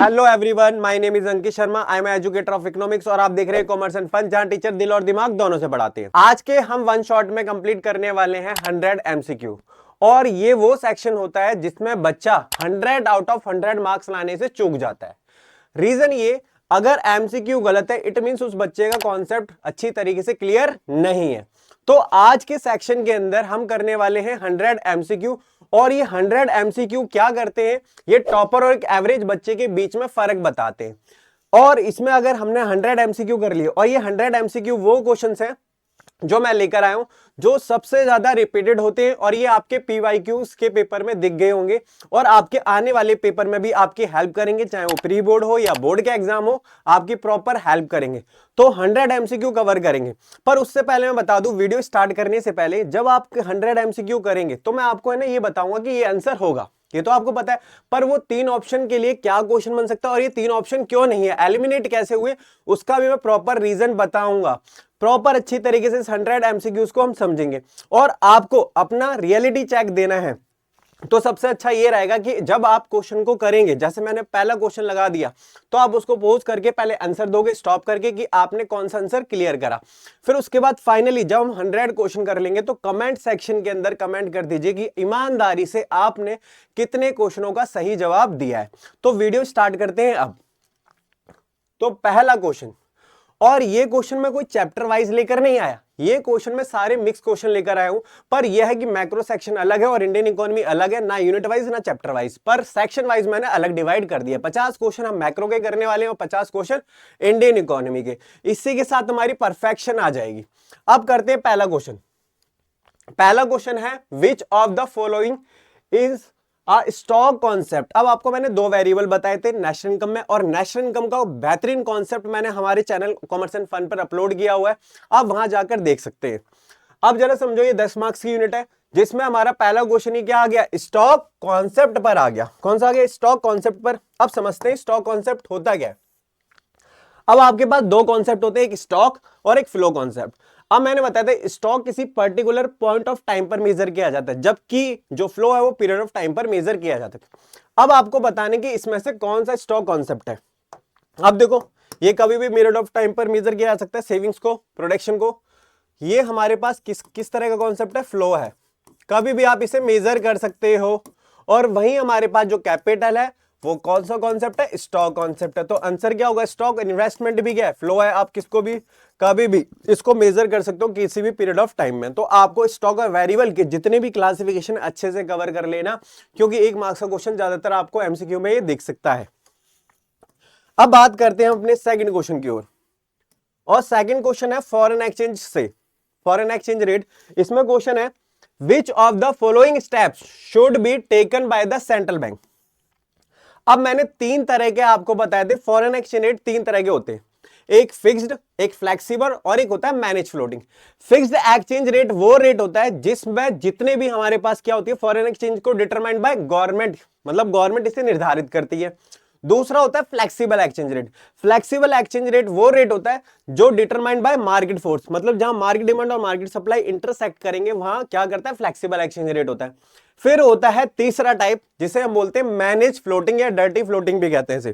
Hello everyone, my name is Ankit Sharma. I am educator of economics और आप देख रहे हैं कॉमर्स एंड फन, जहां टीचर दिल और दिमाग दोनों से बढ़ाते हैं। आज के हम वन शॉट में कंप्लीट करने वाले हैं 100 एमसीक्यू। और ये वो सेक्शन होता है जिसमें बच्चा 100 आउट ऑफ 100 मार्क्स लाने से चूक जाता है। रीजन ये, अगर एमसीक्यू गलत है इट मींस उस बच्चे का कॉन्सेप्ट अच्छी तरीके से क्लियर नहीं है। तो आज के सेक्शन के अंदर हम करने वाले हैं 100 एमसीक्यू। और ये 100 एमसीक्यू क्या करते हैं, ये टॉपर और एक एवरेज बच्चे के बीच में फर्क बताते हैं। और इसमें अगर हमने 100 एमसीक्यू कर लिए, और ये 100 एमसीक्यू वो क्वेश्चंस हैं जो मैं लेकर आया हूं, जो सबसे ज्यादा रिपीटेड होते हैं, और ये आपके पीवाईक्यूज के पेपर में दिख गए होंगे और आपके आने वाले पेपर में भी आपकी हेल्प करेंगे, चाहे वो प्री बोर्ड हो या बोर्ड का एग्जाम हो, आपकी प्रॉपर हेल्प करेंगे। तो 100 एमसीक्यू कवर करेंगे। पर उससे पहले मैं बता दूं, वीडियो स्टार्ट करने से पहले जब आप 100 एमसीक्यू करेंगे तो मैं आपको है ना ये बताऊंगा कि ये आंसर होगा, ये तो आपको पता है, पर वो 3 ऑप्शन के लिए क्या क्वेश्चन बन सकता है और ये 3 ऑप्शन क्यों नहीं है, एलिमिनेट कैसे हुए, उसका भी मैं प्रॉपर रीजन बताऊंगा। प्रॉपर अच्छी तरीके से 100 एमसीक्यूज को हम समझेंगे और आपको अपना रियलिटी चेक देना है। तो सबसे अच्छा ये रहेगा कि जब आप क्वेश्चन को करेंगे, जैसे मैंने पहला क्वेश्चन लगा दिया, तो आप उसको पॉज करके पहले आंसर दोगे, स्टॉप करके कि आपने कौन सा आंसर क्लियर करा। फिर उसके बाद फाइनली जब हम 100 क्वेश्चन कर लेंगे तो कमेंट सेक्शन के अंदर कमेंट कर दीजिए कि ईमानदारी से आपने कितने क्वेश्चनों का सही जवाब दिया है। तो वीडियो स्टार्ट करते हैं अब। तो पहला क्वेश्चन, और ये क्वेश्चन मैं कोई चैप्टर वाइज लेकर नहीं आया, ये क्वेश्चन में सारे मिक्स क्वेश्चन लेकर आया हूं। पर यह है कि मैक्रो सेक्शन अलग है और इंडियन इकोनॉमी अलग है, ना यूनिट वाइज ना चैप्टर वाइज, पर सेक्शन वाइज मैंने अलग डिवाइड कर दिया। 50 क्वेश्चन हम मैक्रो के करने वाले हैं और 50 क्वेश्चन इंडियन इकोनॉमी के। इसी के साथ हमारी परफेक्शन आ जाएगी। अब करते हैं पहला क्वेश्चन। पहला क्वेश्चन है, which of the following is stock concept. अब आपको मैंने 2 वेरिएबल बताए थे नेशनल इनकम में, और नेशनल इनकम का बेहतरीन कॉन्सेप्ट मैंने हमारे चैनल कॉमर्स एंड फन पर अपलोड किया हुआ है, आप वहां जाकर देख सकते हैं। अब जरा समझो, ये 10 मार्क्स की यूनिट है जिसमें हमारा पहला क्वेश्चन ही क्या आ गया, स्टॉक कॉन्सेप्ट पर आ गया। कौन सा आ गया, स्टॉक कॉन्सेप्ट पर। अब समझते हैं स्टॉक कॉन्सेप्ट होता क्या है। अब आपके पास 2 कॉन्सेप्ट होते हैं, एक स्टॉक और एक फ्लो कॉन्सेप्ट। अब मैंने बताया था स्टॉक किसी पर्टिकुलर पॉइंट ऑफ टाइम पर मेजर किया जाता है, जबकि जो फ्लो है वो पीरियड ऑफ टाइम पर मेजर किया जाता है। अब आपको बताने की इसमें से कौन सा स्टॉक कॉन्सेप्ट है। अब देखो, ये कभी भी पीरियड ऑफ टाइम पर मेजर किया जा सकता है, सेविंग्स को, प्रोडक्शन को। ये हमारे पास किस तरह का कॉन्सेप्ट है, फ्लो है, कभी भी आप इसे मेजर कर सकते हो। और वहीं हमारे पास जो कैपिटल है वो कौन सा कॉन्सेप्ट है, स्टॉक कॉन्सेप्ट है। तो आंसर क्या होगा, स्टॉक। इन्वेस्टमेंट भी क्या है, फ्लो है। आप किसको भी कभी भी इसको मेजर कर सकते हो किसी भी पीरियड ऑफ टाइम में। तो आपको स्टॉक और वेरिएबल के जितने भी क्लासिफिकेशन अच्छे से कवर कर लेना, क्योंकि 1 मार्क्स का क्वेश्चन ज्यादातर आपको एमसीक्यू में ये दिख सकता है। अब बात करते हैं अपने सेकंड क्वेश्चन की ओर, और सेकंड क्वेश्चन है फॉरेन एक्सचेंज से, फॉरेन एक्सचेंज रेट। इसमें क्वेश्चन है, which of the following steps should be taken by the central bank. अब मैंने 3 तरह के आपको बताए थे, फॉरेन एक्सचेंज रेट 3 तरह के होते हैं, एक फिक्स्ड, एक फ्लेक्सिबल और एक होता है manage floating. Fixed exchange rate वो रेट होता है जिसमें जितने भी हमारे पास क्या होती है, फॉरेन एक्सचेंज को डिटरमाइंड बाय गवर्नमेंट, मतलब गवर्नमेंट इसे निर्धारित करती है। दूसरा होता है flexible exchange rate. Flexible exchange rate वो रेट होता है जो डिटरमाइंड बाय मार्केट फोर्स, मतलब जहां मार्केट डिमांड और मार्केट सप्लाई इंटरसेक्ट करेंगे वहां क्या करता है, फ्लेक्सिबल एक्सचेंज रेट होता है। फिर होता है तीसरा टाइप जिसे हम बोलते हैं मैनेज फ्लोटिंग या डर्टी फ्लोटिंग भी कहते हैं इसे।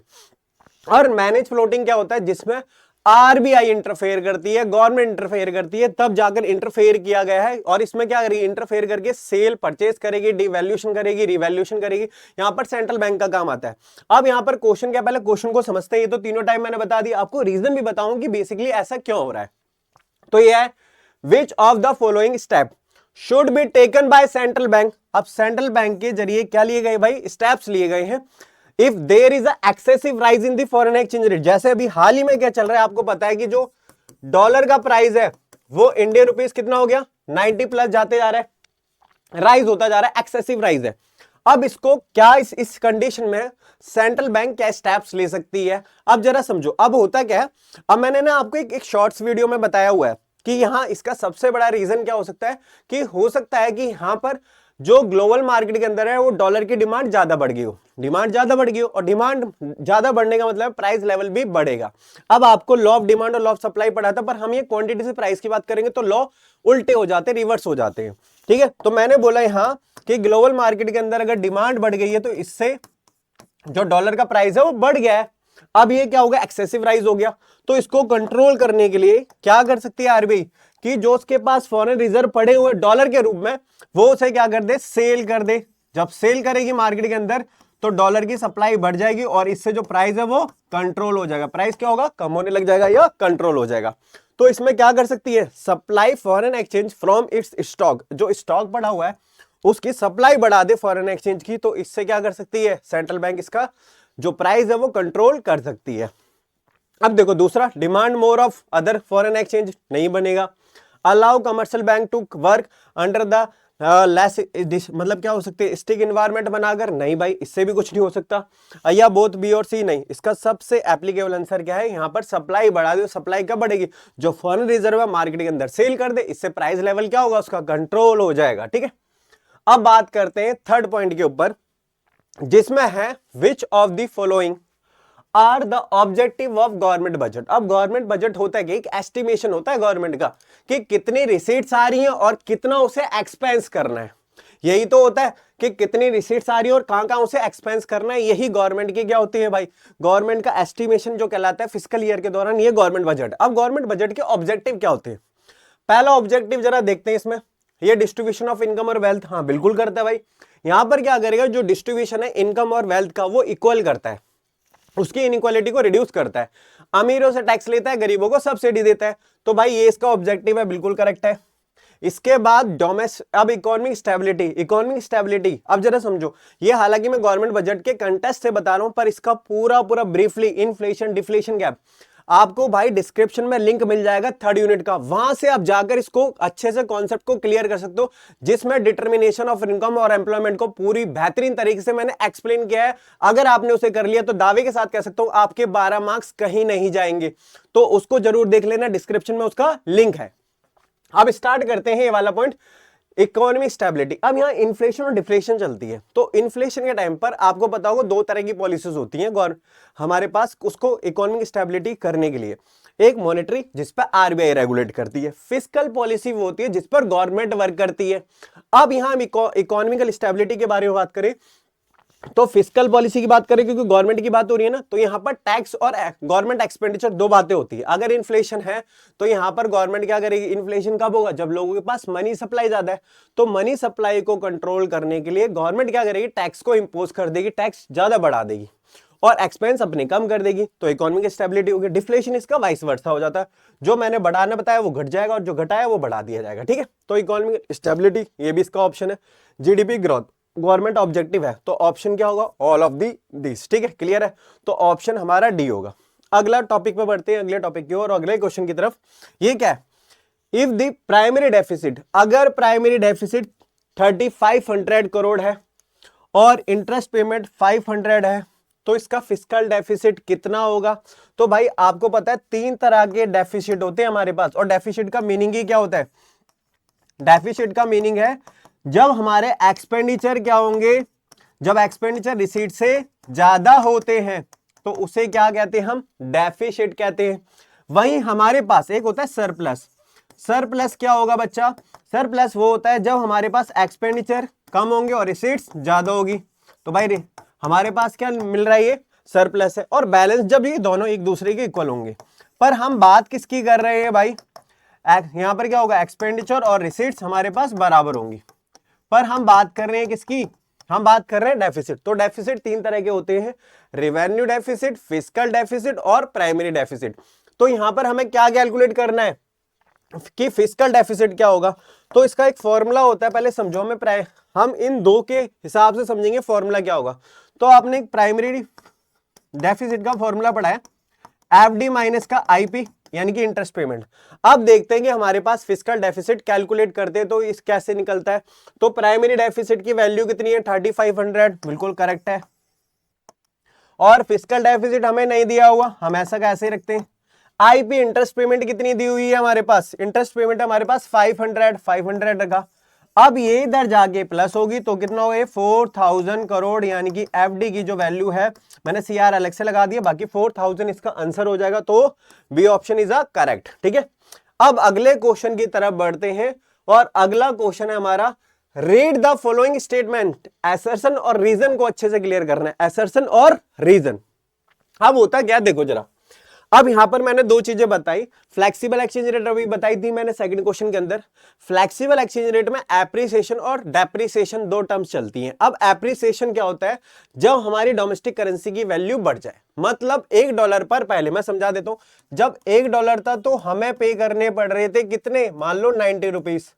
और मैनेज फ्लोटिंग क्या होता है, जिसमें आरबीआई इंटरफेयर करती है, गवर्नमेंट इंटरफेयर करती है, तब जाकर इंटरफेयर किया गया है। और इसमें क्या करेगी, इंटरफेयर करके सेल परचेज करेगी, डिवैल्यूएशन करेगी, रिवैल्यूएशन करेगी। यहां पर सेंट्रल बैंक का काम आता है। अब यहां पर क्वेश्चन क्या, पहले क्वेश्चन को समझते हैं। ये तो तीनों टाइम मैंने बता दिया, आपको रीजन भी बताऊं कि बेसिकली ऐसा क्यों हो रहा है। तो ये है, which of the following step should be taken by central bank. अब सेंट्रल बैंक के जरिए क्या लिए गए भाई, स्टेप्स लिए गए हैं। If there is excessive rise in the foreign exchange rate, जैसे अभी हाल ही में क्या चल रहा है, आपको पता है कि जो डॉलर का प्राइस है वो इंडियन रुपीस कितना हो गया, 90 प्लस जाते जा रहा है, राइज होता जा रहा है, एक्सेसिव राइज है। अब इसको क्या इस कंडीशन में सेंट्रल बैंक क्या स्टेप्स ले सकती है। अब जरा समझो, अब होता क्या है, अब मैंने ना आपको एक शॉर्ट्स वीडियो में बताया हुआ है कि यहां इसका सबसे बड़ा रीजन क्या हो सकता है, कि हो सकता है कि यहां पर जो ग्लोबल मार्केट के अंदर है वो डॉलर की डिमांड ज्यादा बढ़ गई हो, डिमांड ज्यादा बढ़ गई हो, और डिमांड ज्यादा बढ़ने का मतलब प्राइस लेवल भी बढ़ेगा। अब आपको लॉ ऑफ डिमांड और लॉ ऑफ सप्लाई पढ़ा था, पर हम ये क्वांटिटी से प्राइस की बात करेंगे तो लॉ उल्टे हो जाते हैं, रिवर्स हो जाते हैं। ठीक है, तो मैंने बोला यहां कि ग्लोबल मार्केट के अंदर अगर डिमांड बढ़ गई है तो इससे जो डॉलर का प्राइस है वो बढ़ गया है, अब ये क्या होगा, एक्सेसिव राइज हो गया। तो इसको कंट्रोल करने के लिए क्या कर सकती है आरबीआई, कि जो उसके पास फॉरेन रिजर्व पड़े हुए डॉलर के रूप में, वो उसे क्या कर दे, सेल कर दे। जब सेल करेगी मार्केट के अंदर तो डॉलर की सप्लाई बढ़ जाएगी और इससे जो प्राइस है वो कंट्रोल हो जाएगा। प्राइस क्या होगा, कम होने लग जाएगा या कंट्रोल हो जाएगा। तो इसमें क्या कर सकती है, supply foreign exchange from its stock, जो स्टॉक बढ़ा हुआ है उसकी सप्लाई बढ़ा दे फॉरेन एक्सचेंज की, तो इससे क्या कर सकती है सेंट्रल बैंक, इसका जो प्राइस है वो कंट्रोल कर सकती है। अब देखो दूसरा, demand more of other foreign exchange नहीं बनेगा। Allow commercial bank to work under the less, मतलब क्या हो सकती है, स्टिक इन्वायरमेंट बनाकर, नहीं भाई इससे भी कुछ नहीं हो सकता। या बोथ बी और सी, नहीं, इसका सबसे एप्लीकेबल आंसर क्या है, यहाँ पर सप्लाई बढ़ा दो। सप्लाई कब बढ़ेगी, जो फॉरेन रिजर्व है मार्केट के अंदर सेल कर दे, इससे प्राइस लेवल क्या होगा, उसका कंट्रोल हो जाएगा। ठीक है, अब बात करते हैं थर्ड पॉइंट के ऊपर, जिसमें है which of the following are the objective of government budget. अब गवर्नमेंट बजट होता है कि एक एस्टिमेशन होता है गवर्नमेंट का कि कितनी रिसीट्स आ रही हैं और कितना उसे एक्सपेंस करना है। यही तो होता है कि कितनी रिसीट्स आ रही है और कहां कहां उसे एक्सपेंस करना है, यही गवर्नमेंट की क्या होती है भाई, गवर्नमेंट का एस्टिमेशन जो कहलाता है फिस्कल ईयर के दौरान, ये गवर्नमेंट बजट। अब गवर्नमेंट बजट के ऑब्जेक्टिव क्या होते हैं, पहला ऑब्जेक्टिव जरा देखते हैं इसमें, ये डिस्ट्रीब्यूशन ऑफ इनकम और वेल्थ, हाँ बिल्कुल करता है भाई। यहां पर क्या करेगा, जो डिस्ट्रीब्यूशन है इनकम और वेल्थ का वो इक्वल करता है, उसकी इनइक्वालिटी को रिड्यूस करता है, अमीरों से टैक्स लेता है, गरीबों को सब्सिडी देता है। तो भाई ये इसका ऑब्जेक्टिव है, बिल्कुल करेक्ट है। इसके बाद अब इकोनॉमिक स्टेबिलिटी, इकोनॉमिक स्टेबिलिटी अब जरा समझो, ये हालांकि मैं गवर्नमेंट बजट के कंटेस्ट से बता रहा हूं, पर इसका पूरा पूरा ब्रीफली, इन्फ्लेशन डिफ्लेशन गैप आपको भाई डिस्क्रिप्शन में लिंक मिल जाएगा थर्ड यूनिट का, वहां से आप जाकर इसको अच्छे से कॉन्सेप्ट को क्लियर कर सकते हो, जिसमें डिटर्मिनेशन ऑफ इनकम और एम्प्लॉयमेंट को पूरी बेहतरीन तरीके से मैंने एक्सप्लेन किया है। अगर आपने उसे कर लिया तो दावे के साथ कह सकता हूं आपके 12 मार्क्स कहीं नहीं जाएंगे, तो उसको जरूर देख लेना, डिस्क्रिप्शन में उसका लिंक है। अब स्टार्ट करते हैं ये वाला पॉइंट, इकोनॉमिक स्टेबिलिटी। अब यहाँ इन्फ्लेशन और डिफ्लेशन चलती है, तो इन्फ्लेशन के टाइम पर आपको पता होगा दो तरह की पॉलिसीज होती हैं हमारे पास उसको इकोनॉमिक स्टेबिलिटी करने के लिए। एक मॉनेटरी, जिस पर आरबीआई रेगुलेट करती है, फिस्कल पॉलिसी वो होती है जिस पर गवर्नमेंट वर्क करती है। अब यहाँ हम इकोनॉमिकल स्टेबिलिटी के बारे में बात करें तो फिस्कल पॉलिसी की बात करें, क्योंकि गवर्नमेंट की बात हो रही है ना, तो यहां पर टैक्स और गवर्नमेंट एक्सपेंडिचर दो बातें होती है। अगर इन्फ्लेशन है तो यहां पर गवर्नमेंट क्या करेगी, इन्फ्लेशन कब होगा, जब लोगों के पास मनी सप्लाई ज्यादा है, तो मनी सप्लाई को कंट्रोल करने के लिए गवर्नमेंट क्या करेगी, टैक्स को इंपोज कर देगी, टैक्स ज्यादा बढ़ा देगी और एक्सपेंस अपने कम कर देगी, तो इकोनॉमिक स्टेबिलिटी होगी। डिफ्लेशन इसका वाइस वर्सा हो जाता है, जो मैंने बढ़ाना बताया वो घट जाएगा और जो घटाया वो बढ़ा दिया जाएगा। ठीक है, तो इकोनॉमिक स्टेबिलिटी ये भी इसका ऑप्शन है। जीडीपी ग्रोथ गवर्नमेंट ऑब्जेक्टिव है, तो ऑप्शन क्या होगा, ऑल ऑफ दिस। ठीक है, क्लियर है, तो ऑप्शन हमारा डी होगा। अगला टॉपिक पे बढ़ते हैं, अगले टॉपिक की ओर, अगले क्वेश्चन की तरफ। ये क्या है, इफ द प्राइमरी डेफिसिट, अगर प्राइमरी डेफिसिट 3500 करोड़ है और इंटरेस्ट पेमेंट 500 है, तो इसका फिस्कल डेफिसिट कितना होगा। तो भाई आपको पता है तीन तरह के डेफिसिट होते हैं हमारे पास, और डेफिसिट का मीनिंग ही क्या होता है, डेफिसिट का मीनिंग है जब हमारे एक्सपेंडिचर क्या होंगे, जब एक्सपेंडिचर रिसीट से ज्यादा होते हैं तो उसे क्या कहते हैं, हम डेफिसिट कहते हैं। वहीं हमारे पास एक होता है सरप्लस। सरप्लस क्या होगा बच्चा, सरप्लस वो होता है जब हमारे पास एक्सपेंडिचर कम होंगे और रिसीट्स ज्यादा होगी। तो भाई हमारे पास क्या मिल रहा है, ये सरप्लस है, और बैलेंस जब ये दोनों एक दूसरे के इक्वल होंगे। पर हम बात किसकी कर रहे हैं भाई, यहां पर क्या होगा, एक्सपेंडिचर और रिसीट्स हमारे पास बराबर होंगी, पर हम बात कर रहे हैं किसकी, हम बात कर रहे हैं डेफिसिट। तो डेफिसिट तीन तरह के होते हैं, रेवेन्यू डेफिसिट, फिस्कल डेफिसिट और प्राइमरी डेफिसिट। तो यहां पर हमें क्या कैलकुलेट करना है कि फिस्कल डेफिसिट क्या होगा, तो इसका एक फॉर्मूला होता है, पहले समझो हमें, हम इन दो के हिसाब से समझेंगे फॉर्मूला क्या होगा। तो आपने प्राइमरी डेफिसिट का फॉर्मूला पढ़ा है, एफ डी माइनस का आईपी यानी कि इंटरेस्ट पेमेंट। अब देखते हैं कि हमारे पास फिस्कल डेफिसिट कैलकुलेट करते हैं तो इस कैसे निकलता है। तो प्राइमरी डेफिसिट की वैल्यू कितनी है, 3500, बिल्कुल करेक्ट है। और फिस्कल डेफिसिट हमें नहीं दिया हुआ, हम ऐसा कैसे रखते हैं। आईपी इंटरेस्ट पेमेंट कितनी दी हुई है हमारे पास, इंटरेस्ट पेमेंट हमारे पास 500 रखा। अब ये इधर जाके प्लस होगी तो कितना होगा, 4000 करोड़, यानी कि एफडी की जो वैल्यू है, मैंने सीआर अलग से लगा दिया, बाकी 4000 इसका आंसर हो जाएगा। तो B option is a correct. ठीक है, अब अगले क्वेश्चन की तरफ बढ़ते हैं और अगला क्वेश्चन है हमारा read the following statement, assertion और रीजन को अच्छे से क्लियर करना है, एसर्शन और रीजन। अब होता क्या, देखो जरा, अब यहां पर मैंने दो चीजें बताई, फ्लेक्सिबल एक्सचेंज रेट अभी बताई थी मैंने सेकंड क्वेश्चन के अंदर। फ्लेक्सिबल एक्सचेंज रेट में एप्रिसिएशन और डेप्रिसिएशन दो टर्म्स चलती हैं। अब एप्रिसिएशन क्या होता है, जब हमारी डोमेस्टिक करेंसी की वैल्यू बढ़ जाए, मतलब $1 पर, पहले मैं समझा देता हूं, जब $1 था तो हमें पे करने पड़ रहे थे कितने, मान लो 90 रुपीज।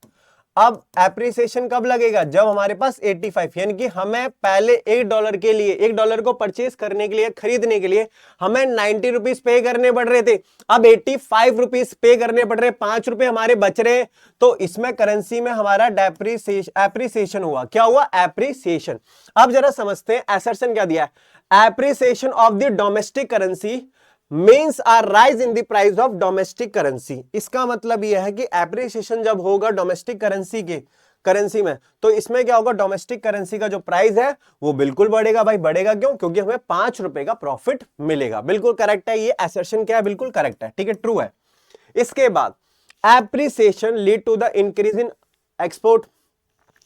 अब एप्रिसिएशन कब लगेगा, जब हमारे पास 85, यानी कि हमें पहले $1 के लिए, $1 को परचेज करने के लिए, खरीदने के लिए हमें 90 रुपीज पे करने पड़ रहे थे, अब 85 रुपीज पे करने पड़ रहे, 5 रुपए हमारे बच रहे, तो इसमें करेंसी में हमारा एप्रिसिएशन हुआ। क्या हुआ, एप्रिसिएशन। अब जरा समझते हैं एसर्शन क्या दिया है, appreciation of the domestic currency means are rise in the price of domestic currency. इसका मतलब यह है कि एप्रिसिएशन जब होगा डोमेस्टिक करेंसी में, तो इसमें क्या होगा, डोमेस्टिक करेंसी का जो प्राइस है वो बिल्कुल बढ़ेगा भाई। बढ़ेगा क्यों, क्योंकि हमें 5 रुपए का प्रॉफिट मिलेगा। बिल्कुल करेक्ट है, ये एसर्शन क्या है, बिल्कुल करेक्ट है, ठीक है, ट्रू है। इसके बाद appreciation lead to the increase in export.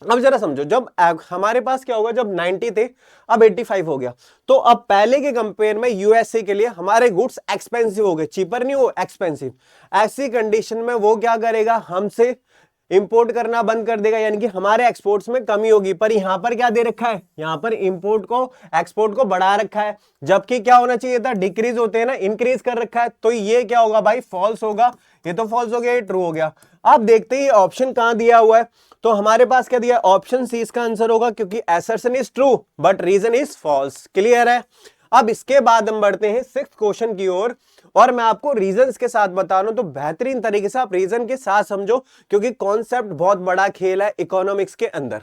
अब जरा समझो, जब हमारे पास क्या होगा, जब 90 थे अब 85 हो गया, तो अब पहले के कंपेयर में यूएसए के लिए हमारे गुड्स एक्सपेंसिव हो गए, चीपर नहीं हो, एक्सपेंसिव। ऐसी कंडीशन में वो क्या करेगा, हमसे इंपोर्ट करना बंद कर देगा, यानी कि हमारे एक्सपोर्ट्स में कमी होगी। पर यहां पर क्या दे रखा है, यहां पर इंपोर्ट को, एक्सपोर्ट को बढ़ा रखा है, जबकि क्या होना चाहिए था, डिक्रीज होते हैं ना, इंक्रीज कर रखा है। तो ये क्या होगा भाई, फॉल्स होगा। ये तो फॉल्स हो गया, ये ट्रू हो गया। अब देखते ही ऑप्शन कहां दिया हुआ है, तो हमारे पास क्या दिया, ऑप्शन सी इसका आंसर होगा, क्योंकि assertion is true but reason is false. Clear है। अब इसके बाद हम बढ़ते हैं 6th क्वेश्चन की ओर, और मैं आपको रीजंस के साथ बता रहा हूं, तो बेहतरीन तरीके से आप रीजन के साथ समझो, क्योंकि कॉन्सेप्ट बहुत बड़ा खेल है इकोनॉमिक्स के अंदर।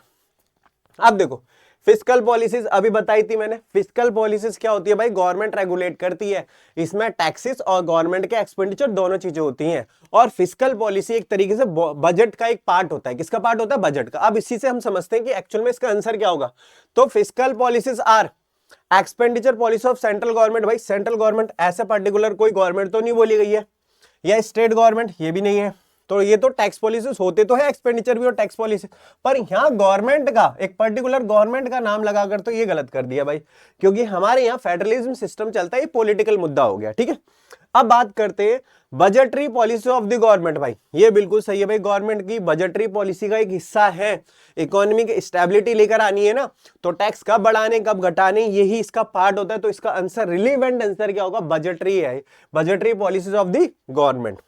अब देखो, फिस्कल पॉलिसीज अभी बताई थी मैंने। फिस्कल पॉलिसीज क्या होती है भाई, गवर्नमेंट रेगुलेट करती है, इसमें टैक्सेस और गवर्नमेंट के एक्सपेंडिचर दोनों चीजें होती हैं। और फिस्कल पॉलिसी एक तरीके से बजट का एक पार्ट होता है। किसका पार्ट होता है, बजट का। अब इसी से हम समझते हैं कि एक्चुअल में इसका आंसर क्या होगा। तो fiscal policies are expenditure policy of central government. भाई सेंट्रल गवर्नमेंट ऐसे पर्टिकुलर कोई गवर्नमेंट तो नहीं बोली गई है, या स्टेट गवर्नमेंट, ये भी नहीं है। तो ये तो टैक्स पॉलिसीज होते तो है, एक्सपेंडिचर भी और टैक्स पॉलिसी, पर यहां गवर्नमेंट का, एक पर्टिकुलर गवर्नमेंट का नाम लगाकर तो ये गलत कर दिया भाई, क्योंकि हमारे यहाँ फेडरलिज्म सिस्टम चलता है, ये पॉलिटिकल मुद्दा हो गया। ठीक है, अब बात करते हैं budgetary policy of the government. भाई ये बिल्कुल सही है भाई, गवर्नमेंट की बजटरी पॉलिसी का एक हिस्सा है, इकोनॉमी की स्टेबिलिटी लेकर आनी है ना, तो टैक्स कब बढ़ाने कब घटाने, यही इसका पार्ट होता है। तो इसका आंसर, रिलीवेंट आंसर क्या होगा, बजटरी है, budgetary policies of the government.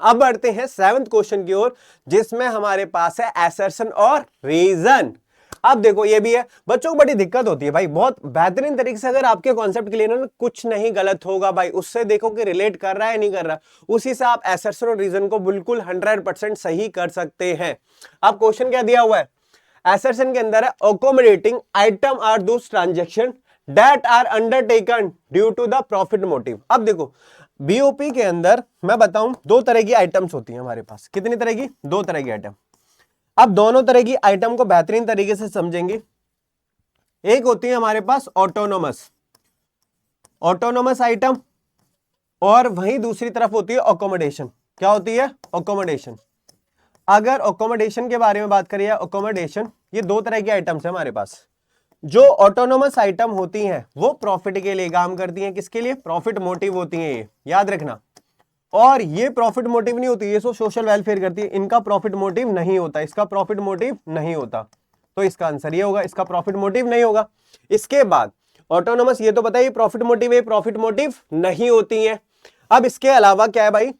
अब बढ़ते हैं 7th क्वेश्चन की ओर, जिसमें हमारे पास है असर्शन और रीजन। अब देखो ये भी है, बच्चों को बड़ी दिक्कत होती है भाई, बहुत बेहतरीन तरीके से अगर आपके कॉन्सेप्ट क्लियर है ना, कुछ नहीं गलत होगा भाई, उससे देखो कि रिलेट कर रहा है नहीं कर रहा, उसी से आप असर्शन और रीजन को बिल्कुल 100% सही कर सकते हैं। अब क्वेश्चन क्या दिया हुआ है, असर्शन के अंदर है, accommodating item are those transaction that are undertaken due to the profit motive. अब देखो बीओपी के अंदर मैं बताऊं, दो तरह की आइटम्स होती हैं हमारे पास। कितनी तरह की, दो तरह की आइटम। अब दोनों तरह की आइटम को बेहतरीन तरीके से समझेंगे। एक होती है हमारे पास ऑटोनोमस आइटम, और वहीं दूसरी तरफ होती है अकोमोडेशन। क्या होती है, अकोमोडेशन। अगर अकोमोडेशन के बारे में बात करें, अकोमोडेशन, ये दो तरह की आइटम्स है हमारे पास। जो ऑटोनोमस आइटम होती हैं वो प्रॉफिट के लिए काम करती हैं। किसके लिए, प्रॉफिट मोटिव होती हैं, ये याद रखना। और ये प्रॉफिट मोटिव नहीं होती, ये सोशल वेलफेयर करती है, इनका प्रॉफिट मोटिव नहीं होता, इसका प्रॉफिट मोटिव नहीं होता। तो इसका आंसर ये होगा, इसका प्रॉफिट मोटिव नहीं होगा। इसके बाद ऑटोनोमस, ये तो बताइए प्रॉफिट मोटिव है, प्रॉफिट मोटिव नहीं होती है। अब इसके अलावा क्या है भाई,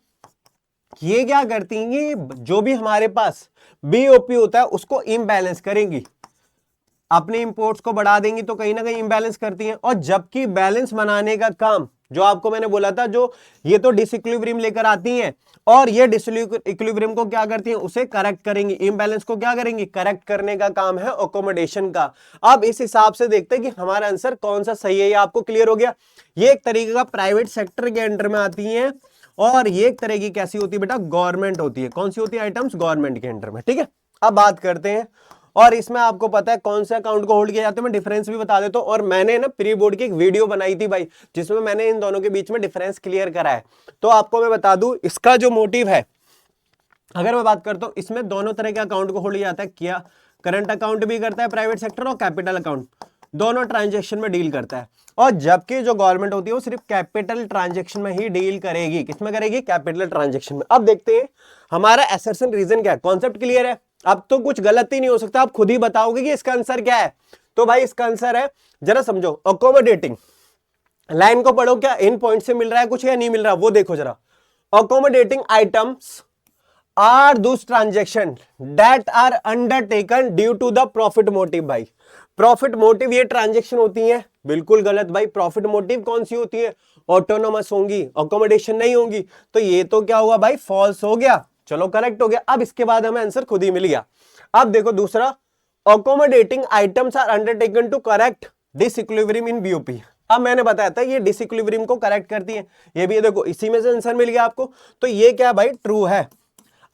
ये क्या करती हैं, जो भी हमारे पास बीओपी होता है उसको इम्बैलेंस करेंगी, अपने इंपोर्ट्स को बढ़ा देंगी, तो कहीं ना कहीं इंबैलेंस करती हैं। और जबकि बैलेंस बनाने का काम, जो आपको मैंने बोला था, जो ये तो डिसइक्विलिब्रियम लेकर आती हैं, और ये डिसइक्विलिब्रियम को क्या करती हैं, उसे करेक्ट करेंगी, इम्बैलेंस को क्या करेंगी, करेक्ट करने का काम है अकोमोडेशन का। अब इस हिसाब से देखते हैं कि हमारा आंसर कौन सा सही है। ये आपको क्लियर हो गया। ये एक तरीके का प्राइवेट सेक्टर के अंडर में आती है, और ये एक तरह की कैसी होती है बेटा, गवर्नमेंट होती है। कौन सी होती है आइटम्स, गवर्नमेंट के अंडर में। ठीक है, अब बात करते हैं, और इसमें आपको पता है कौन से अकाउंट को होल्ड किया जाता है, मैं डिफरेंस भी बता देता हूं। और मैंने ना प्री बोर्ड की एक वीडियो बनाई थी भाई, जिसमें मैंने इन दोनों के बीच में डिफरेंस क्लियर करा है। तो आपको मैं बता दूं, इसका जो मोटिव है, अगर मैं बात करता हूं, इसमें दोनों तरह के अकाउंट को होल्ड किया जाता है। क्या करंट अकाउंट भी करता है प्राइवेट सेक्टर और कैपिटल अकाउंट, दोनों ट्रांजैक्शन में डील करता है। और जबकि जो गवर्नमेंट होती है वो सिर्फ कैपिटल ट्रांजैक्शन में ही डील करेगी। किसमें करेगी? कैपिटल ट्रांजैक्शन में। अब देखते हैं हमारा असर्शन रीजन क्या है। कॉन्सेप्ट क्लियर है? अब तो कुछ गलत ही नहीं हो सकता, आप खुद ही बताओगे कि इसका आंसर क्या है। तो भाई इसका आंसर है, जरा समझो, अकोमोडेटिंग। लाइन को पढ़ो, क्या इन पॉइंट से मिल रहा है कुछ या नहीं मिल रहा, वो देखो जरा। Accommodating items are those transaction that are undertaken due to the profit motive. भाई प्रॉफिट मोटिव ये ट्रांजेक्शन होती है? बिल्कुल गलत भाई। प्रॉफिट मोटिव कौन सी होती है? ऑटोनोमस होंगी, अकोमोडेशन नहीं होंगी। तो ये तो क्या हुआ भाई? फॉल्स हो गया। चलो करेक्ट हो गया। अब इसके बाद हमें आंसर खुद ही मिल गया। अब देखो दूसरा, accommodating items are undertaken to correct disequilibrium in BOP. अब मैंने बताया था ये डिसइक्विलिब्रियम को करेक्ट करती है। ये भी देखो इसी में से आंसर मिल गया आपको। तो ये क्या भाई? ट्रू है।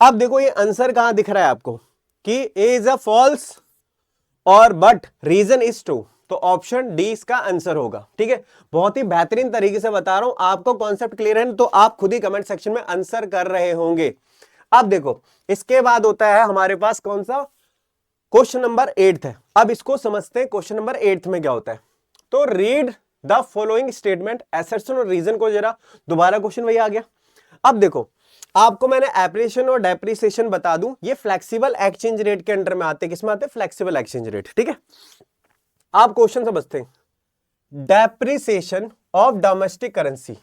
अब देखो ये आंसर कहां दिख रहा है आपको कि ए इज अ फॉल्स और बट रीजन इज ट्रू। तो ऑप्शन डी इसका आंसर होगा। ठीक है, बहुत ही बेहतरीन तरीके से बता रहा हूं आपको। कॉन्सेप्ट क्लियर है तो आप खुद ही कमेंट सेक्शन में आंसर कर रहे होंगे। अब देखो इसके बाद होता है हमारे पास कौन सा? क्वेश्चन नंबर 8 है। अब इसको समझते हैं क्वेश्चन नंबर 8 में क्या होता है। तो read the following statement, assertion और रीजन को जरा दोबारा क्वेश्चन वही आ गया। अब देखो आपको मैंने एप्रिसिएशन और डेप्रिसिएशन बता दूं, ये फ्लेक्सिबल एक्सचेंज रेट के अंडर में आते हैं। किसमें आते हैं? Flexible exchange rate. ठीक है, आप क्वेश्चन समझते हैं। Depreciation of domestic currency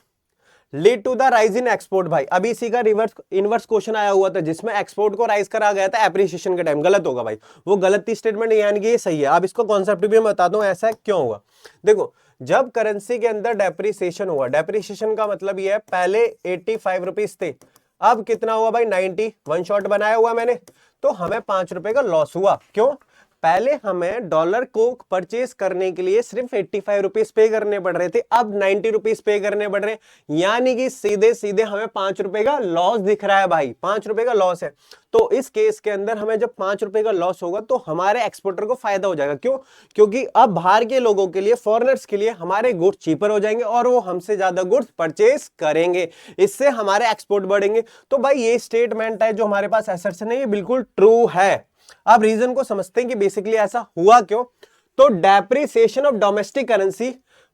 lead to the rise in export. भाई अभी इसी का रिवर्स इनवर्स क्वेश्चन आया हुआ था जिसमें एक्सपोर्ट को राइज करा गया था एप्रिसिएशन के टाइम। गलत होगा भाई, वो गलत थी स्टेटमेंट, यानी कि ये सही है। अब इसको कॉन्सेप्ट भी मैं बता दूं ऐसा क्यों हुआ। देखो जब करेंसी के अंदर डेप्रिसिएशन हुआ, डेप्रिसिएशन का मतलब ये है पहले 85 रुपीज थे, अब कितना हुआ भाई? 90। वन शॉट बनाया हुआ मैंने, तो हमें 5 रुपए का लॉस हुआ। क्यों? पहले हमें डॉलर को परचेस करने के लिए सिर्फ 85 रुपीज पे करने पड़ रहे थे, अब 90 रुपीज पे करने पड़ रहे, यानी कि सीधे सीधे हमें 5 रुपए का लॉस दिख रहा है भाई। 5 रुपए का लॉस है। तो इस केस के अंदर हमें जब 5 रुपए का लॉस होगा तो हमारे एक्सपोर्टर को फायदा हो जाएगा। क्यों? क्योंकि अब बाहर के लोगों के लिए, फॉरेनर्स के लिए हमारे गुड्स चीपर हो जाएंगे और वो हमसे ज्यादा गुड्स परचेस करेंगे, इससे हमारे एक्सपोर्ट बढ़ेंगे। तो भाई ये स्टेटमेंट है जो हमारे पास असर्शन है, ये बिल्कुल ट्रू है। अब रीजन को समझते हैं कि बेसिकली ऐसा हुआ क्यों। तो depreciation of domestic currency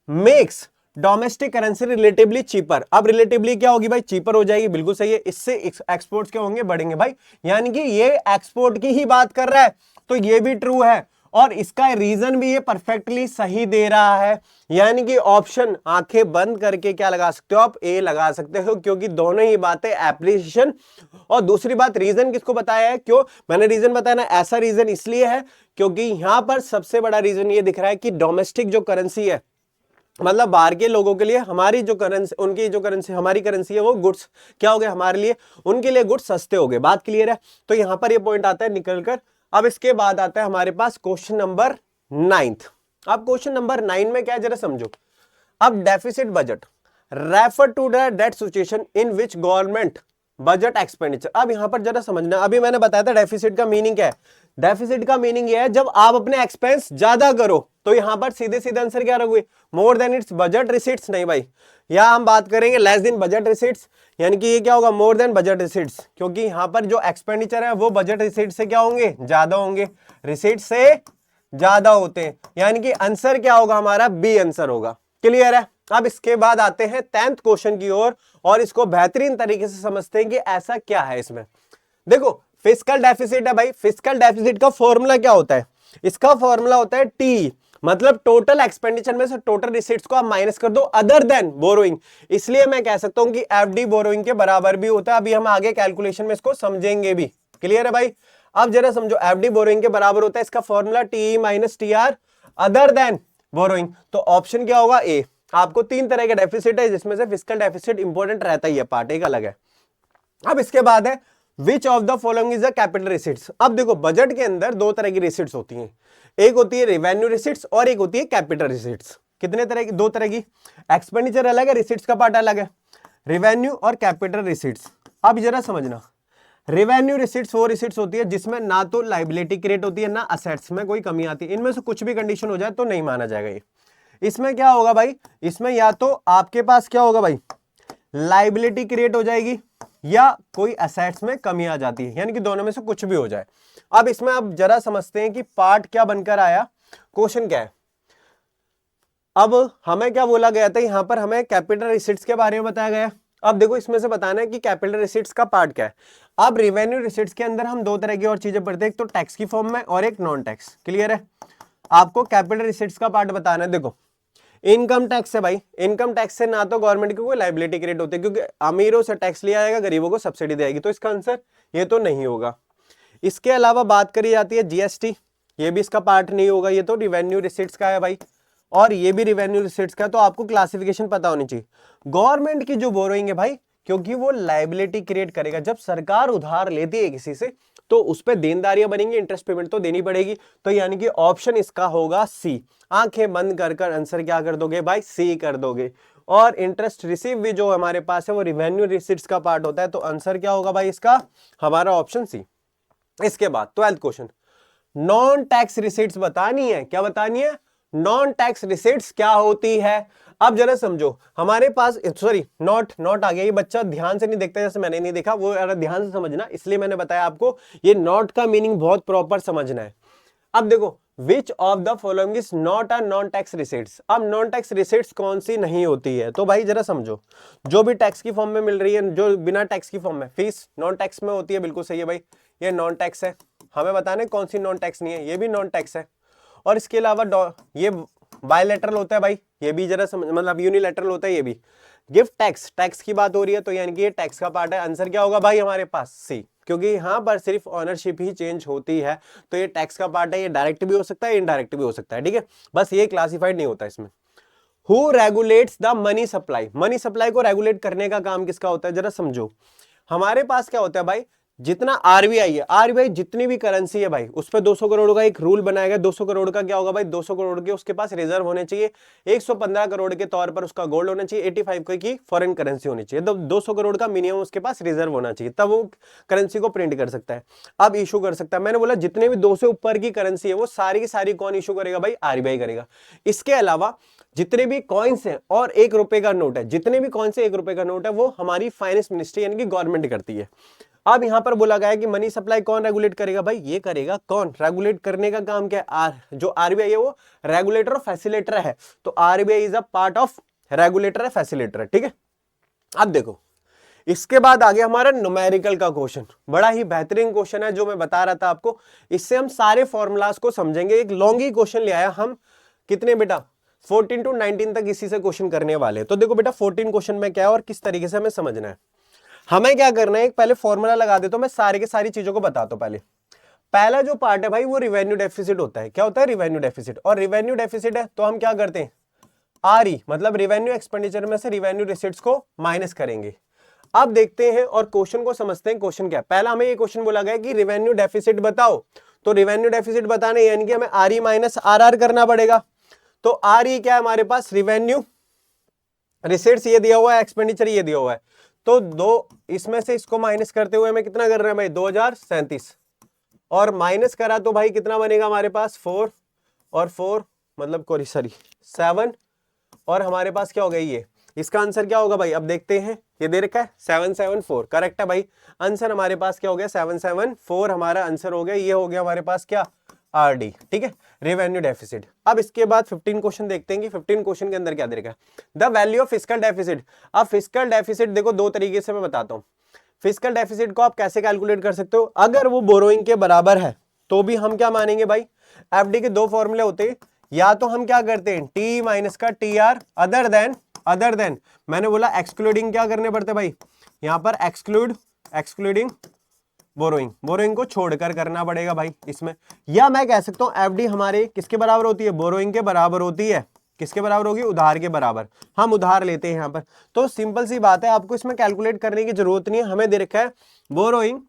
makes domestic currency relatively cheaper. अब रिलेटिवली क्या होगी भाई? चीपर हो जाएगी। बिल्कुल सही है, इससे एक्सपोर्ट्स क्या होंगे? बढ़ेंगे भाई। यानी कि ये एक्सपोर्ट की ही बात कर रहा है, तो ये भी ट्रू है और इसका रीजन भी ये परफेक्टली सही दे रहा है। यानी कि ऑप्शन आंखें बंद करके क्या लगा सकते हो आप? ए लगा सकते हो, क्योंकि दोनों ही बातें एप्रिसिएशन और दूसरी बात रीजन किसको बताया है? क्यों मैंने रीजन बताया ना, ऐसा रीजन इसलिए है क्योंकि यहां पर सबसे बड़ा रीजन ये दिख रहा है कि डोमेस्टिक जो करेंसी है, मतलब बाहर के लोगों के लिए हमारी जो करेंसी, उनकी जो करेंसी, हमारी करेंसी है, वो गुड्स क्या हो गए हमारे लिए, उनके लिए गुड्स सस्ते हो गए। बात क्लियर है? तो यहां पर ये पॉइंट आता है निकल कर। अब इसके बाद आता है हमारे पास क्वेश्चन नंबर 9। अब क्वेश्चन नंबर 9 में क्या है जरा समझो। अब deficit budget refer to the debt situation in which government budget expenditure. अब यहां पर जरा समझना, अभी मैंने बताया था डेफिसिट का मीनिंग क्या है। डेफिसिट का मीनिंग ये है जब आप अपने एक्सपेंस ज्यादा करो, तो यहां पर सीधे सीधे आंसर क्या रखोगे? More than it's budget receipts. नहीं भाई, या हम बात करेंगे लेस देन बजट रिसीट्स, यानी कि ये क्या होगा? मोर देन बजट रिसीट्स, क्योंकि यहां पर जो एक्सपेंडिचर है वो बजट रिसीट से क्या होंगे? ज्यादा होंगे, रिसीट से ज्यादा होते हैं, यानी कि आंसर क्या होगा हमारा? बी आंसर होगा। क्लियर है? अब इसके बाद आते हैं 10th क्वेश्चन की ओर और इसको बेहतरीन तरीके से समझते हैं कि ऐसा क्या है इसमें। देखो फिस्कल डेफिसिट है भाई, फिस्कल डेफिसिट का फॉर्मूला क्या होता है? इसका फॉर्मूला होता है टी, मतलब टोटल एक्सपेंडिचर में से टोटल रिसीट्स को आप माइनस कर दो अदर देन बोरोइंग। इसलिए मैं कह सकता हूं कि एफडी बोरोइंग के बराबर भी होता है। अभी हम आगे कैलकुलेशन में इसको समझेंगे भी। क्लियर है भाई? अब जरा समझो, एफडी बोरोइंग के बराबर होता है इसका formula T minus T are other than borrowing. तो ऑप्शन क्या होगा? ए। आपको 3 तरह के डेफिसिट है जिसमें से फिस्कल डेफिसिट इंपॉर्टेंट रहता ही है, पार्ट एक अलग है। अब इसके बाद है which of the following is the capital receipts. अब देखो बजट के अंदर 2 तरह की रिसीट्स होती हैं, एक होती है रेवेन्यू रिसीट्स और एक होती है कैपिटल रिसीट्स। कितने तरह की? 2 तरह की। एक्सपेंडिचर अलग है, रिसीट्स का पार्ट अलग है, रेवेन्यू और कैपिटल रिसीट्स। अब जरा समझना, रेवेन्यू रिसीट्स वो रिसीट्स होती है जिसमें ना तो लाइबिलिटी क्रिएट होती है ना असेट्स में कोई कमी आती है। इनमें से कुछ भी कंडीशन हो जाए तो नहीं माना जाएगा ये। इसमें क्या होगा भाई? इसमें या तो आपके पास क्या होगा भाई? लाइबिलिटी क्रिएट हो जाएगी या कोई असेट्स में कमी आ जाती है, यानी कि दोनों में से कुछ भी हो जाए। अब इसमें आप जरा समझते हैं कि पार्ट क्या बनकर आया, क्वेश्चन क्या है। अब हमें क्या बोला गया था, यहां पर हमें कैपिटल रिसीट्स के बारे में बताया गया। अब देखो इसमें से बताना है कि कैपिटल रिसीट्स का पार्ट क्या है। अब रिवेन्यू रिसीट्स के अंदर हम दो तरह की और चीजें पढ़ते हैं, एक तो टैक्स की फॉर्म में और एक नॉन टैक्स। क्लियर है? आपको कैपिटल रिसीट्स का पार्ट बताना है। देखो इनकम टैक्स है भाई, इनकम टैक्स से ना तो गवर्नमेंट की कोई लायबिलिटी क्रिएट होती है, क्योंकि अमीरों से टैक्स लिया जाएगा, गरीबों को सब्सिडी देगी, तो इसका आंसर ये तो नहीं होगा। इसके अलावा बात करी जाती है जीएसटी, ये भी इसका पार्ट नहीं होगा, ये तो रिवेन्यू रिसीट्स का है भाई, और ये भी रिवेन्यू रिसीट्स का। तो आपको क्लासिफिकेशन पता होनी चाहिए। गवर्नमेंट की जो बोरोइंग है भाई, क्योंकि वो लायबिलिटी क्रिएट करेगा, जब सरकार उधार लेती है किसी से तो उस पर देनदारियां बनेंगी, इंटरेस्ट पेमेंट तो देनी पड़ेगी। तो यानी कि ऑप्शन इसका होगा सी। आंखें बंद कर आंसर क्या कर दोगे भाई, सी कर दोगे। और इंटरेस्ट रिसीव भी जो हमारे पास है वो रिवेन्यू रिसीट्स का पार्ट होता है, तो आंसर क्या होगा भाई इसका, हमारा ऑप्शन सी। इसके बाद 12th question, non tax receipts बतानी है। क्या बतानी है? नॉन टैक्स रिसीट्स क्या होती है। अब जरा समझो, हमारे पास सॉरी नॉट आ गया, ये बच्चा ध्यान से नहीं देखता, जैसे मैंने नहीं देखा, वो ध्यान से समझना, इसलिए मैंने बताया आपको ये नॉट का मीनिंग बहुत प्रॉपर समझना है। अब देखो, विच of the following is not a non tax receipts. अब नॉन टैक्स रिसीट्स कौन सी नहीं होती है, तो भाई जरा समझो, जो भी टैक्स की फॉर्म में मिल रही है, जो बिना टैक्स की फॉर्म में, फीस नॉन टैक्स में होती है, बिल्कुल सही है भाई, ये नॉन टैक्स है। हमें बताने कौन सी नॉन टैक्स नहीं है, ये भी नॉन टैक्स है। और इसके अलावा ये बायलैटरल होता है भाई, ये भी जरा मतलब यूनिलैटरल होता है ये भी। गिफ्ट टैक्स, टैक्स की बात हो रही है, तो यानी कि ये टैक्स का पार्ट है। आंसर क्या होगा भाई हमारे पास, सी, क्योंकि यहां पर सिर्फ ऑनरशिप ही चेंज होती है, तो ये टैक्स का पार्ट है। ये डायरेक्ट भी हो सकता है, इनडायरेक्ट भी हो सकता है, ठीक है, बस ये क्लासिफाइड नहीं होता इसमें। Who regulates the money supply. Money supply को रेगुलेट करने का काम किसका होता है, जरा समझो। हमारे पास क्या होता है भाई, जितना आरबीआई है, आरबीआई जितनी भी करेंसी है भाई, उस पर 200 करोड़ का एक रूल बनाया गया। 200 करोड़ का क्या होगा भाई, 200 करोड़ के उसके पास रिजर्व होने चाहिए, 115 करोड़ के तौर पर उसका गोल्ड होना चाहिए, 85 की फॉरेन करेंसी होनी चाहिए। तो 200 करोड़ का मिनिमम उसके पास रिजर्व होना चाहिए, तब वो करेंसी को प्रिंट कर सकता है, अब इशू कर सकता है। मैंने बोला जितने भी 200 ऊपर की करेंसी है वो सारी की सारी कौन इशू करेगा भाई, आरबीआई करेगा। इसके अलावा जितने भी कॉइन्स हैं और 1 रुपए का नोट है, जितने भी कॉइन्स है 1 रुपए का नोट है, वो हमारी फाइनेंस मिनिस्ट्री यानी कि गवर्नमेंट करती है। अब यहां पर बोला गया है कि मनी सप्लाई कौन रेगुलेट करेगा भाई, ये करेगा कौन, रेगुलेट करने का काम क्या है, जो आरबीआई है वो रेगुलेटर और फैसिलिटेटर है, तो RBI is a part of regulator है, फैसिलिटेटर है, ठीक है। अब देखो इसके बाद आ गया हमारा न्यूमेरिकल का क्वेश्चन, बड़ा ही बेहतरीन क्वेश्चन है जो मैं बता रहा था आपको। इससे हम सारे फॉर्मूलाज को समझेंगे। एक लॉन्ग ही क्वेश्चन ले आया हम, कितने बेटा 14 to 19 तक इसी से क्वेश्चन करने वाले। तो देखो बेटा 14 क्वेश्चन में क्या है और किस तरीके से हमें समझना है। हमें क्या करना है, एक पहले फॉर्मूला लगा देता हूं, मैं सारे के सारी चीजों को बताता हूं। पहला जो पार्ट है भाई वो रिवेन्यू डेफिसिट होता है। क्या होता है, रिवेन्यू डेफिसिट। और रिवेन्यू डेफिसिट है तो हम क्या करते हैं, आरई मतलब रिवेन्यू एक्सपेंडिचर में से रिवेन्यू रिसीट्स को माइनस करेंगे। अब देखते हैं और क्वेश्चन को समझते हैं। क्वेश्चन क्या है, पहला हमें ये क्वेश्चन बोला गया कि रिवेन्यू डेफिसिट बताओ, तो रिवेन्यू डेफिसिट बताने यानी कि हमें आरई माइनस आरआर करना पड़ेगा। तो आरई क्या है हमारे पास, रिवेन्यू रिसीट्स ये दिया हुआ है, एक्सपेंडिचर ये दिया हुआ है, तो दो इसमें से इसको माइनस करते हुए हमें कितना कर रहे हैं भाई 2037, और माइनस करा तो भाई कितना बनेगा हमारे पास 4 और 4 मतलब सॉरी 7, और हमारे पास क्या हो गया ये, इसका आंसर क्या होगा भाई, अब देखते हैं। ये दे रखा है 774, करेक्ट है भाई। आंसर हमारे पास क्या हो गया 774 हमारा आंसर हो गया। ये हो गया हमारे पास क्या, आरडी, ठीक है, रेवेन्यू डेफिसिट। अब इसके बाद 15 क्वेश्चन देखते हैं कि 15 क्वेश्चन के अंदर क्या दे रखा है, the value of fiscal deficit. अब फिस्कल डेफिसिट देखो दो तरीके से मैं बताता हूं। फिस्कल डेफिसिट को आप कैसे कैलकुलेट कर सकते हो, अगर वो बोरोइंग के बराबर है तो भी हम क्या मानेंगे भाई, एफडी के दो फॉर्मूले होते हैं, या तो हम क्या करते हैं टी माइनस का टी आर, अदर देन मैंने बोला एक्सक्लूडिंग क्या करने पड़ते भाई, यहां पर एक्सक्लूडिंग बोरोइंग को छोड़कर करना पड़ेगा भाई इसमें। या मैं कह सकता हूं एफडी हमारे किसके बराबर होती है, बोरोइंग के बराबर होती है। किसके बराबर होगी, उधार के बराबर। हम उधार लेते हैं यहां पर, तो सिंपल सी बात है, आपको इसमें कैलकुलेट करने की जरूरत नहीं है। हमें दे रखा है बोरोइंग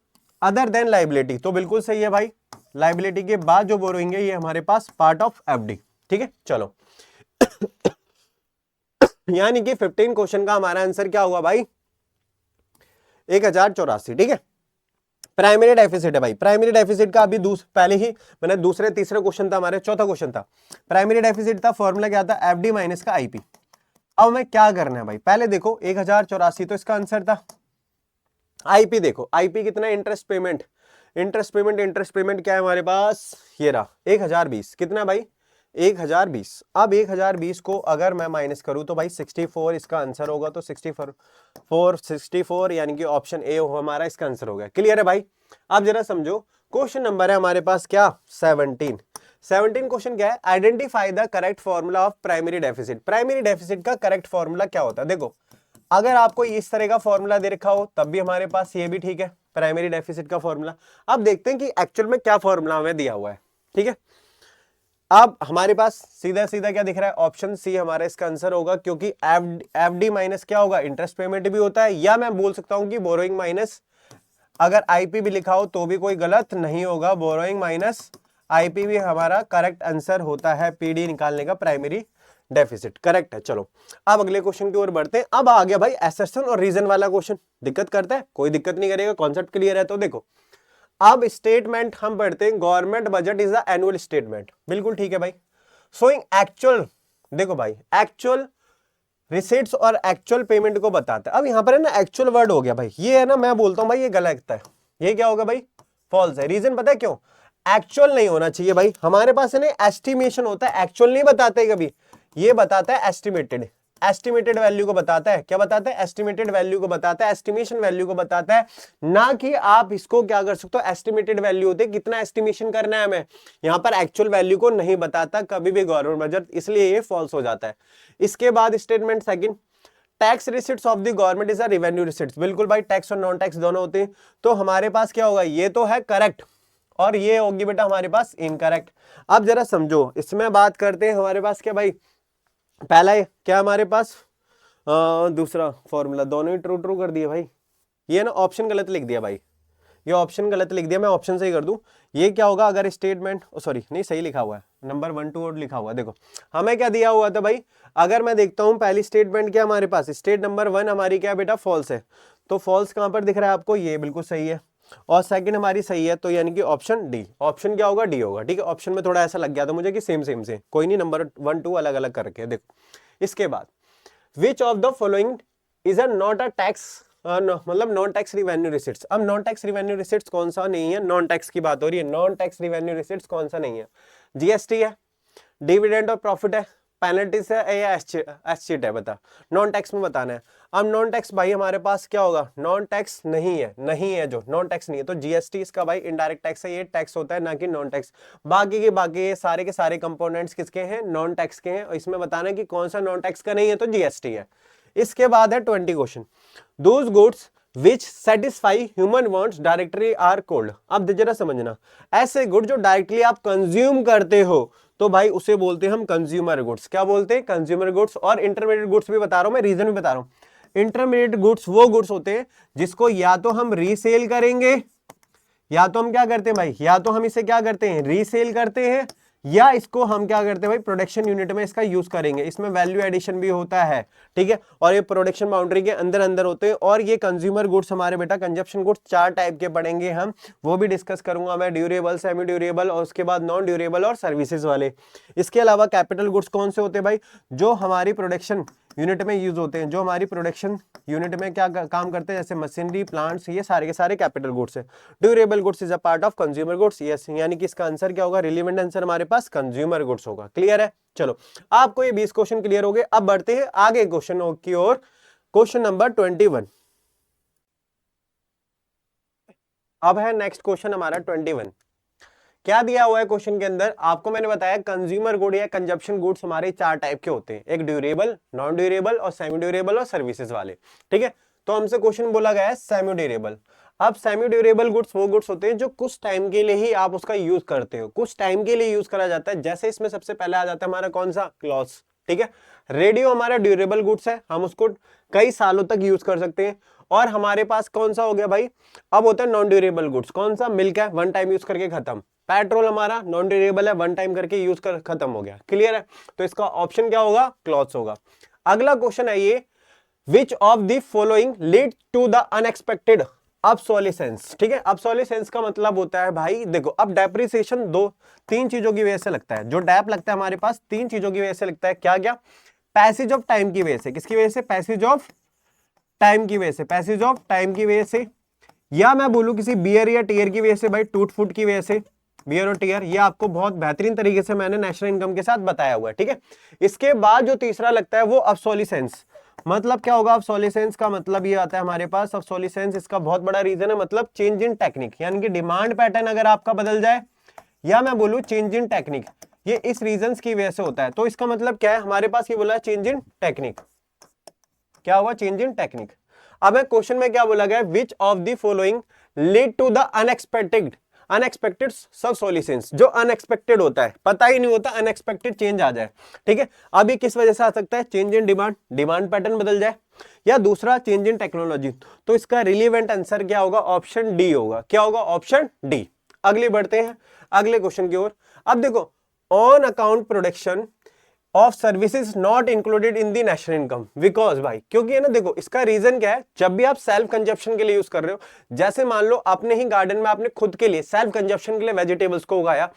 अदर देन लाइबिलिटी, तो बिल्कुल सही है भाई, लाइबिलिटी के बाद जो बोरोइंग है ये हमारे पास पार्ट ऑफ एफडी, ठीक है। चलो यानी कि 15 क्वेश्चन का हमारा आंसर क्या हुआ भाई 1084, ठीक है। प्राइमरी डेफिसिट है भाई, प्राइमरी डेफिसिट का अभी पहले ही मैंने दूसरे तीसरे क्वेश्चन था, हमारे चौथा क्वेश्चन था, प्राइमरी डेफिसिट था, फॉर्मूला क्या था, एफडी माइनस का आईपी। अब हमें क्या करना है भाई, पहले देखो 1084 तो इसका आंसर था। आईपी देखो, आईपी कितना, इंटरेस्ट पेमेंट, इंटरेस्ट पेमेंट क्या है हमारे पास, ये रहा 1020, कितना भाई 1020। अब 1020 को अगर मैं माइनस करूं तो भाई 64 इसका आंसर होगा, तो 64 यानी कि ऑप्शन ए हमारा इसका आंसर हो गया। क्लियर है भाई। अब जरा समझो, क्वेश्चन नंबर है हमारे पास क्या 17 क्वेश्चन क्या है, identify the correct formula of primary deficit. Primary deficit का करेक्ट फॉर्मूला क्या होता है। देखो अगर आपको इस तरह का फॉर्मूला दे रखा हो तब भी हमारे पास ये भी ठीक है, प्राइमरी डेफिसिट का फॉर्मूला। अब देखते हैं कि एक्चुअल में क्या फॉर्मूला हमें दिया हुआ है। ठीक है, अब हमारे पास सीधा सीधा क्या दिख रहा है, ऑप्शन सी हमारा इसका आंसर होगा, क्योंकि एफडी माइनस क्या होगा, इंटरेस्ट पेमेंट भी होता है, या मैं बोल सकता हूं कि बोरोइंग माइनस, अगर आईपी भी लिखा हो तो भी कोई गलत नहीं होगा, बोरोइंग माइनस आईपी भी हमारा करेक्ट आंसर होता है पीडी निकालने का, प्राइमरी डेफिसिट करेक्ट है। चलो अब अगले क्वेश्चन की ओर बढ़ते हैं। अब आ गया भाई एसेशन और रीजन वाला क्वेश्चन, दिक्कत करता है, कोई दिक्कत नहीं करेगा, कॉन्सेप्ट क्लियर है। तो देखो अब स्टेटमेंट हम पढ़ते हैं, government budget is the annual statement, बिल्कुल ठीक है भाई। शोइंग एक्चुअल, देखो भाई एक्चुअल रिसीट्स और एक्चुअल पेमेंट को बताता है। अब यहां पर है ना एक्चुअल वर्ड हो गया भाई, ये है ना मैं बोलता हूं भाई ये गलत है, ये क्या होगा भाई फॉल्स है। रीजन पता है क्यों, एक्चुअल नहीं होना चाहिए भाई, हमारे पास है ना एस्टिमेशन होता है, एक्चुअल नहीं बताते कभी, ये बताता है एस्टिमेटेड, एस्टिमेटेड वैल्यू को बताता है, क्या बताता है एस्टिमेटेड वैल्यू को बताता है, एस्टिमेशन वैल्यू को बताता है, ना कि आप इसको क्या कर सकते हो, एस्टिमेटेड वैल्यू होते हैं कितना एस्टिमेशन करना है हमें, यहां पर एक्चुअल वैल्यू को नहीं बताता कभी भी गवर्नमेंट बजट, इसलिए ये फॉल्स हो जाता है। इसके बाद statement second, tax receipts of the government is a revenue receipts, बिल्कुल भाई टैक्स और नॉन टैक्स दोनों होते हैं, तो हमारे पास क्या होगा, ये तो है करेक्ट और ये होगी बेटा हमारे पास इनकरेक्ट। अब जरा समझो, इसमें बात करते हैं हमारे पास क्या भाई, पहला क्या हमारे पास दूसरा फॉर्मूला, दोनों ही ट्रू ट्रू कर दिए भाई, ये ना ऑप्शन गलत लिख दिया भाई, ये ऑप्शन गलत लिख दिया, मैं ऑप्शन सही कर दूं, ये क्या होगा अगर स्टेटमेंट, सॉरी नहीं सही लिखा हुआ है, नंबर 1 2 और लिखा हुआ है। देखो हमें क्या दिया हुआ था भाई, अगर मैं देखता हूं पहली स्टेटमेंट क्या हमारे पास, स्टेट नंबर 1 हमारी क्या बेटा फॉल्स है, तो फॉल्स कहां पर दिख रहा है आपको, ये बिल्कुल सही है, और सेकंड हमारी सही है, तो यानी कि ऑप्शन डी, ऑप्शन क्या होगा डी होगा। ठीक है, ऑप्शन में थोड़ा ऐसा लग गया था मुझे कि सेम सेम से, कोई नहीं, नंबर 1 2 अलग अलग करके देखो। इसके बाद विच of the following is a not a tax, मतलब नॉन टैक्स रिवेन्यू रिसिट्स। अब नॉन टैक्स रिवेन्यू रिसिट्स कौन सा नहीं है, नॉन टैक्स की बात हो रही है, नॉन टैक्स रिवेन्यू रिसिट्स कौन सा नहीं है, जीएसटी है, डिविडेंड और प्रॉफिट है, पेनल्टीज है या एसचीट है, बता नॉन टैक्स में बताना है। अब नॉन टैक्स भाई हमारे पास क्या होगा, नॉन टैक्स नहीं है, नहीं है जो नॉन टैक्स नहीं है, तो जीएसटी इसका भाई इनडायरेक्ट टैक्स है, ये टैक्स होता है ना कि नॉन टैक्स। बाकी के बाकी सारे के सारे कंपोनेंट्स किसके हैं, नॉन टैक्स के हैं, और इसमें बताना है कि कौन सा नॉन टैक्स का नहीं है, तो जीएसटी है। इसके बाद है 20 question, those goods which satisfy human wants directly are called. अब जरा समझना, ऐसे गुड जो डायरेक्टली आप कंज्यूम करते हो तो भाई उसे बोलते हैं हम कंज्यूमर गुड्स, क्या बोलते हैं कंज्यूमर गुड्स। और इंटरमीडिएट गुड्स भी बता रहा हूं मैं, रीजन भी बता रहा हूं, इंटरमीडिएट गुड्स वो गुड्स होते हैं जिसको या तो हम रीसेल करेंगे, या तो हम क्या करते हैं भाई, या तो हम इसे क्या करते हैं रीसेल करते हैं, या इसको हम क्या करते हैं भाई प्रोडक्शन यूनिट में इसका यूज करेंगे, इसमें वैल्यू एडिशन भी होता है। ठीक है, और ये प्रोडक्शन बाउंड्री के अंदर अंदर होते हैं। और ये कंज्यूमर गुड्स हमारे बेटा कंजप्शन गुड्स 4 टाइप के पढ़ेंगे हम, वो भी डिस्कस करूंगा मैं, ड्यूरेबल, सेमी ड्यूरेबल, और उसके बाद नॉन ड्यूरेबल और सर्विसेज वाले। इसके अलावा कैपिटल गुड्स कौन से होते हैं भाई, जो हमारी प्रोडक्शन यूनिट में यूज होते हैं, जो हमारी प्रोडक्शन यूनिट में क्या काम करते हैं, जैसे मशीनरी, प्लांट्स, ये सारे के सारे कैपिटल गुड्स है। Durable goods is a part of consumer goods, yes, यानी कि इसका आंसर क्या होगा, रिलेवेंट आंसर हमारे पास कंज्यूमर गुड्स होगा। क्लियर है, चलो आपको ये 20 क्वेश्चन क्लियर हो गए। अब बढ़ते हैं आगे क्वेश्चन की ओर, क्वेश्चन नंबर 21। अब है नेक्स्ट क्वेश्चन हमारा 21। क्या दिया हुआ है क्वेश्चन के अंदर, आपको मैंने बताया कंज्यूमर गुड या कंजप्शन गुड्स हमारे 4 टाइप के होते हैं, एक ड्यूरेबल, नॉन ड्यूरेबल और सेमी ड्यूरेबल और सर्विसेज वाले। ठीक है, तो हमसे क्वेश्चन बोला गया है सेमी ड्यूरेबल। अब सेमी ड्यूरेबल गुड्स वो गुड्स होते हैं जो कुछ टाइम के लिए ही आप उसका यूज करते हो, कुछ टाइम के लिए यूज करा जाता है। जैसे इसमें सबसे पहले आ जाता है हमारा कौन सा, क्लॉथ्स। ठीक है, रेडियो हमारा ड्यूरेबल गुड्स है, हम उसको कई सालों तक यूज कर सकते हैं। और हमारे पास कौन सा हो गया भाई, अब होता है नॉन ड्यूरेबल गुड्स, कौन सा, मिल्क है, वन टाइम यूज करके खत्म। पेट्रोल हमारा नॉन ड्यूरेबल है, वन टाइम करके यूज कर खत्म हो गया। क्लियर है, तो इसका ऑप्शन क्या होगा, क्लॉथ्स होगा। अगला क्वेश्चन है ये, which of the following lead to the unexpected obsolescence. ठीक है, ऑब्सोलिसेंस का मतलब होता है भाई, देखो अब डेप्रिसिएशन 2-3 चीजों की वजह से लगता है, जो डेप लगता है हमारे पास 3 चीजों की वजह से लगता है, क्या क्या, पैसेज ऑफ टाइम की वजह से, किसकी वजह से, पैसेज ऑफ टाइम की वजह से, पैसेज ऑफ टाइम की वजह से, या मैं बोलूं किसी बियर या टीयर की वजह से भाई, टूट फूट की वजह से, बियर और टीयर, ये आपको बहुत बेहतरीन तरीके से मैंने नेशनल इनकम के साथ बताया हुआ है, ठीक है। इसके बाद जो तीसरा लगता है वो ऑब्सोलिसेंस। मतलब क्या होगा ऑब्सोलिसेंस का मतलब ये आता है हमारे पास, ऑब्सोलिसेंस इसका बहुत बड़ा रीजन है, मतलब चेंज इन टेक्निक, यानी कि डिमांड पैटर्न अगर आपका बदल जाए, या मैं बोलूं चेंज इन टेक्निक, ये इस रीजंस की वजह से होता है। तो इसका मतलब क्या है हमारे पास, ये बोला चेंज इन टेक्निक, क्या हुआ चेंज इन टेक्निक। अब क्वेश्चन में क्या बोला गया, which of the following lead to the unexpected, unexpected subsolutions, जो अनएक्सपेक्टेड होता है, पता ही नहीं होता, अनएक्सपेक्टेड चेंज आ जाए, ठीक है। अब ये किस वजह से आ सकता है, change in demand, demand pattern बदल जाए, या दूसरा चेंज इन टेक्नोलॉजी। तो इसका रिलेवेंट आंसर क्या होगा, ऑप्शन डी होगा। क्या होगा, ऑप्शन डी। अगले बढ़ते हैं अगले क्वेश्चन की ओर। अब देखो, on account production of services not included in the national income, because भाई, क्योंकि है ना, देखो इसका रीजन क्या है, जब भी आप सेल्फ कंजप्शन के लिए यूज कर रहे हो, जैसे मान लो अपने ही गार्डन में आपने खुद के लिए सेल्फ कंजप्शन के लिए वेजिटेबल्स को उगाया,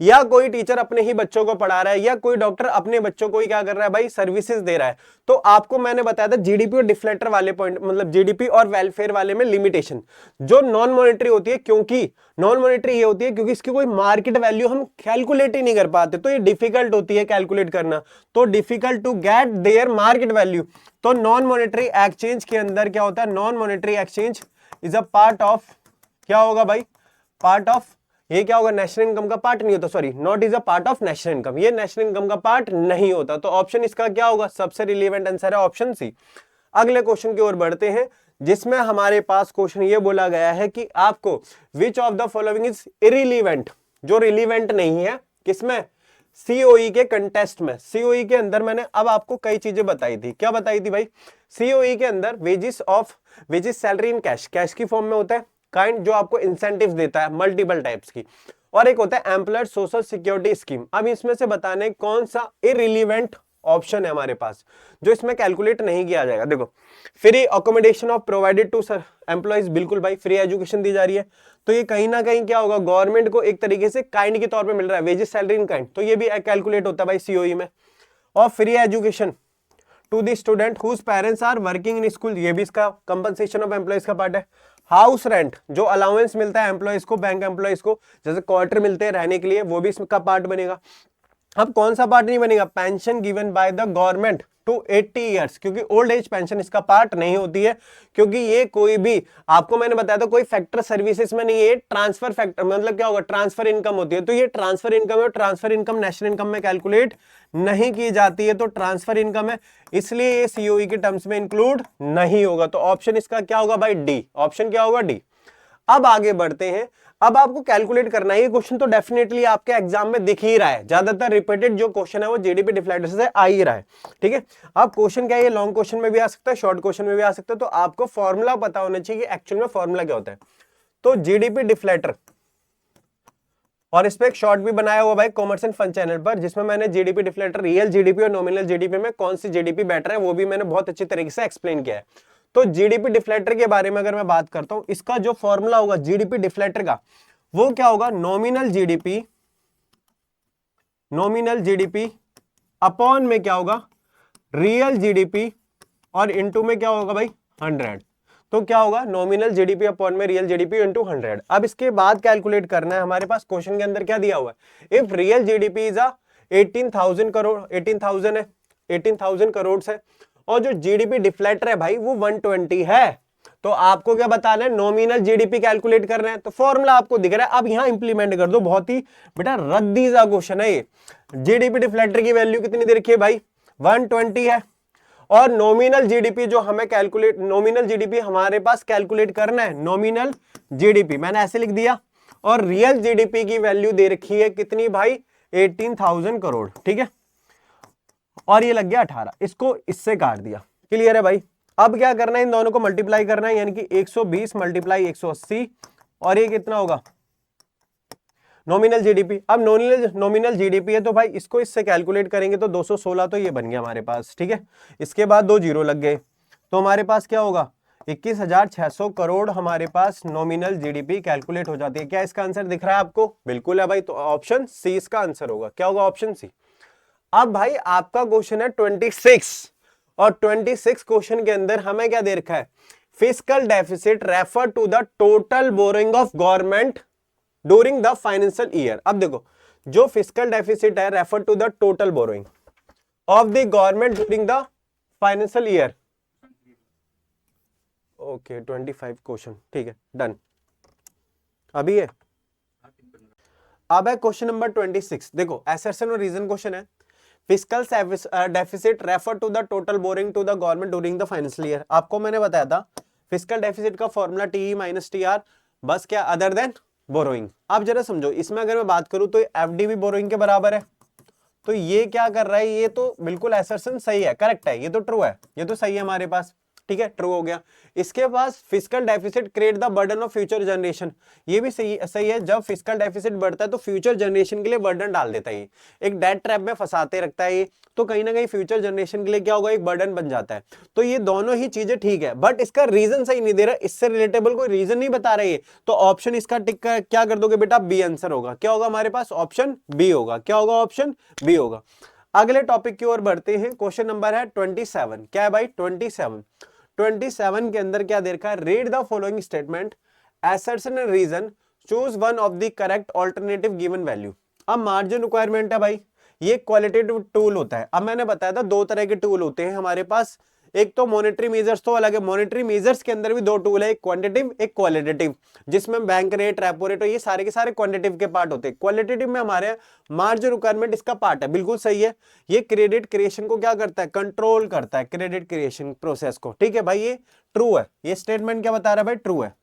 या कोई टीचर अपने ही बच्चों को पढ़ा रहा है, या कोई डॉक्टर अपने बच्चों को ही क्या कर रहा है भाई, सर्विसेज दे रहा है, तो आपको मैंने बताया था जीडीपी और डिफ्लेक्टर वाले पॉइंट, मतलब जीडीपी और वेलफेयर वाले में लिमिटेशन जो नॉन मॉनेटरी होती है, क्योंकि नॉन मॉनेटरी ये होती है क्योंकि इसकी कोई मार्केट वैल्यू हम कैलकुलेट ही नहीं कर पाते, तो ये डिफिकल्ट होती है कैलकुलेट करना, तो difficult to get their market value. तो नॉन मॉनेटरी एक्सचेंज के अंदर क्या होता है, non monetary exchange is a part of, क्या होगा भाई, पार्ट ऑफ, ये क्या होगा, नेशनल इनकम का पार्ट नहीं होता, sorry, not is a part of national income, ये नेशनल इनकम का पार्ट नहीं होता। तो ऑप्शन इसका क्या होगा, सबसे रिलेवेंट आंसर है ऑप्शन सी। अगले क्वेश्चन की ओर बढ़ते हैं, जिसमें हमारे पास क्वेश्चन ये बोला गया है कि आपको विच of the following is irrelevant, जो रिलीवेंट नहीं है, किसमें, सीओई के कंटेस्ट में। सीओई के अंदर मैंने अब आपको कई चीजें बताई थी, क्या बताई थी भाई, सीओई के अंदर wages salary in cash, cash की फॉर्म में होता है, काइंड जो आपको इंसेंटिव्स देता है मल्टीपल टाइप्स की, और एक होता है एम्प्लॉयर सोशल सिक्योरिटी स्कीम। अब इसमें से बताने कौन सा इरिलीवेंट ऑप्शन है हमारे पास जो इसमें कैलकुलेट नहीं किया जाएगा। देखो, free accommodation of provided to employees, बिल्कुल भाई, फ्री एजुकेशन दी जा रही है, तो ये कहीं ना कहीं क्या होगा, गवर्नमेंट को एक तरीके से काइंड के तौर पे मिल रहा है, वेजेस सैलरी इन काइंड, तो ये भी कैलकुलेट होता है भाई सीओई में। और free education to the student whose parents are working in school, ये भी इसका कंपनसेशन ऑफ एम्प्लॉइज का पार्ट है। हाउस रेंट, जो अलाउंस मिलता है एम्प्लॉइज को, बैंक एम्प्लॉइज को, जैसे क्वार्टर मिलते हैं रहने के लिए, वो भी इसका पार्ट बनेगा। अब कौन सा पार्ट नहीं बनेगा, pension given by the government to 80 years, क्योंकि ओल्ड एज पेंशन इसका पार्ट नहीं होती है, क्योंकि ये कोई भी, आपको मैंने बताया था, कोई फैक्टर सर्विसेज में नहीं है, ट्रांसफर फैक्टर, मतलब क्या होगा, ट्रांसफर इनकम होती है, तो ये ट्रांसफर इनकम है, ट्रांसफर इनकम नेशनल इनकम में कैलकुलेट नहीं की जाती है, तो ट्रांसफर इनकम है, इसलिए ये सीओई के टर्म्स में इंक्लूड नहीं होगा। तो ऑप्शन इसका क्या होगा भाई, डी, ऑप्शन क्या होगा, डी। अब आगे बढ़ते हैं, अब आपको कैलकुलेट करना है, ये क्वेश्चन तो डेफिनेटली आपके एग्जाम में दिख ही रहा है, ज्यादातर रिपीटेड जो क्वेश्चन है वो जीडीपी डिफ्लेक्टर से आ ही रहा है, ठीक है। अब क्वेश्चन क्या है, ये लॉन्ग क्वेश्चन में भी आ सकता है, शॉर्ट क्वेश्चन में भी आ सकता है, तो आपको फॉर्मूला पता होना चाहिए कि एक्चुअल में फॉर्मूला क्या होता है। तो जीडीपी डिफ्लेक्टर, और इस पे एक शॉर्ट भी बनाया हुआ भाई कॉमर्स एंड फन चैनल पर, जिसमें मैंने जीडीपी डिफ्लेक्टर, रियल जीडीपी और नॉमिनल जीडीपी में कौन सी जीडीपी बेटर है वो भी मैंने बहुत अच्छी तरीके से एक्सप्लेन किया है। तो जीडीपी डिफ्लेक्टर के बारे में अगर मैं बात करता हूं, इसका जो फॉर्मूला होगा जीडीपी डिफ्लेक्टर का, वो क्या होगा, नॉमिनल जीडीपी अपॉन में क्या होगा, रियल जीडीपी, और इनटू में क्या होगा भाई, 100। तो क्या होगा, नॉमिनल जीडीपी अपॉन में रियल जीडीपी इनटू 100। अब इसके बाद कैलकुलेट करना है, हमारे पास क्वेश्चन के अंदर क्या दिया हुआ है, if real GDP is 18,000 crore, 18,000 है, 18,000 करोड़ है, और जो जीडीपी डिफ्लेक्टर है भाई वो 120 है, तो आपको क्या बताना है, नॉमिनल जीडीपी कैलकुलेट करना है। तो फॉर्मूला आपको दिख रहा है, अब यहां इंप्लीमेंट कर दो, बहुत ही बेटा रद्दी सा क्वेश्चन है ये। जीडीपी डिफ्लेक्टर की वैल्यू कितनी दे रखी है भाई, 120 है, और नॉमिनल जीडीपी जो हमें कैलकुलेट, नॉमिनल जीडीपी हमारे पास कैलकुलेट करना है, नॉमिनल जीडीपी मैंने ऐसे लिख दिया, और रियल जीडीपी की वैल्यू दे रखी है कितनी भाई, 18,000 करोड़, ठीक है, और ये लग गया 18, इसको इससे काट दिया, क्लियर है भाई। अब क्या करना है, इन दोनों को मल्टीप्लाई करना है, यानी कि 120 मल्टीप्लाई 180, और ये कितना होगा, नॉमिनल जीडीपी। अब नॉमिनल जीडीपी है, तो भाई इसको इससे कैलकुलेट करेंगे तो 216, तो ये बन गया हमारे पास, ठीक है। इसके बाद 2 जीरो लग गए, तो हमारे पास क्या होगा, 21,600 करोड़ हमारे पास नॉमिनल जीडीपी कैलकुलेट हो जाती है। क्या इसका आंसर दिख रहा है आपको, बिल्कुल है भाई, तो ऑप्शन सी इसका आंसर होगा, क्या होगा, ऑप्शन सी। अब भाई आपका क्वेश्चन है 26, और 26 क्वेश्चन के अंदर हमें क्या दे रखा है, fiscal deficit refer to the total borrowing of government during the financial year. अब देखो, जो फिस्कल डेफिसिट है refer to the total borrowing of the government during the financial year. Okay 25 question, ठीक है डन। अभी है, अब है क्वेश्चन नंबर 26। देखो असर्शन और रीजन क्वेश्चन है। Fiscal deficit refer to the total borrowing to the government during the financial year. आपको मैंने बताया था फिस्कल डेफिसिट का formula T minus T R, बस क्या अदर देन बोरोइंग। आप जरा समझो, इसमें अगर मैं बात करूं तो एफडी भी बोरोइंग के बराबर है, तो ये क्या कर रहा है, ये तो बिल्कुल असर्शन सही है, करेक्ट है, ये तो ट्रू है, ये तो सही है हमारे पास, ठीक है ट्रू हो गया। इसके पास fiscal deficit create the burden of future generation, ये भी सही है। जब फिस्कल डेफिसिट बढ़ता है तो फ्यूचर जनरेशन के लिए बर्डन डाल देता है, एक डेट ट्रैप में फंसाते रखता है ये, तो कहीं ना कहीं फ्यूचर जनरेशन के लिए क्या होगा, एक बर्डन बन जाता है। तो ये दोनों ही चीजें ठीक है, बट इसका रीजन सही नहीं दे रहा, इससे रिलेटेबल कोई रीजन नहीं बता रही है, तो ऑप्शन इसका टिक क्या कर दोगे बेटा, बी आंसर होगा। क्या होगा हमारे पास, ऑप्शन बी होगा। क्या होगा, ऑप्शन बी होगा। अगले टॉपिक की ओर बढ़ते हैं। क्वेश्चन नंबर है 27। क्या है भाई, 27 के अंदर क्या दे रखा है, read the following statement, assertion and reason, choose one of the correct alternative given value. अब मार्जिन रिक्वायरमेंट है भाई, ये क्वालिटेटिव टूल होता है। अब मैंने बताया था दो तरह के टूल होते हैं हमारे पास, एक तो मॉनेटरी मेजर्स तो अलग है, मॉनेटरी मेजर्स के अंदर भी दो टूल है, एक क्वांटिटेटिव एक क्वालिटेटिव, जिसमें बैंक रेट, रेपो रेट, ये सारे के सारे क्वांटिटेटिव के पार्ट होते हैं। क्वालिटेटिव में हमारे मार्जिन रिक्वायरमेंट इसका पार्ट है, बिल्कुल सही है। ये क्रेडिट क्रिएशन को क्या करता है, कंट्रोल करता है, क्रेडिट क्रिएशन प्रोसेस को, ठीक है भाई, ये ट्रू है। ये स्टेटमेंट क्या बता रहा है भाई, ट्रू है।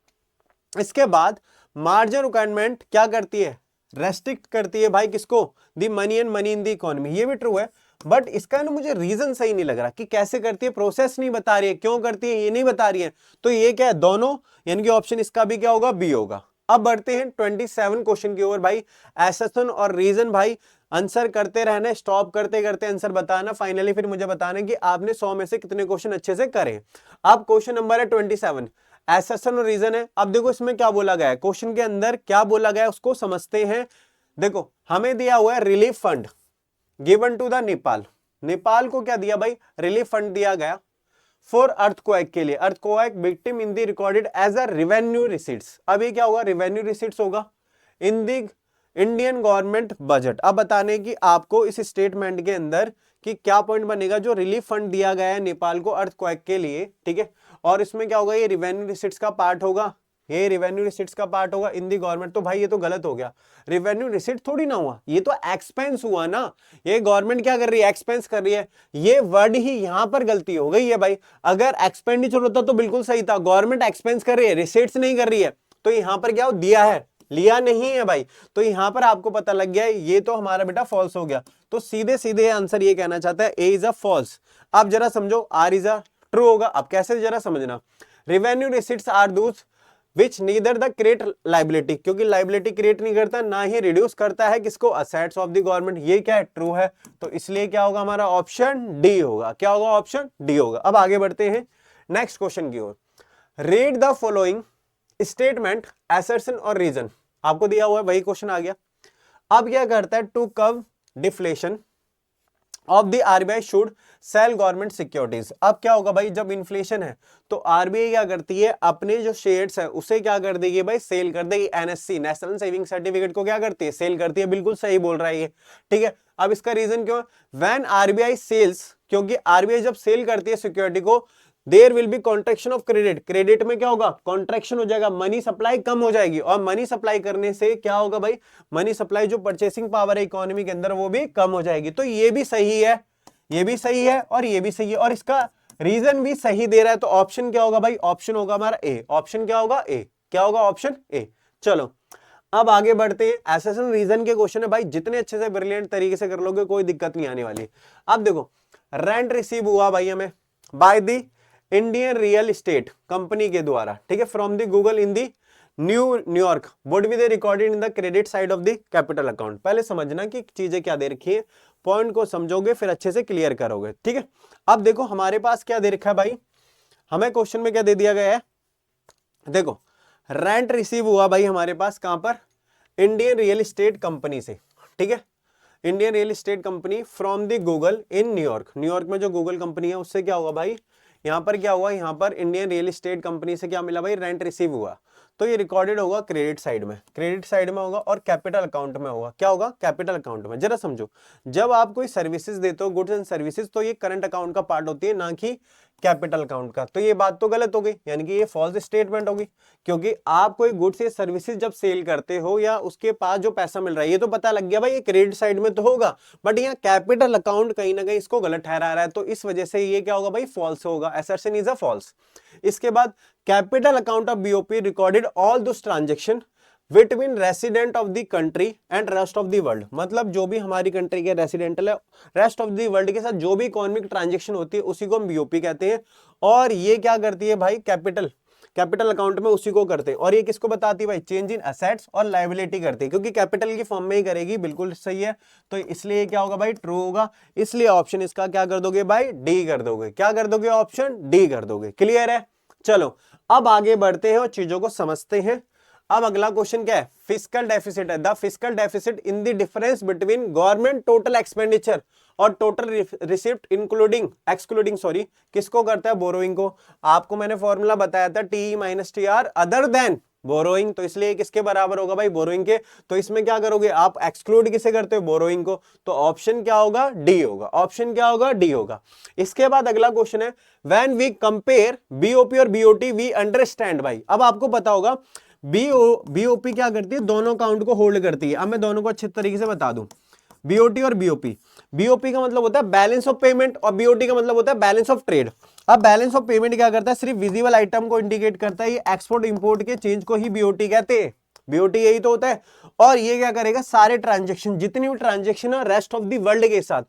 इसके बाद मार्जिन रिक्वायरमेंट क्या करती है, रेस्ट्रिक्ट करती है भाई किसको, the money and money in the economy, ये भी ट्रू है। बट इसका ना मुझे रीजन सही नहीं लग रहा कि कैसे करती है, प्रोसेस नहीं बता रही है, क्यों करती है ये नहीं बता रही है। तो ये क्या है, दोनों, यानी कि ऑप्शन इसका भी क्या होगा, बी होगा। अब बढ़ते हैं 27 क्वेश्चन की ओर भाई। असर्शन और रीजन भाई आंसर करते रहना, स्टॉप करते करते आंसर बताना, फाइनली फिर मुझे बताना कि आपने 100 में से कितने क्वेश्चन अच्छे से करे। अब क्वेश्चन नंबर है 27, असर्शन और रीजन है। अब देखो इसमें क्या बोला गया है, क्वेश्चन के अंदर क्या बोला गया है उसको समझते हैं। देखो हमें दिया हुआ है relief fund given to the Nepal. Nepal को क्या दिया भाई, रिलीफ फंड दिया गया फॉर अर्थक्वेक के लिए, earthquake victim in the recorded as a revenue receipts. अब ये क्या होगा, रेवेन्यू रिसीट्स होगा in the Indian government budget. अब बताने की आपको इस स्टेटमेंट के अंदर कि क्या पॉइंट बनेगा, जो रिलीफ फंड दिया गया है नेपाल को अर्थक्वेक के लिए, ठीक है, और इसमें क्या होगा, ये रेवेन्यू रिसीट्स का पार्ट होगा, ये रेवेन्यू रिसीट्स का पार्ट होगा इन दी गवर्नमेंट। तो भाई ये तो गलत हो गया, रेवेन्यू रिसीट थोड़ी ना हुआ, ये तो एक्सपेंस हुआ ना। ये गवर्नमेंट क्या कर रही है, एक्सपेंस कर रही है, ये वर्ड ही यहां पर गलती हो गई है भाई। अगर एक्सपेंडिचर होता तो बिल्कुल सही था, गवर्नमेंट एक्सपेंस कर रही है, रिसीट्स नहीं कर रही है, तो यहां पर क्या हो, दिया है, लिया नहीं है भाई। तो यहां पर आपको पता लग गया ये तो हमारा बेटा फॉल्स हो गया। तो सीधे सीधे आंसर ये कहना चाहता है, ए इज अ फॉल्स। अब जरा समझो, आर इज अ ट्रू होगा। अब कैसे, जरा समझना, revenue receipts are those which neither the create liability, क्योंकि लाइबिलिटी क्रिएट नहीं करता, ना ही रिड्यूस करता है किसको, असेट्स ऑफ द गवर्नमेंट। ये क्या है, ट्रू है, तो इसलिए क्या होगा हमारा, ऑप्शन डी होगा। क्या होगा, ऑप्शन डी होगा। अब आगे बढ़ते हैं नेक्स्ट क्वेश्चन की ओर। Read the following statement, assertion और रीजन। आपको दिया हुआ है, वही क्वेश्चन आ गया। अब क्या करता है, to curb deflation of the RBI should sell government securities. अब क्या होगा भाई, जब इन्फ्लेशन है तो आरबीआई क्या करती है, अपने जो शेयर्स है उसे क्या कर देगी भाई, सेल कर देगी। एनएससी, नेशनल सेविंग सर्टिफिकेट को क्या करती है, सेल करती है। बिल्कुल सही बोल रहा है ये, ठीक है। अब इसका रीजन क्यों, व्हेन आरबीआई सेल्स, क्योंकि आरबीआई जब सेल करती है सिक्योरिटी को, there will be contraction of credit, credit में क्या होगा, कॉन्ट्रैक्शन हो जाएगा, मनी सप्लाई कम हो जाएगी, और मनी सप्लाई करने से क्या होगा भाई, मनी सप्लाई जो परचेसिंग पावर है इकोनॉमी के अंदर वो भी कम हो जाएगी। तो ये भी सही है, ये भी सही है, और ये भी सही है, और इसका रीजन भी सही दे रहा है। तो ऑप्शन क्या होगा भाई, ऑप्शन होगा हमारा ए। ऑप्शन क्या होगा, ए। क्या होगा, ऑप्शन ए। चलो अब आगे बढ़ते हैं। असर्शन रीजन के क्वेश्चन है भाई, जितने अच्छे से ब्रिलियंट तरीके से कर लोगे कोई दिक्कत नहीं आने वाली। अब देखो, रेंट रिसीव हुआ भाई हमें by the Indian real estate company के द्वारा, ठीक है, from the Google in the New York, would be they recorded in the credit side of the capital account. पहले समझना कि चीजें क्या दे रखी है, पॉइंट को समझोगे फिर अच्छे से क्लियर करोगे, ठीक है। अब देखो हमारे पास क्या दे रखा है भाई, हमें क्वेश्चन में क्या दे दिया गया है, देखो रेंट रिसीव हुआ भाई हमारे पास कहां पर, इंडियन रियल एस्टेट कंपनी से, ठीक है, Indian real estate company from the Google in New York. New York में जो गूगल कंपनी है उससे क्या होगा भाई, यहाँ पर क्या हुआ, यहाँ पर इंडियन रियल एस्टेट कंपनी से क्या मिला भाई, रेंट रिसीव हुआ, तो ये रिकॉर्डेड होगा क्रेडिट साइड में, क्रेडिट साइड में होगा, और कैपिटल अकाउंट में होगा, क्या होगा, कैपिटल अकाउंट में। जरा समझो, जब आप कोई सर्विसेज देते हो, गुड्स एंड सर्विसेज, तो ये करंट अकाउंट का पार्ट होती है, ना कि कैपिटल अकाउंट का। तो ये बात तो गलत हो गई, यानी कि ये फॉल्स स्टेटमेंट होगी, क्योंकि आप कोई गुड्स या सर्विसेज जब सेल करते हो या उसके पास जो पैसा मिल रहा है, ये तो पता लग गया भाई ये क्रेडिट साइड में तो होगा, बट यहाँ कैपिटल अकाउंट कहीं ना कहीं इसको गलत ठहरा रहा है, तो इस वजह से ये क्या होगा भाई, फॉल्स होगा, असर्शन इज अ फॉल्स। इसके बाद capital account of BOP recorded all those transaction between resident of the country and rest of the world, मतलब जो भी हमारी कंट्री के रेसिडेंटल है, रेस्ट ऑफ द वर्ल्ड के साथ जो भी इकोनॉमिक ट्रांजैक्शन होती है उसी को हम बीओपी कहते हैं। और ये क्या करती है भाई, कैपिटल अकाउंट में उसी को करते हैं। और ये किसको बताती है भाई, चेंज इन असेट्स और लायबिलिटी करती है, क्योंकि कैपिटल की फॉर्म में ही करेगी, बिल्कुल सही है। तो इसलिए क्या होगा भाई, ट्रू होगा। इसलिए ऑप्शन इसका क्या कर दोगे भाई, डी कर दोगे, क्या कर दोगे, ऑप्शन डी कर दोगे। क्लियर है, चलो अब आगे बढ़ते हैं और चीजों को समझते हैं। अब अगला क्वेश्चन क्या है, फिस्कल डेफिसिट है, the fiscal deficit in the difference between government total expenditure और total receipt including excluding sorry, किसको करता है, बोरोइंग को। आपको मैंने फॉर्मूला बताया था, T minus T are other than borrowing, तो इसलिए किसके बराबर होगा भाई, बोरोइंग के। तो इसमें क्या करोगे आप, एक्सक्लूड किसे करते हो, बोरोइंग को, तो ऑप्शन क्या होगा, डी होगा, ऑप्शन क्या होगा, डी होगा। इसके बाद अगला क्वेश्चन है, व्हेन वी कंपेयर बीओपी और बीओटी वी अंडरस्टैंड भाई। अब आपको पता होगा बीओपी क्या करती है, दोनों अकाउंट को होल्ड करती है। अब मैं दोनों को अच्छे तरीके से बता दूं, बीओटी और बीओपी। बीओपी का मतलब होता है बैलेंस ऑफ पेमेंट और बीओटी का मतलब होता है बैलेंस ऑफ ट्रेड। अब बैलेंस ऑफ पेमेंट क्या करता है, सिर्फ विजिबल आइटम को इंडिकेट करता है, ये एक्सपोर्ट इंपोर्ट के चेंज को ही बीओटी कहते हैं, बीओटी यही तो होता है। और ये क्या करेगा, सारे ट्रांजेक्शन, जितनी भी ट्रांजेक्शन है रेस्ट ऑफ द वर्ल्ड के साथ,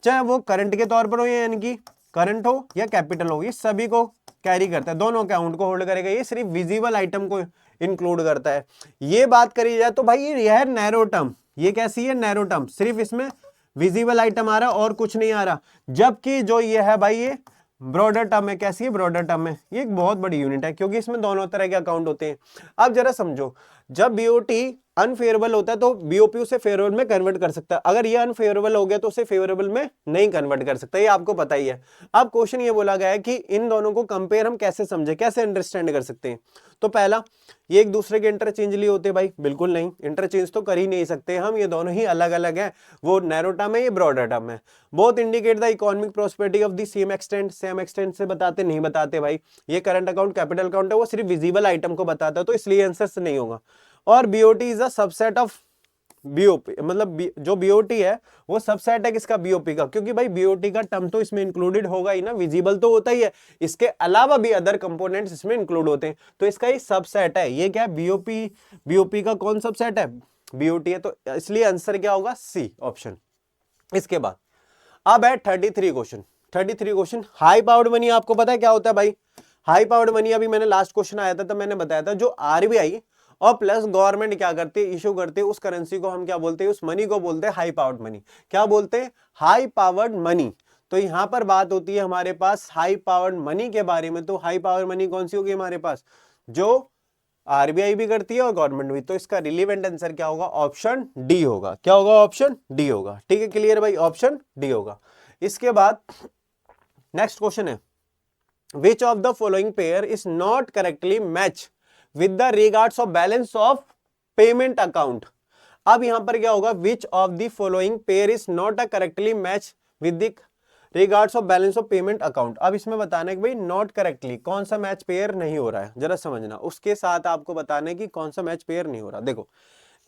चाहे वो करंट के तौर पर हो, यानी कि करंट हो या कैपिटल हो, ये सभी को कैरी करता है, दोनों अकाउंट को होल्ड करेगा। ये सिर्फ विजिबल आइटम को इंक्लूड करता है। ये बात करी जाए तो भाई ये है नैरो टर्म, ये कैसी है, नैरो टर्म, सिर्फ इसमें विजिबल आइटम आ रहा और कुछ नहीं आ रहा। जबकि जो ये है भाई, ये ब्रॉडर टर्म है, कैसी है, ब्रॉडर टर्म है। ये एक बहुत बड़ी यूनिट है, क्योंकि इसमें दोनों तरह के अकाउंट होते हैं। अब जरा समझो, जब बीओटी अनफेवरेबल होता है तो बीओपी उसे फेवरेबल में कन्वर्ट कर सकता है, अगर ये अनफेवरेबल हो गया तो उसे फेवरेबल में नहीं कन्वर्ट कर सकता, ये आपको पता ही है। अब क्वेश्चन ये बोला गया है कि इन दोनों को कंपेयर हम कैसे समझे, कैसे अंडरस्टैंड कर सकते हैं। तो पहला, ये एक दूसरे के इंटरचेंजली होते हैं भाई, बिल्कुल नहीं, इंटरचेंज तो कर ही नहीं सकते हम, ये दोनों ही अलग अलग है। वो नैरो टर्म है, ये ब्रॉडर टर्म है। Both indicate the economic prosperity of the same extent, same extent से बताते नहीं बताते भाई। ये करंट अकाउंट कैपिटल अकाउंट है, वो सिर्फ विजिबल आइटम को बताता है, तो इसलिए आंसर नहीं होगा। और BOT is a subset of BOP, मतलब जो बीओटी है वो सबसेट है किसका, बीओपी का, क्योंकि भाई बीओटी का टर्म तो इसमें इंक्लूडेड होगा ही ना, विजिबल तो होता ही है, इसके अलावा भी अदर कंपोनेंट्स इसमें इंक्लूड होते हैं, तो इसका ये सबसेट है। ये क्या है, बीओपी का कौन सबसेट है, बीओटी है, तो इसलिए आंसर क्या होगा, सी ऑप्शन। इसके बाद अब है 33 question. 33 question, high powered money आपको पता है क्या होता है भाई, हाई पावर्ड मनी अभी मैंने लास्ट क्वेश्चन आया था तो मैंने बताया था, जो आरबीआई और प्लस गवर्नमेंट क्या करते हैं, इशू करते हैं, उस करेंसी को हम क्या बोलते हैं, उस मनी को बोलते हैं हाई पावर्ड मनी। क्या बोलते हैं, हाई पावर्ड मनी। तो यहां पर बात होती है हमारे पास हाई पावर्ड मनी के बारे में। तो हाई पावर मनी कौन सी होगी हमारे पास, जो आरबीआई भी करती है और गवर्नमेंट भी। तो इसका रिलेवेंट आंसर क्या होगा, ऑप्शन डी होगा। क्या होगा, ऑप्शन डी होगा। ठीक है, क्लियर भाई, ऑप्शन डी होगा। इसके बाद नेक्स्ट क्वेश्चन है, which of the following pair is not correctly match with the regards of balance of payment account. अब यहां पर क्या होगा, विच of the following pair is not a correctly match with the regards of balance of payment account. अब इसमें बताना है कि भाई नॉट करेक्टली कौन सा मैच पेयर नहीं हो रहा है, जरा समझना, उसके साथ आपको बताना है कि कौन सा मैच पेयर नहीं हो रहा। देखो,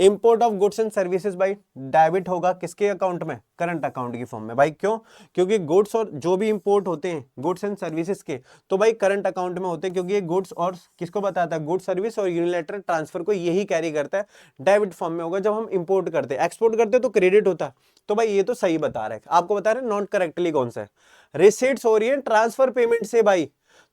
import of goods and services भाई डेबिट होगा किसके अकाउंट में, करंट अकाउंट की फॉर्म में भाई। क्यों, क्योंकि गुड्स और जो भी इंपोर्ट होते हैं गुड्स एंड सर्विसेज के, तो भाई करंट अकाउंट में होते हैं, क्योंकि ये गुड्स और किसको बताता है, गुड्स सर्विस और यूनिलैटरल ट्रांसफर को यही कैरी करता है। डेबिट फॉर्म में होगा जब हम इंपोर्ट करते हैं, एक्सपोर्ट करते हैं तो क्रेडिट होता है। तो भाई ये तो सही बता रहा है, आपको बता रहे हैं नॉट करेक्टली कौन सा है। रिसीट्स हो रही है ट्रांसफर पेमेंट से भाई,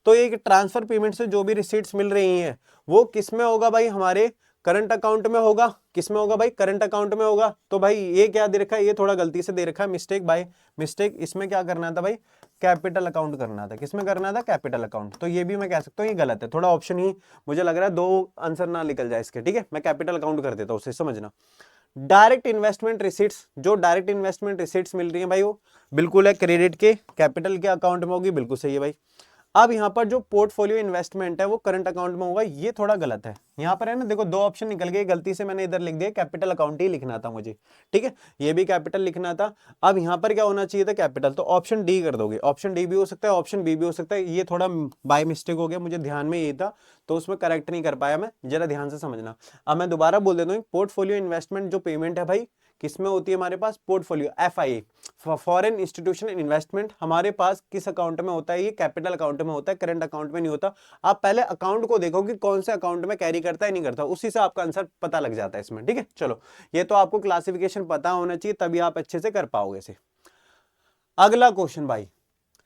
तो ये ट्रांसफर पेमेंट से जो भी रिसीट्स मिल रही हैं वो किस में होगा भाई, हमारे करंट अकाउंट में होगा। किस में होगा भाई, करंट अकाउंट में होगा। तो भाई ये क्या दे रखा है, ये थोड़ा गलती से दे रखा है, मिस्टेक बाय मिस्टेक। इसमें क्या करना था भाई, कैपिटल अकाउंट करना था। किसमें करना था, कैपिटल अकाउंट। तो ये भी मैं कह सकता हूँ ये गलत है, थोड़ा ऑप्शन ही मुझे लग रहा है, दो आंसर ना निकल जाए इसके। ठीक है, मैं कैपिटल अकाउंट कर देता हूँ, उसे समझना। डायरेक्ट इन्वेस्टमेंट रिसीट्स, जो डायरेक्ट इन्वेस्टमेंट रिसीट्स मिल रही है भाई वो बिल्कुल है क्रेडिट के, कैपिटल के अकाउंट में होगी, बिल्कुल सही है भाई। अब यहाँ पर जो पोर्टफोलियो इन्वेस्टमेंट है वो करंट अकाउंट में होगा, ये थोड़ा गलत है। यहाँ पर है ना, देखो दो ऑप्शन निकल गए, गलती से मैंने इधर लिख दिया कैपिटल अकाउंट ही लिखना था मुझे, ठीक है, ये भी कैपिटल लिखना था। अब यहाँ पर क्या होना चाहिए था, कैपिटल, तो ऑप्शन डी कर दोगे। ऑप्शन डी भी हो सकता है, ऑप्शन बी भी हो सकता है, ये थोड़ा बाय मिस्टेक हो गया, मुझे ध्यान में ये था तो उसमें करेक्ट नहीं कर पाया मैं, जरा ध्यान से समझना। अब मैं दोबारा बोल देता हूँ, पोर्टफोलियो इन्वेस्टमेंट जो पेमेंट है भाई किसमें होती है हमारे पास, portfolio FIA, foreign institution investment, हमारे पास किस अकाउंट में होता है, ये कैपिटल अकाउंट में होता है, करंट अकाउंट में नहीं होता। आप पहले अकाउंट को देखो कि कौन से अकाउंट में कैरी करता है नहीं करता, उसी से आपका आंसर पता लग जाता है इसमें, ठीक है। चलो, ये तो आपको क्लासिफिकेशन पता होना चाहिए, तभी आप अच्छे से कर पाओगे इसे। अगला क्वेश्चन भाई,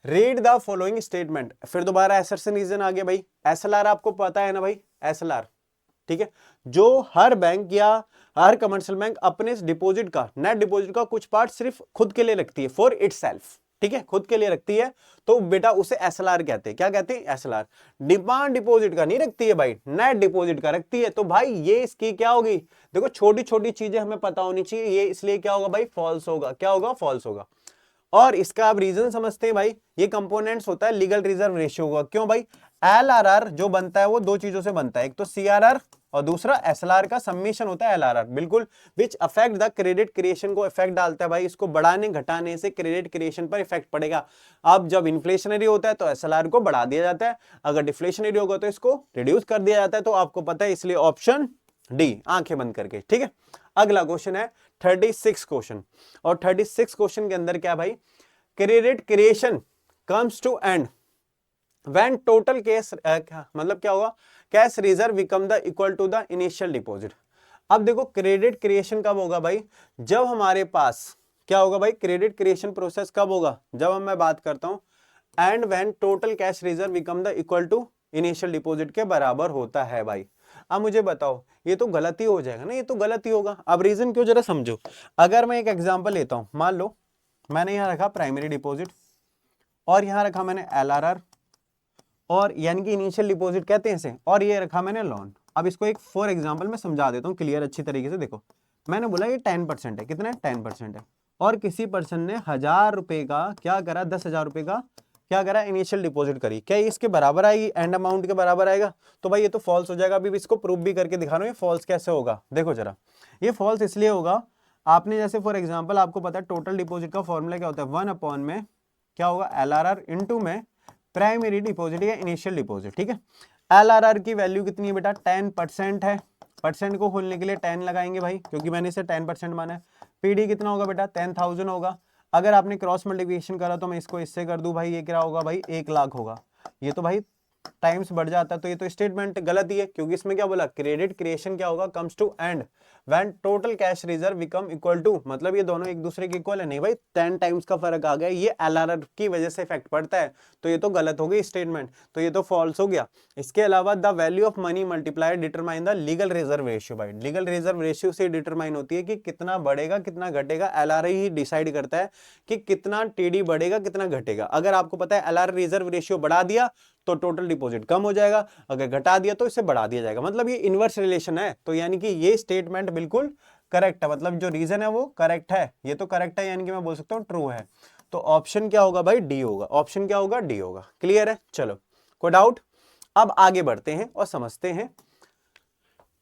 रीड द फॉलोइंग स्टेटमेंट, फिर दोबारा असर्शन रीजन आ गया भाई। SLR आपको पता है ना भाई, SLR, ठीक है, जो हर बैंक या हर कमर्शियल बैंक अपने डिपॉजिट का, नेट डिपॉजिट का कुछ पार्ट सिर्फ खुद के लिए रखती है, फॉर इटसेल्फ, ठीक है, खुद के लिए रखती है, तो बेटा उसे SLR कहते हैं। क्या कहते हैं, SLR। डिमांड डिपॉजिट का नहीं रखती है भाई, नेट डिपॉजिट का रखती है, तो भाई ये इसकी क्या होगी, देखो छोटी छोटी चीजें हमें पता होनी चाहिए, ये इसलिए क्या होगा भाई, फॉल्स होगा। क्या होगा, फॉल्स होगा। और इसका आप रीजन समझते हैं भाई, ये कंपोनेंट्स होता है लीगल रिजर्व रेशियो का। क्यों भाई, LRR जो बनता है वो दो चीजों से बनता है, एक तो CRR और दूसरा SLR का सम्मेशन होता है LRR, बिल्कुल, which affect the credit creation को इफेक्ट डालता है भाई, इसको बढ़ाने घटाने से क्रेडिट क्रिएशन पर इफेक्ट पड़ेगा। अब जब इन्फ्लेशनरी होता है तो SLR को बढ़ा दिया जाता है, अगर डिफ्लेशनरी होगा तो इसको रिड्यूस कर दिया जाता है, तो आपको पता है, इसलिए ऑप्शन डी, आंखें बंद करके, ठीक है। अगला क्वेश्चन है 36 क्वेश्चन, और 36 क्वेश्चन के अंदर क्या भाई, credit creation comes to and when total cash, मतलब क्या होगा, cash reserve become the equal to the initial deposit. अब देखो क्रेडिट क्रिएशन कब होगा भाई, जब हमारे पास क्या होगा भाई, क्रेडिट क्रिएशन प्रोसेस कब होगा, जब मैं बात करता हूं and when total cash reserve become the equal to initial deposit के बराबर होता है भाई। अब मुझे बताओ, ये तो गलत ही हो जाएगा ना, ये तो गलत ही होगा। अब रीजन क्यों, जरा समझो। अगर मैं एक एग्जांपल लेता हूं, मान लो मैंने यहां रखा प्राइमरी डिपॉजिट और यहां रखा मैंने LRR, और यानी कि इनिशियल डिपॉजिट कहते हैं इसे, और ये रखा मैंने लोन। अब इसको एक फॉर एग्जांपल में समझा देता हूं क्लियर अच्छी तरीके से। देखो मैंने बोला ये 10% है, कितना है, 10% है, और किसी पर्सन ने 1000 रुपए का क्या करा, 10,000 रुपए का क्या करा, इनिशियल डिपॉजिट करी, क्या ये इसके बराबर आएगी, एंड अमाउंट के बराबर आएगा, तो भाई ये तो फॉल्स हो जाएगा। अभी इसको प्रूफ भी करके दिखा रहा हूं, ये फॉल्स कैसे होगा, देखो जरा। ये फॉल्स इसलिए होगा, आपने जैसे फॉर एग्जांपल आपको पता है टोटल डिपॉजिट का फॉर्मूला क्या होता है, 1 में क्या होगा, LRR इंटू में प्राइमरी डिपॉजिट या इनिशियल डिपॉजिट, ठीक है। LRR की वैल्यू कितनी है बेटा, 10% है, परसेंट को खोलने के लिए 10 लगाएंगे भाई, क्योंकि मैंने इसे 10% माना है। PD कितना होगा बेटा, 10,000 होगा। अगर आपने क्रॉस मल्टीप्लिकेशन करा तो मैं इसको इससे कर दूं भाई, ये क्या होगा भाई, 1,00,000 होगा। ये तो भाई टाइम्स बढ़ जाता है, तो ये तो स्टेटमेंट गलत ही है, क्योंकि इसमें क्या बोला, क्रेडिट क्रिएशन क्या होगा, comes to and when total cash reserve become equal to, मतलब ये दोनों एक दूसरे के इक्वल है, नहीं भाई 10 टाइम्स का फर्क आ गया, ये LRR की वजह से इफेक्ट पड़ता है, तो ये तो गलत हो गई स्टेटमेंट, तो ये तो फॉल्स हो गया। इसके अलावा the value of money multiplier determine the legal reserve ratio, भाई लीगल रिजर्व रेशियो से डिटरमाइन होती है कि कितना बढ़ेगा कितना घटेगा, LRR ही डिसाइड करता है कि कितना TD बढ़ेगा कितना घटेगा। अगर आपको पता है LRR रिजर्व रेशियो बढ़ा दिया तो टोटल डिपॉजिट कम हो जाएगा, अगर घटा दिया तो इसे बढ़ा दिया जाएगा, मतलब ये इनवर्स रिलेशन है। तो यानी कि ये स्टेटमेंट बिल्कुल करेक्ट है, मतलब जो रीजन है वो करेक्ट है, ये तो करेक्ट है, यानी कि मैं बोल सकता हूँ ट्रू है। तो ऑप्शन क्या होगा भाई, डी होगा, ऑप्शन क्या होगा, डी होगा। क्लियर है, चलो कोई डाउट। अब आगे बढ़ते हैं और समझते हैं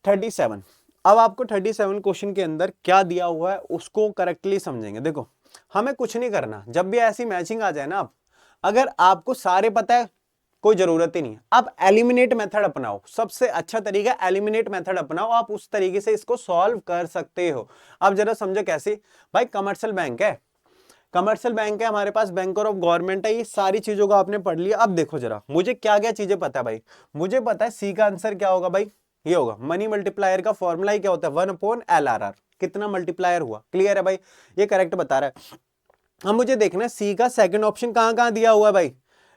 37। अब आपको 37 क्वेश्चन के अंदर क्या दिया हुआ है उसको करेक्टली समझेंगे। देखो हमें कुछ नहीं करना, जब भी ऐसी मैचिंग आ जाए ना, आप अगर आपको सारे पता है कोई जरूरत ही नहीं है, आप एलिमिनेट मेथड अपनाओ, सबसे अच्छा तरीका एलिमिनेट मेथड अपनाओ, आप उस तरीके से इसको सॉल्व कर सकते हो। अब जरा समझो कैसे, भाई कमर्शियल बैंक है, कमर्शियल बैंक है हमारे पास, बैंकर ऑफ गवर्नमेंट है, ये सारी चीजों को आपने पढ़ लिया। अब देखो जरा मुझे क्या क्या चीजें पता है भाई, मुझे पता है सी का आंसर क्या होगा भाई, ये होगा मनी मल्टीप्लायर का फॉर्मूला ही क्या होता है, 1/LRR, कितना मल्टीप्लायर हुआ। क्लियर है भाई, ये करेक्ट बता रहा है। अब मुझे देखना है सी का सेकंड ऑप्शन कहां कहां दिया हुआ है भाई,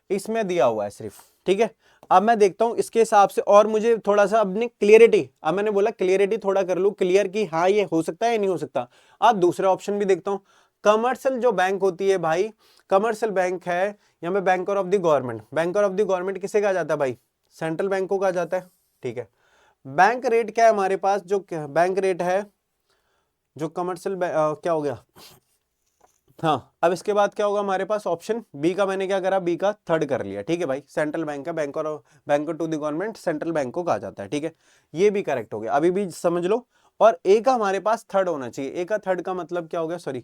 इसमें दिया हुआ है सिर्फ, ठीक है। अब मैं देखता हूं इसके हिसाब से, और मुझे थोड़ा सा अपनी क्लियरिटी, अब मैंने बोला क्लियरिटी थोड़ा कर लूं क्लियर की, हाँ ये हो सकता है या नहीं हो सकता। अब दूसरे ऑप्शन भी देखता हूं, कमर्शियल जो बैंक होती है भाई, कमर्शियल बैंक है, या मैं banker of the government, banker of the government किसे कहा जाता है भाई, सेंट्रल बैंक को कहा जाता है, ठीक है। बैंक रेट क्या है हमारे पास, जो बैंक रेट है जो कमर्शियल क्या हो गया, हाँ, अब इसके बाद क्या होगा हमारे पास ऑप्शन बी का, मैंने क्या करा, बी का थर्ड कर लिया, ठीक है भाई। सेंट्रल बैंक का bank to the government central bank को कहा जाता है, ठीक है, ये भी करेक्ट हो गया, अभी भी समझ लो। और ए का हमारे पास थर्ड होना चाहिए, ए का थर्ड का मतलब क्या हो गया, सॉरी,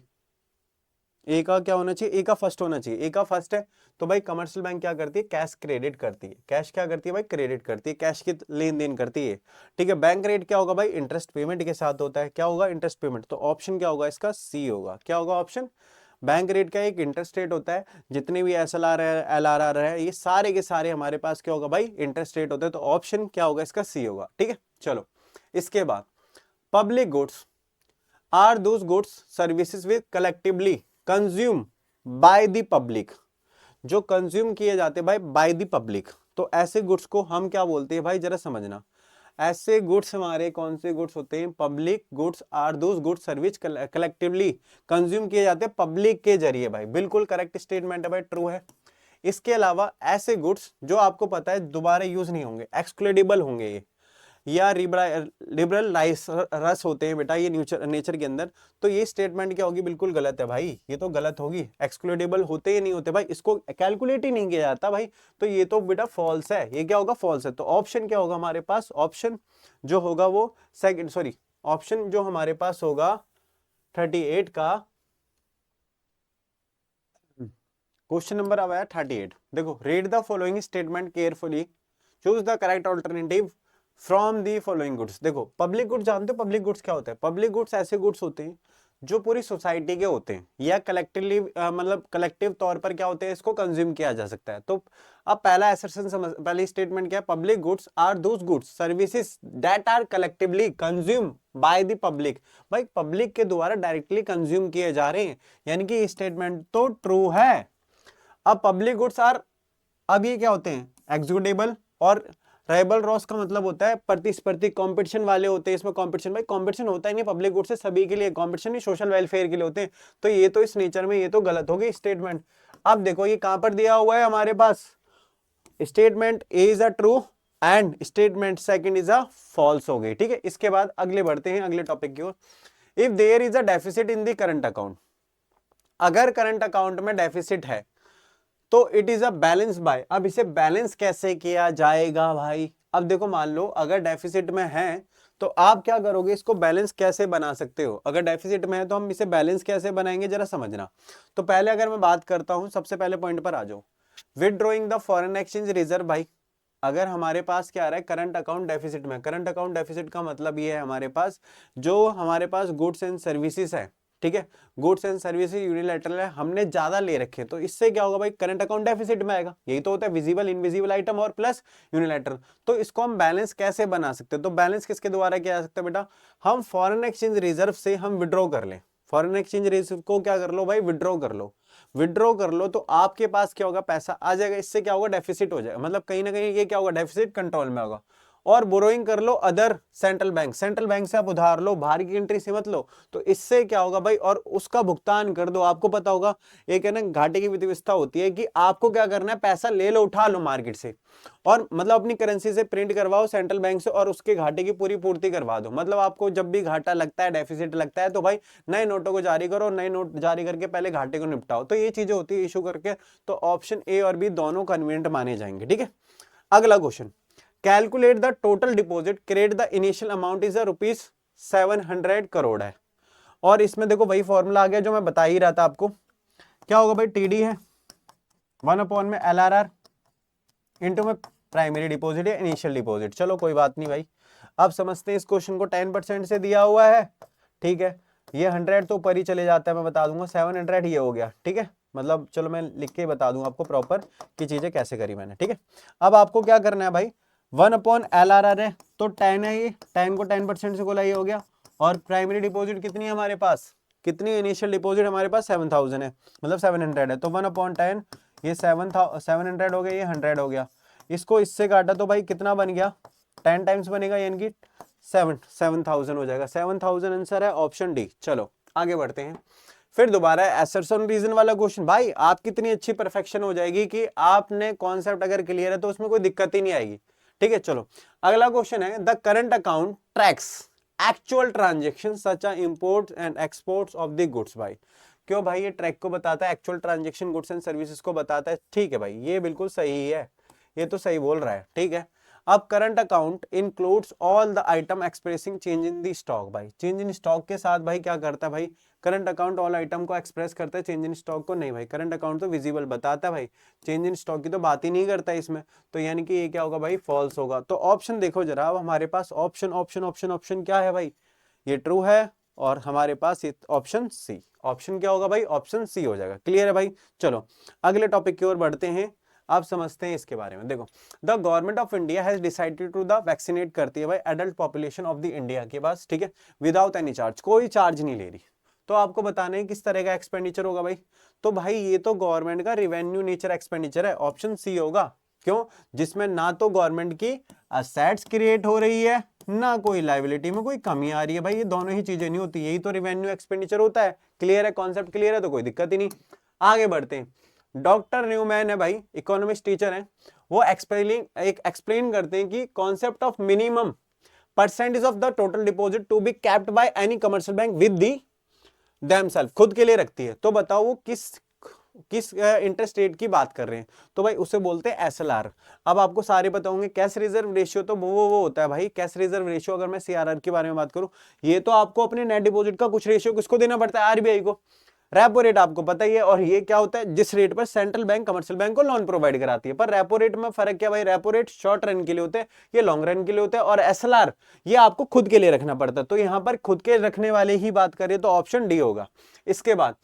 ए का क्या होना चाहिए, ए का फर्स्ट होना चाहिए, ए का फर्स्ट है। तो भाई कमर्शियल बैंक क्या करती है, कैश क्रेडिट करती है, कैश क्या करती है भाई, क्रेडिट करती है, कैश की लेन देन करती है, ठीक है। बैंक रेट क्या होगा भाई, इंटरेस्ट पेमेंट के साथ होता है, क्या होगा, इंटरेस्ट पेमेंट। तो ऑप्शन क्या होगा इसका, सी होगा, क्या होगा ऑप्शन, बैंक रेट का एक इंटरेस्ट रेट होता है, जितने भी SLR है, LRR है, ये सारे के सारे हमारे पास क्या होगा भाई, इंटरेस्ट रेट होता है। तो ऑप्शन क्या होगा इसका, सी होगा, ठीक है। चलो इसके बाद public goods are those goods services with collectively consume by the public, जो कंज्यूम किए जाते हैं भाई बाय द पब्लिक। तो ऐसे गुड्स को हम क्या बोलते हैं भाई, जरा समझना। ऐसे गुड्स हमारे कौन से गुड्स होते हैं, public goods are those goods service collectively consume किए जाते हैं पब्लिक के जरिए भाई, बिल्कुल करेक्ट स्टेटमेंट है भाई, ट्रू है। इसके अलावा ऐसे गुड्स जो आपको पता है दोबारा यूज नहीं होंगे, एक्सक्लूडेबल होंगे ये, या लिबरल रस होते हैं बेटा ये नेचर के अंदर। तो ये स्टेटमेंट क्या होगी, बिल्कुल गलत है भाई, ये तो गलत होगी। एक्सक्लूडेबल होते ही नहीं होते भाई, इसको कैलकुलेट ही नहीं किया जाता भाई, तो ये तो बेटा फॉल्स है, ये क्या होगा, फॉल्स है। तो ऑप्शन क्या होगा हमारे पास, ऑप्शन जो होगा वो सेकंड, सॉरी, ऑप्शन जो हमारे पास होगा 38 का, क्वेश्चन नंबर अब आया 38। देखो, read the following statement carefully, choose the correct alternative from the following goods. देखो पब्लिक गुड्स जानते हो, पब्लिक गुड्स क्या होते हैं, पब्लिक गुड्स ऐसे गुड्स होते हैं जो पूरी सोसाइटी के होते हैं, या कलेक्टिवली मतलब कलेक्टिव तौर पर क्या होते हैं, इसको कंज्यूम किया जा सकता है। तो अब पहला एसर्शन समझ, पहली स्टेटमेंट क्या है, public goods are those goods services that are collectively consume by the public. भाई पब्लिक के द्वारा डायरेक्टली कंज्यूम किए जा रहे हैं, यानी कि स्टेटमेंट तो ट्रू है। अब पब्लिक गुड्स आर, अब ये क्या होते हैं, एग्जीक्यूटेबल, और राइवल रॉस का मतलब होता है प्रतिस्पर्धी, कंपटीशन वाले होते हैं। इसमें कंपटीशन, भाई कंपटीशन होता ही नहीं पब्लिक गुड्स से, सभी के लिए कंपटीशन नहीं, सोशल वेलफेयर के लिए होते हैं। तो ये तो इस नेचर में ये तो गलत हो गई स्टेटमेंट। अब देखो ये कहां पर दिया हुआ है हमारे पास, statement A is a true and statement second is a false हो गई, ठीक है। इसके बाद अगले बढ़ते हैं अगले टॉपिक की ओर। If there is a deficit in the current account, अगर करंट अकाउंट में डेफिसिट है तो it is a balance by. अब इसे बैलेंस कैसे किया जाएगा भाई, अब देखो मान लो अगर डेफिसिट में है तो आप क्या करोगे, इसको बैलेंस कैसे बना सकते हो। अगर डेफिसिट में है तो हम इसे बैलेंस कैसे बनाएंगे, जरा समझना। तो पहले अगर मैं बात करता हूं, सबसे पहले पॉइंट पर आ जाओ, withdrawing the foreign exchange reserve भाई। अगर हमारे पास क्या आ रहा है, करंट अकाउंट डेफिसिट में, करंट अकाउंट डेफिसिट का मतलब ये है हमारे पास, जो हमारे पास गुड्स एंड सर्विसेज है, ठीक है, गुड्स एंड सर्विसेज यूनिलैटरल है, हमने ज्यादा ले रखे, तो इससे क्या होगा भाई, करंट अकाउंट डेफिसिट में आएगा। यही तो होता है विजिबल इनविजिबल आइटम और प्लस यूनिलैटरल। तो इसको हम बैलेंस कैसे बना सकते हैं, तो बैलेंस किसके द्वारा किया जा सकता है बेटा, हम फॉरेन एक्सचेंज रिजर्व से हम विड्रॉ कर लें, फॉरेन एक्सचेंज रिजर्व को क्या कर लो भाई, विड्रॉ कर लो, विड्रॉ कर लो, तो आपके पास क्या होगा, पैसा आ जाएगा, इससे क्या होगा, डेफिसिट हो जाएगा, मतलब कहीं ना कहीं ये क्या होगा, डेफिसिट कंट्रोल में होगा। और बोरोइंग कर लो other central bank, central bank से आप उधार लो, बाहर की एंट्री से मत लो, तो इससे क्या होगा भाई, और उसका भुगतान कर दो। आपको पता होगा एक है ना घाटे की व्यवस्था होती है कि आपको क्या करना है, पैसा ले लो, उठा लो मार्केट से, और मतलब अपनी करेंसी से प्रिंट करवाओ सेंट्रल बैंक से, और उसके घाटे की पूरी पूर्ति करवा दो। मतलब आपको जब भी घाटा लगता है, डेफिसिट लगता है, तो भाई नए नोटों को जारी करो, नए नोट जारी करके पहले घाटे को निपटाओ। तो ये चीजें होती है इशू करके। तो ऑप्शन ए और बी दोनों कन्वीनियंट माने जाएंगे, ठीक है। अगला question, calculate the total deposit credit the initial amount is rupees 700 crore है। और इसमें देखो वही फॉर्मूला आ गया जो मैं बता ही रहा था आपको, क्या होगा भाई, टीडी है 1 में LRR इंटू में प्राइमरी डिपॉजिट या इनिशियल डिपॉजिट। चलो कोई बात नहीं भाई, अब समझते हैं इस क्वेश्चन को। 10% से दिया हुआ है, ठीक है, ये 100 तो ऊपर ही चले जाता है, मैं बता दूंगा 700 ये हो गया, ठीक है। मतलब चलो मैं लिख के बता दूंगा आपको प्रॉपर की चीजें कैसे करी मैंने, ठीक है। अब आपको क्या करना है भाई, 1/LRR है तो 10 है, ये 10 को 10% से बोला ये हो गया। और प्राइमरी डिपॉजिट कितनी है हमारे पास, कितनी इनिशियल डिपॉजिट हमारे पास 7000 है, मतलब 700 है, तो 1/10 ये 700 हो गया, ये 100 हो गया। इसको इससे काटा तो भाई कितना बन गया, 10 टाइम्स बनेगा, यानी कि 7000 हो जाएगा। 7000 आंसर है ऑप्शन डी। चलो आगे बढ़ते हैं। फिर दोबारा एसर्शन रीजन वाला क्वेश्चन, भाई आपकी इतनी अच्छी परफेक्शन हो जाएगी कि आपने कॉन्सेप्ट अगर क्लियर है तो उसमें कोई दिक्कत ही नहीं आएगी, ठीक है। चलो अगला क्वेश्चन है, the current account tracks actual transaction such import and exports of the goods भाई। क्यों भाई, ये ट्रैक को बताता है, actual transaction goods and services को बताता है। ठीक है भाई, ये बिल्कुल सही है, ये तो सही बोल रहा है। ठीक है, अब current account includes all the item expressing change in the stock. भाई चेंज इन स्टॉक के साथ भाई क्या करता है भाई, करंट अकाउंट ऑल आइटम को एक्सप्रेस करता है, चेंज इन स्टॉक को नहीं। भाई करंट अकाउंट तो विजिबल बताता है भाई, चेंज इन स्टॉक की तो बात ही नहीं करता है इसमें, तो यानी कि ये क्या होगा भाई, फॉल्स होगा। तो ऑप्शन देखो जरा, अब हमारे पास ऑप्शन ऑप्शन ऑप्शन ऑप्शन क्या है भाई, ये ट्रू है, और हमारे पास ये ऑप्शन सी, ऑप्शन क्या होगा भाई, ऑप्शन सी हो जाएगा। क्लियर है भाई। चलो अगले टॉपिक की ओर बढ़ते हैं, आप समझते हैं इसके बारे में। देखो, the government of India has decided to the vaccinate करती है भाई adult population of the India के पास, ठीक है, विदाउट एनी चार्ज, कोई चार्ज नहीं ले रही। तो आपको बताना है किस तरह का एक्सपेंडिचर होगा भाई, तो भाई ये तो गवर्नमेंट का रिवेन्यू नेचर एक्सपेंडिचर है, ऑप्शन सी होगा। क्यों, जिसमें ना तो गवर्नमेंट की असेट्स क्रिएट हो रही है, ना कोई लायबिलिटी में कोई कमी आ रही है। भाई ये दोनों ही चीजें नहीं होती, यही तो रिवेन्यू एक्सपेंडिचर होता है। क्लियर है, कॉन्सेप्ट क्लियर है, तो कोई दिक्कत ही नहीं। आगे बढ़ते हैं, डॉक्टर न्यूमैन है भाई, इकोनॉमिक्स टीचर है, वो एक्सप्लेन करते हैं कि concept of minimum percentage of the total deposit to be capped by any commercial bank with the themselves, खुद के लिए रखती है। तो बताओ वो किस इंटरेस्ट रेट की बात कर रहे हैं, तो भाई उसे बोलते हैं एसएलआर। अब आपको सारे पता होंगे, कैश रिजर्व रेशियो तो वो होता है भाई, कैश रिजर्व रेशियो। अगर मैं सीआरआर के बारे में बात करूं, ये तो आपको अपने नेट डिपॉजिट का कुछ रेशियो किसको देना पड़ता है, आरबीआई को। रेपो रेट आपको पता ही है, और ये क्या होता है, जिस रेट पर सेंट्रल बैंक कमर्शियल बैंक को लोन प्रोवाइड कराती है। पर रेपो रेट में फर्क क्या भाई, रेपो रेट शॉर्ट रन के लिए होते हैं, ये लॉन्ग रन के लिए होते हैं, और एसएलआर ये आपको खुद के लिए रखना पड़ता है। तो यहां पर खुद के रखने वाले ही बात करें तो ऑप्शन डी होगा। इसके बाद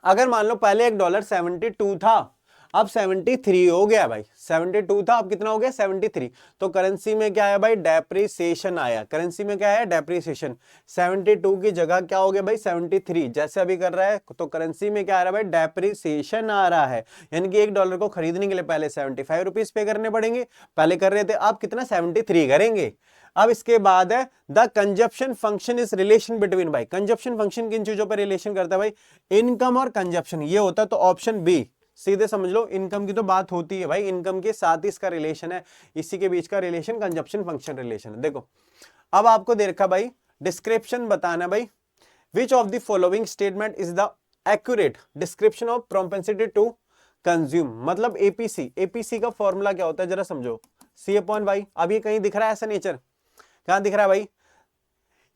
अगर मान लो पहले $1 72 था, अब 73 हो गया भाई, 72 था अब कितना हो गया 73, तो करेंसी में क्या है भाई, डेप्रिसिएशन आया। करेंसी में क्या है, डेप्रिसिएशन। 72 की जगह क्या हो गया भाई 73, जैसे अभी कर रहा है, तो करेंसी में क्या आ रहा है भाई, डेप्रिसिएशन आ रहा है। यानी कि $1 को खरीदने के लिए पहले 75 रुपीज पे करने पड़ेंगे, पहले कर रहे थे, अब कितना 73 करेंगे। अब इसके बाद है the consumption function is relation between. भाई कंजप्शन फंक्शन किन चीजों पर रिलेशन करता है भाई, इनकम और कंजप्शन, ये होता है। तो ऑप्शन बी, सीधे समझ लो, इनकम की तो बात होती है भाई, इनकम के साथ ही इसका रिलेशन है, इसी के बीच का रिलेशन कंजप्शन फंक्शन रिलेशन है। देखो अब आपको दे रखा भाई, डिस्क्रिप्शन बताना भाई, which of the following statement is the accurate description of propensity to consume. मतलब एपीसी, एपीसी का फॉर्मूला क्या होता है जरा समझो, सी अपॉन वाई। अब ये कहीं दिख रहा है ऐसा नेचर, कहां दिख रहा है भाई,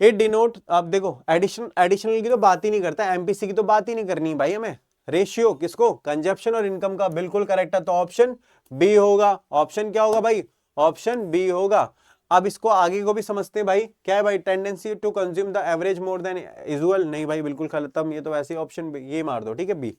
इट डिनोट, अब देखो एडिशनल की तो बात ही नहीं करता, एमपीसी की तो बात ही नहीं करनी भाई हमें। रेशियो किसको, कंजप्शन और इनकम का, बिल्कुल करेक्ट है, तो ऑप्शन बी होगा। ऑप्शन क्या होगा भाई, ऑप्शन बी होगा। अब इसको आगे को भी समझते हैं भाई, क्या है भाई, tendency to consume the average more than usual, नहीं भाई बिल्कुल खत्म, ये तो वैसे ऑप्शन ये मार दो, ठीक है बी।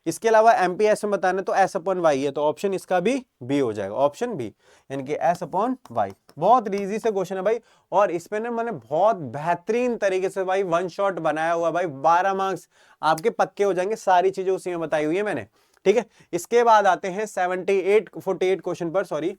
इसके अलावा एमपीएस में बताना तो एस अपॉन वाई है, तो ऑप्शन इसका भी बी हो जाएगा, ऑप्शन बी, यानी कि एस अपॉन वाई। बहुत इजी से क्वेश्चन है भाई, और इसमें ना मैंने बहुत बेहतरीन तरीके से भाई वन शॉट बनाया हुआ भाई, 12 मार्क्स आपके पक्के हो जाएंगे, सारी चीजें उसी में बताई हुई है मैंने, ठीक है। इसके बाद आते हैं 48 क्वेश्चन पर, सॉरी,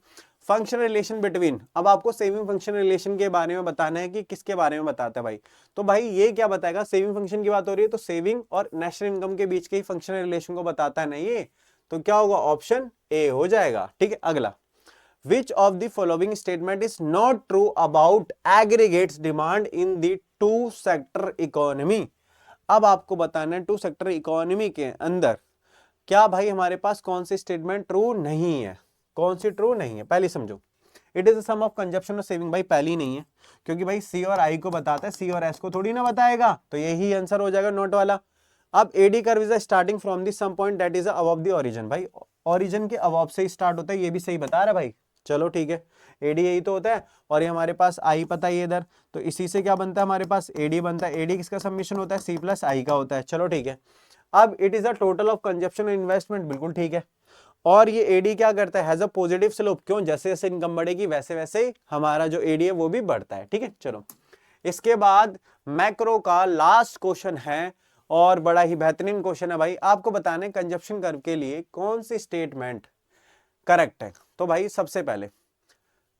फंक्शन रिलेशन बिटवीन। अब आपको सेविंग फंक्शन रिलेशन के बारे में बताना है कि किसके बारे में बताता है भाई, तो भाई ये क्या बताएगा, सेविंग फंक्शन की बात हो रही है तो सेविंग और नेशनल इनकम के बीच के ही फंक्शनल रिलेशन को बताता है ना ये, तो क्या होगा, ऑप्शन ए हो जाएगा, ठीक है। अगला, विच of the following statement is not true about aggregates demand in the two sector economy. अब आपको बताना है टू सेक्टर इकोनॉमी के अंदर क्या भाई हमारे पास कौन सी स्टेटमेंट ट्रू नहीं है, कौन सी ट्रू नहीं है, पहले समझो। It is the sum of consumption और सेविंग, भाई पहली नहीं है, क्योंकि भाई सी और आई को बताता है, सी और एस को थोड़ी ना बताएगा, तो यही आंसर हो जाएगा नोट वाला। अब AD curve is starting from the some point that is above the origin. भाई ओरिजिन के अबव से ही स्टार्ट होता है, ये भी सही बता रहा है भाई, चलो ठीक है, एडी यही तो होता है, और ये हमारे पास आई पता है इधर, तो इसी से क्या बनता है हमारे पास, एडी बनता है। एडी किसका समीशन होता है, सी प्लस आई का होता है, चलो ठीक है। अब it is a total of consumption and investment, बिल्कुल ठीक है। और ये एडी क्या करता है, हैज अ पॉजिटिव स्लोप, क्यों, जैसे जैसे इनकम बढ़ेगी वैसे वैसे हमारा जो एडी है वो भी बढ़ता है, ठीक है। चलो इसके बाद मैक्रो का लास्ट क्वेश्चन है, और बड़ा ही बेहतरीन क्वेश्चन है भाई, आपको बताने कंजप्शन कर्व के लिए कौन सी स्टेटमेंट करेक्ट है। तो भाई सबसे पहले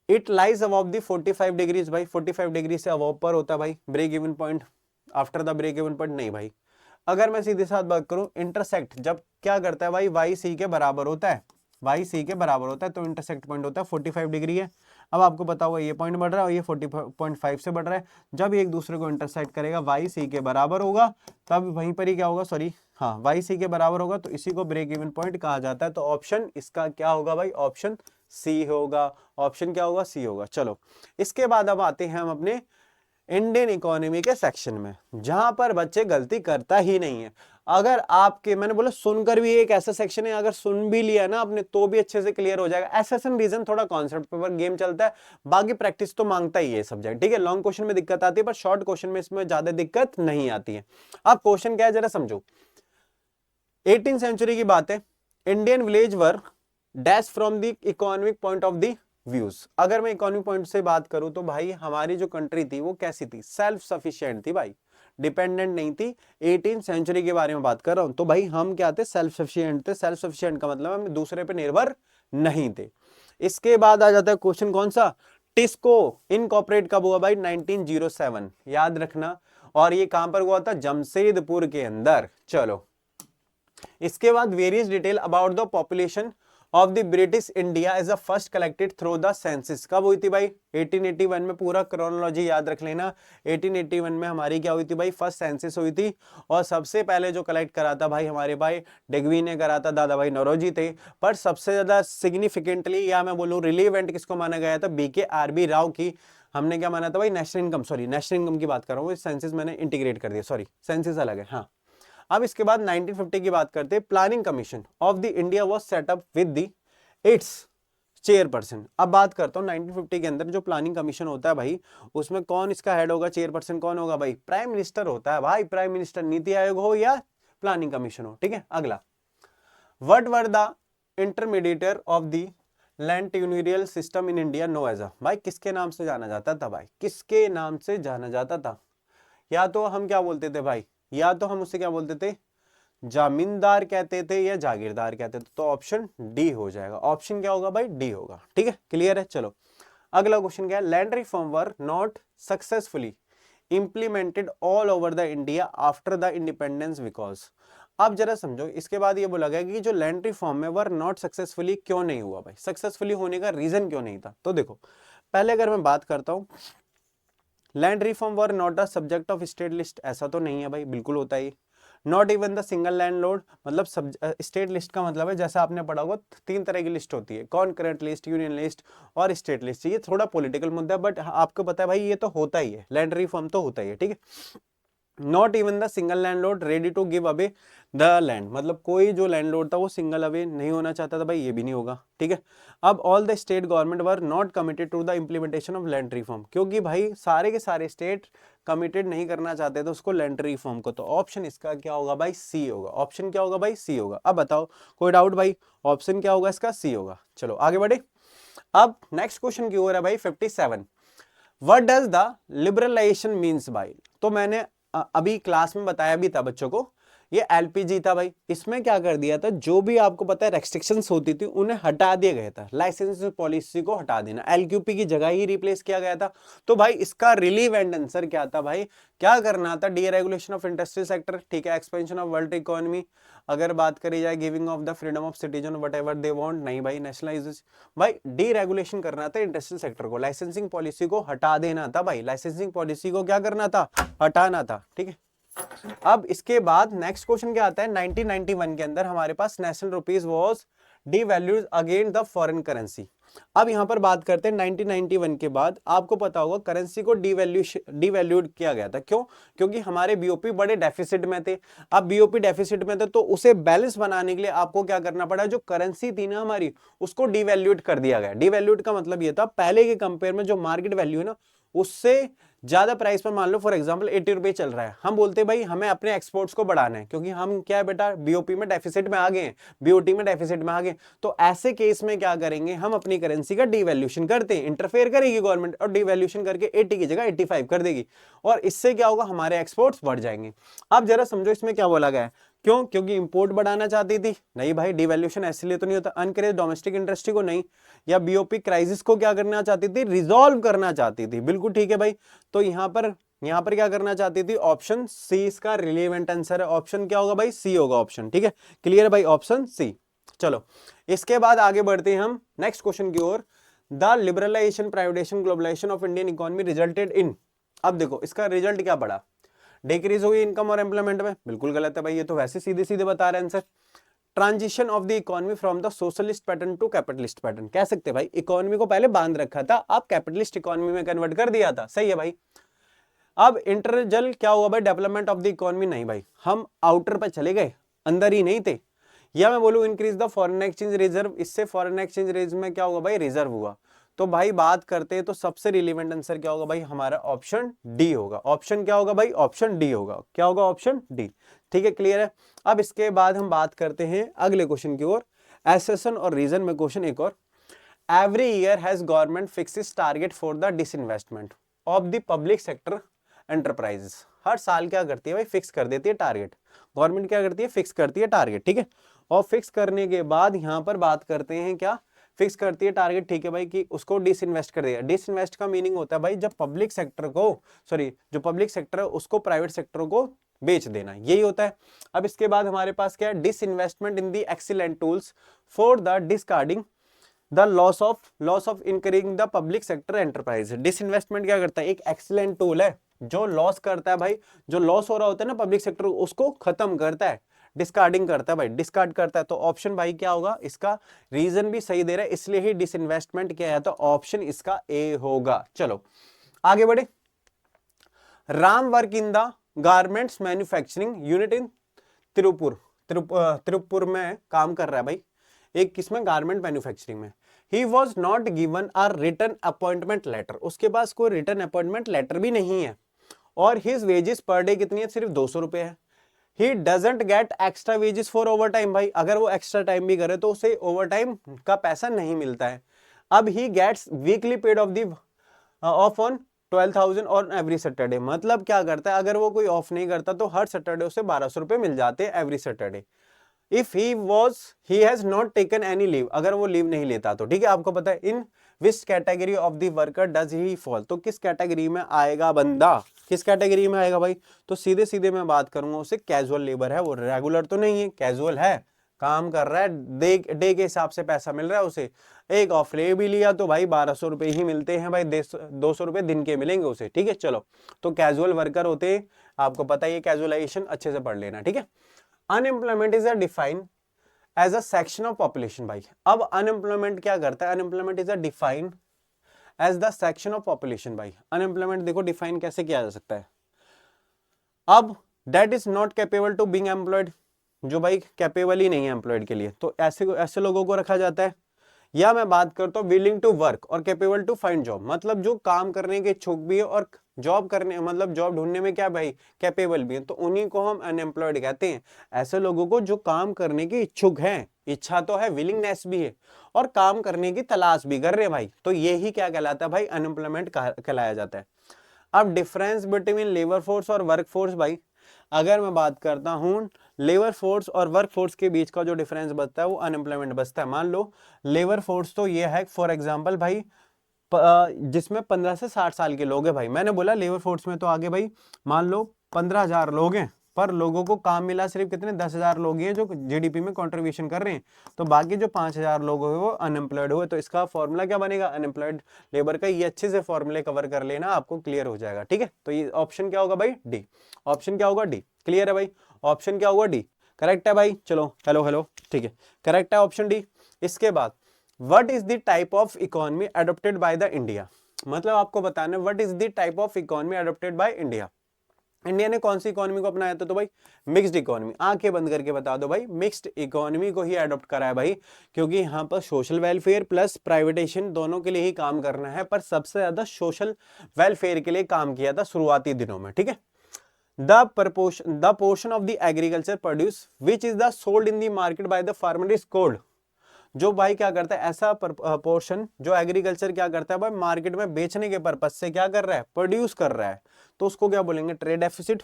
it lies above the 45 degrees, भाई 45 डिग्री से अबव पर होता है भाई, break even point, after the break even point नहीं भाई। अगर मैं सीधे साथ बात करूं, इंटरसेक्ट जब क्या करता है भाई, वाई सी के बराबर होता है, वाई सी के बराबर होता है, तो इंटरसेक्ट पॉइंट होता है 45 डिग्री है। अब आपको पता होगा ये पॉइंट बढ़ रहा है और ये 40.5 से बढ़ रहा है। जब एक दूसरे को इंटरसेक्ट करेगा y c के बराबर होगा, तब वहीं पर ही क्या होगा, सॉरी हाँ y c के बराबर होगा, तो इसी को ब्रेक इवन पॉइंट कहा जाता है। तो ऑप्शन इसका क्या होगा भाई, ऑप्शन सी होगा। ऑप्शन क्या होगा, सी होगा। चलो इसके बाद अब आते हैं हम अपने इंडियन इकोनॉमी के सेक्शन में, जहां पर बच्चे गलती करता ही नहीं है। अगर आपके, मैंने बोला सुनकर भी एक ऐसा सेक्शन है, अगर सुन भी लिया ना आपने तो भी अच्छे से क्लियर हो जाएगा। एसेशन रीजन थोड़ा कॉन्सेप्ट पेपर गेम चलता है, बाकी प्रैक्टिस तो मांगता ही है सब्जेक्ट, ठीक है। लॉन्ग क्वेश्चन में दिक्कत आती है पर शॉर्ट क्वेश्चन में इसमें ज्यादा दिक्कत नहीं आती है। अब क्वेश्चन क्या है जरा समझो। 18th सेंचुरी की बात है। Indian village were dash from the economic point of the views. अगर मैं इकोनॉमिक पॉइंट से बात करूं तो भाई हमारी जो कंट्री थी वो कैसी थी, सेल्फ सफिशिएंट थी भाई, डिपेंडेंट नहीं थी। 18th सेंचुरी के बारे में बात कर रहा हूं, तो भाई हम क्या थे, सेल्फ सफिशिएंट थे। सेल्फ सफिशिएंट का मतलब हम दूसरे पे निर्भर नहीं थे। इसके बाद आ जाता है क्वेश्चन कौन सा, टिस्को इनकॉर्पोरेट कब हुआ भाई, 1907, याद रखना। और ये कहां पर हुआ था, जमशेदपुर के अंदर। चलो इसके बाद various detail about the population of the British India is the first collected through the census. कब हुई थी भाई, 1881 में। पूरा क्रोनोलॉजी याद रख लेना। 1881 में हमारी क्या हुई थी भाई, फर्स्ट सेंसस हुई थी। और सबसे पहले जो कलेक्ट करा था भाई हमारे भाई डेगवी ने करा था, दादा भाई नौरोजी थे। पर सबसे ज्यादा सिग्निफिकेंटली या मैं बोलूं रिलीवेंट किसको माना गया था, BK RB राव की। हमने क्या माना था भाई, national income, sorry national income की बात कर रहा हूँ, सेंसस मैंने इंटीग्रेट कर दिया, सॉरी सेंसस अलग है, हाँ। अब इसके बाद 1950 की बात करते हैं। Planning commission of the India was set up with the it's chairperson. अब बात करता हूं 1950 के अंदर जो प्लानिंग कमीशन होता है भाई, उसमें कौन इसका हेड होगा, चेयरपर्सन कौन होगा भाई, प्राइम मिनिस्टर होता है भाई। प्राइम मिनिस्टर, नीति आयोग हो या प्लानिंग कमीशन हो, ठीक है। अगला, what were the intermediator of the land tenurial system in India known as a, भाई किसके नाम से जाना जाता था भाई, किसके नाम से जाना जाता था। या तो हम क्या बोलते थे भाई, या तो हम उसे क्या बोलते थे, जामींदार कहते थे या जागीरदार कहते थे। तो ऑप्शन डी हो जाएगा। ऑप्शन क्या होगा भाई, डी होगा, ठीक है, क्लियर है। चलो अगला क्वेश्चन क्या है, land reform were not successfully implemented all over the India after the independence because. अब जरा समझो, इसके बाद ये बोला गया कि जो लैंड रिफॉर्म में वर नॉट सक्सेसफुली क्यों नहीं हुआ भाई, सक्सेसफुली होने का रीजन क्यों नहीं था। तो देखो पहले अगर मैं बात करता हूं, land reform were not a subject of state list, ऐसा तो नहीं है भाई, बिल्कुल होता है। Not even the single landlord, मतलब स्टेट लिस्ट का मतलब है, जैसा आपने पढ़ा होगा 3 तरह की लिस्ट होती है, कॉन्करेंट लिस्ट, यूनियन लिस्ट और स्टेट लिस्ट। ये थोड़ा पॉलिटिकल मुद्दा है, बट आपको पता है भाई ये तो होता ही है, लैंड रिफॉर्म तो होता ही है, ठीक है। Not even the single landlord ready to give away the land, मतलब कोई जो लैंडलॉर्ड था वो सिंगल अवे नहीं होना चाहता था भाई, ये भी नहीं होगा, ठीक है। अब all the state government were not committed to the implementation of land reform, क्योंकि भाई सारे के सारे स्टेट कमिटेड नहीं करना चाहते थे उसको, लैंड रिफॉर्म को। तो ऑप्शन इसका क्या होगा भाई, सी होगा। ऑप्शन क्या होगा भाई, सी होगा। अब बताओ कोई डाउट भाई, ऑप्शन क्या होगा इसका, सी होगा। चलो आगे बढ़े। अब नेक्स्ट क्वेश्चन की ओर है भाई 57, what does the liberalisation means by. तो मैंने अभी क्लास में बताया भी था बच्चों को, ये एलपीजी था भाई। इसमें क्या कर दिया था, जो भी आपको पता है रेस्ट्रिक्शंस होती थी उन्हें हटा दिया गया था, लाइसेंस पॉलिसी को हटा देना, एलक्यूपी की जगह ही रिप्लेस किया गया था। तो भाई इसका रिलीवेंट आंसर क्या था भाई, क्या करना था, डीरेगुलेशन ऑफ इंडस्ट्रियल सेक्टर, ठीक है, एक्सपेंशन ऑफ वर्ल्ड इकोनॉमी। अगर बात करी जाए giving of the freedom of citizen what ever they want, नहीं भाई नेशनलाइजेशन, भाई डीरेगुलेशन करना था इंडस्ट्रियल सेक्टर को, लाइसेंसिंग पॉलिसी को हटा देना था भाई, लाइसेंसिंग पॉलिसी को क्या करना था, हटाना था, ठीक है। अब इसके बाद नेक्स्ट क्वेश्चन क्या आता है, 1991 के अंदर हमारे पास national rupees was devalued against the foreign currency. अब यहां पर बात करते हैं 1991 के बाद, आपको पता होगा करेंसी को डिवैल्यूड किया गया था। क्यों, क्योंकि हमारे बीओपी बड़े डेफिसिट में थे। अब बीओपी डेफिसिट में थे तो उसे बैलेंस बनाने के लिए आपको क्या करना पड़ा, जो करेंसी थी ना हमारी उसको डिवैल्यूड कर दिया गया। डिवैल्यूड का मतलब ये था पहले के कंपेयर में जो मार्केट वैल्यू है ना उससे ज्यादा प्राइस पर, मान लो फॉर एग्जांपल 80 रुपए चल रहा है, हम बोलते हैं भाई हमें अपने एक्सपोर्ट्स को बढ़ाना है, क्योंकि हम क्या है बेटा बीओपी में डेफिसिट में आ गए हैं, बीओटी में डेफिसिट में आ गए। तो ऐसे केस में क्या करेंगे, हम अपनी करेंसी का डिवैल्यूएशन करते हैं, इंटरफेयर करेगी गवर्नमेंट और डिवैल्यूएशन करके 80 की जगह 85 कर देगी, और इससे क्या होगा, हमारे एक्सपोर्ट्स बढ़ जाएंगे। अब जरा समझो इसमें क्या बोला गया है, क्यों, क्योंकि इंपोर्ट बढ़ाना चाहती थी, नहीं भाई डिवैल्यूएशन इसलिए तो नहीं होता, अनकरेज डोमेस्टिक इंडस्ट्री को नहीं, या बीओपी क्राइसिस को क्या करना चाहती थी, रिजॉल्व करना चाहती थी, बिल्कुल ठीक है भाई। तो यहां पर क्या करना चाहती थी, ऑप्शन सी इसका रिलेवेंट आंसर है। ऑप्शन क्या होगा भाई, सी होगा ऑप्शन, ठीक है, क्लियर है भाई, ऑप्शन सी। चलो इसके बाद आगे बढ़ते हैं हम नेक्स्ट क्वेश्चन की ओर। The liberalisation privatisation globalisation of Indian economy resulted in, अब देखो इसका रिजल्ट क्या पड़ा, डिक्रीज हुई इनकम और एम्प्लॉयमेंट में, बिल्कुल गलत है भाई, ये तो वैसे सीधे सीधे बता रहे हैं answer. Transition of the economy from the socialist pattern to capitalist pattern, कह सकते हैं भाई इकोनॉमी को पहले बांध रखा था, अब कैपिटलिस्ट इकोनॉमी में कन्वर्ट कर दिया था, सही है भाई। अब इंटरजल क्या हुआ भाई, डेवलपमेंट ऑफ द इकोनॉमी, नहीं भाई हम आउटर पर चले गए, अंदर ही नहीं थे। या मैं बोलूं increase the foreign exchange reserve, इससे फॉरेन एक्सचेंज रिजर्व में क्या होगा भाई, रिजर्व हुआ। तो भाई बात करते हैं तो सबसे रिलेवेंट आंसर क्या होगा भाई, हमारा ऑप्शन डी होगा। ऑप्शन क्या होगा भाई, ऑप्शन डी होगा। क्या होगा, ऑप्शन डी। ठीक है, क्लियर है। अब इसके बाद हम बात करते हैं अगले क्वेश्चन की ओर, एसेशन और रीजन में क्वेश्चन एक और। Every year has government fixes target for the disinvestment of the public sector enterprises, हर साल क्या करती है भाई, फिक्स कर देती है टारगेट। गवर्नमेंट क्या करती है, फिक्स करती है टारगेट, ठीक है। और फिक्स करने के बाद यहां पर बात करते हैं क्या, फिक्स करती है टारगेट, ठीक है भाई, कि उसको डिसइन्वेस्ट कर देगा। डिसइन्वेस्ट का मीनिंग होता है भाई जब पब्लिक सेक्टर को, सॉरी जो पब्लिक सेक्टर है उसको प्राइवेट सेक्टर को बेच देना, यही होता है। अब इसके बाद हमारे पास क्या है, disinvestment in the excellent tools for the discarding the loss of incurring the public sector enterprise. Disinvestment क्या करता है, एक एक्सीलेंट टूल है जो लॉस करता है भाई, जो लॉस हो रहा होता है ना पब्लिक सेक्टर, उसको खत्म करता है, डिस्कार्डिंग करता है भाई, डिस्कार्ड करता है। तो ऑप्शन भाई क्या होगा, इसका रीजन भी सही दे रहा है, इसलिए ही डिसइन्वेस्टमेंट क्या है, तो ऑप्शन इसका ए होगा। चलो आगे बढ़े। Ram work in the garments manufacturing unit in Tiruppur में काम कर रहा है भाई, एक किसमें, गारमेंट मैन्युफैक्चरिंग में। He was not given a return appointment letter, उसके पास कोई रिटर्न अपॉइंटमेंट लेटर भी नहीं है। और हिज वेजेस पर डे कितनी है, सिर्फ 200 रुपए है। He doesn't get extra wages for over time, भाई अगर वो एक्स्ट्रा टाइम भी करे तो उसे ओवर टाइम का पैसा नहीं मिलता है। अब he gets weekly paid off on 12,000 on every Saturday, मतलब क्या करता है, अगर वो कोई ऑफ नहीं करता तो हर सैटरडे उसे 1200 रुपए मिल जाते हैं every Saturday. If he has not taken any leave, अगर वो लीव नहीं लेता तो, ठीक है। आपको पता है in which category of the worker does he fall, तो किस कैटेगरी में आएगा बंदा, किस कैटेगरी में आएगा भाई, तो सीधे सीधे मैं बात करूंगा उसे कैजुअल लेबर है, वो रेगुलर तो नहीं है, कैजुअल है, काम कर रहा है, डे के हिसाब से पैसा मिल रहा है उसे। एक ऑफ ले भी लिया तो भाई 1200 रुपए ही मिलते हैं भाई, 200 रुपए दिन के मिलेंगे उसे, ठीक है। चलो तो कैजुअल वर्कर होते हैं, आपको पता है ये कैजुअलाइजेशन अच्छे से पढ़ लेना, ठीक है। Unemployment is a define as a section of population, भाई अब अनएम्प्लॉयमेंट क्या करता है, unemployment is a define as the section of population. भाई अनएम्प्लॉयमेंट देखो डिफाइन कैसे किया जा सकता है, अब that is not capable to being employed, जो भाई कैपेबल ही नहीं है एम्प्लॉयड के लिए, तो ऐसे लोगों को रखा जाता है। या मैं बात करता हूँ विलिंग टू वर्क और कैपेबल टू फाइंड जॉब, मतलब जो काम करने के इच्छुक भी है और जॉब करने, मतलब जॉब ढूंढने में क्या भाई कैपेबल भी है, तो उन्हीं को हम अनएम्प्लॉयड कहते हैं। ऐसे लोगों को जो काम करने के इच्छुक हैं, इच्छा तो है, विलिंगनेस भी है और काम करने की तलाश भी कर रहे हैं भाई, तो यही क्या कहलाता है भाई, अनएम्प्लॉयमेंट कहलाया जाता है। अब डिफरेंस बिटवीन लेबर फोर्स और वर्क फोर्स, भाई अगर मैं बात करता हूं लेबर फोर्स और वर्क फोर्स के बीच का जो डिफरेंस बचता है वो अनएम्प्लॉयमेंट बचता है। मान लो लेबर फोर्स तो ये है, फॉर एग्जांपल भाई जिसमें 15 से 60 साल के लोग हैं, भाई मैंने बोला लेबर फोर्स में तो आगे भाई मान लो 15,000 लोग हैं, पर लोगों को काम मिला सिर्फ कितने, 10,000 लोग हैं जो जीडीपी में कंट्रीब्यूशन कर रहे हैं, तो बाकी जो 5,000 लोग हुए वो अनएम्प्लॉयड हुए। तो इसका फॉर्मूला क्या बनेगा, अनएम्प्लॉयड लेबर का, ये अच्छे से फॉर्मूले कवर कर लेना, आपको क्लियर हो जाएगा, ठीक है। तो ये ऑप्शन क्या होगा भाई, डी। ऑप्शन क्या होगा, डी। क्लियर है भाई, ऑप्शन क्या होगा, डी। करेक्ट है भाई, चलो हेलो हेलो, ठीक है, करेक्ट है ऑप्शन डी। इसके बाद what is the type of economy adopted by the India, मतलब आपको बताना what is the type of economy adopted by India. India ने कौन सी इकोनॉमी को अपनाया था, तो भाई मिक्स्ड इकोनॉमी। आंखें बंद करके बता दो भाई, मिक्स्ड इकोनॉमी को ही अडॉप्ट करा है भाई, क्योंकि यहाँ पर सोशल वेलफेयर प्लस प्राइवेटाइजेशन दोनों के लिए ही काम करना है, पर सबसे ज्यादा सोशल वेलफेयर के लिए काम किया था शुरुआती दिनों में, ठीक है। The portion of the agriculture produce which is the sold in the market by the farmer is called, जो भाई क्या करता है, ऐसा पोर्शन जो एग्रीकल्चर क्या करता है भाई मार्केट में बेचने के पर्पज से क्या कर रहा है, प्रोड्यूस कर रहा है, तो उसको क्या बोलेंगे, ट्रेड डेफिसिट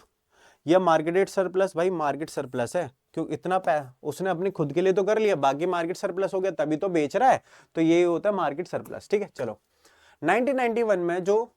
या मार्केट सरप्लस। भाई मार्केट सरप्लस है, क्यों इतना उसने अपनी खुद के लिए तो कर लिया, बाकी मार्केट सरप्लस हो गया तभी तो बेच रहा है, तो ये होता है मार्केट सरप्लस, ठीक है। चलो 1991 में जो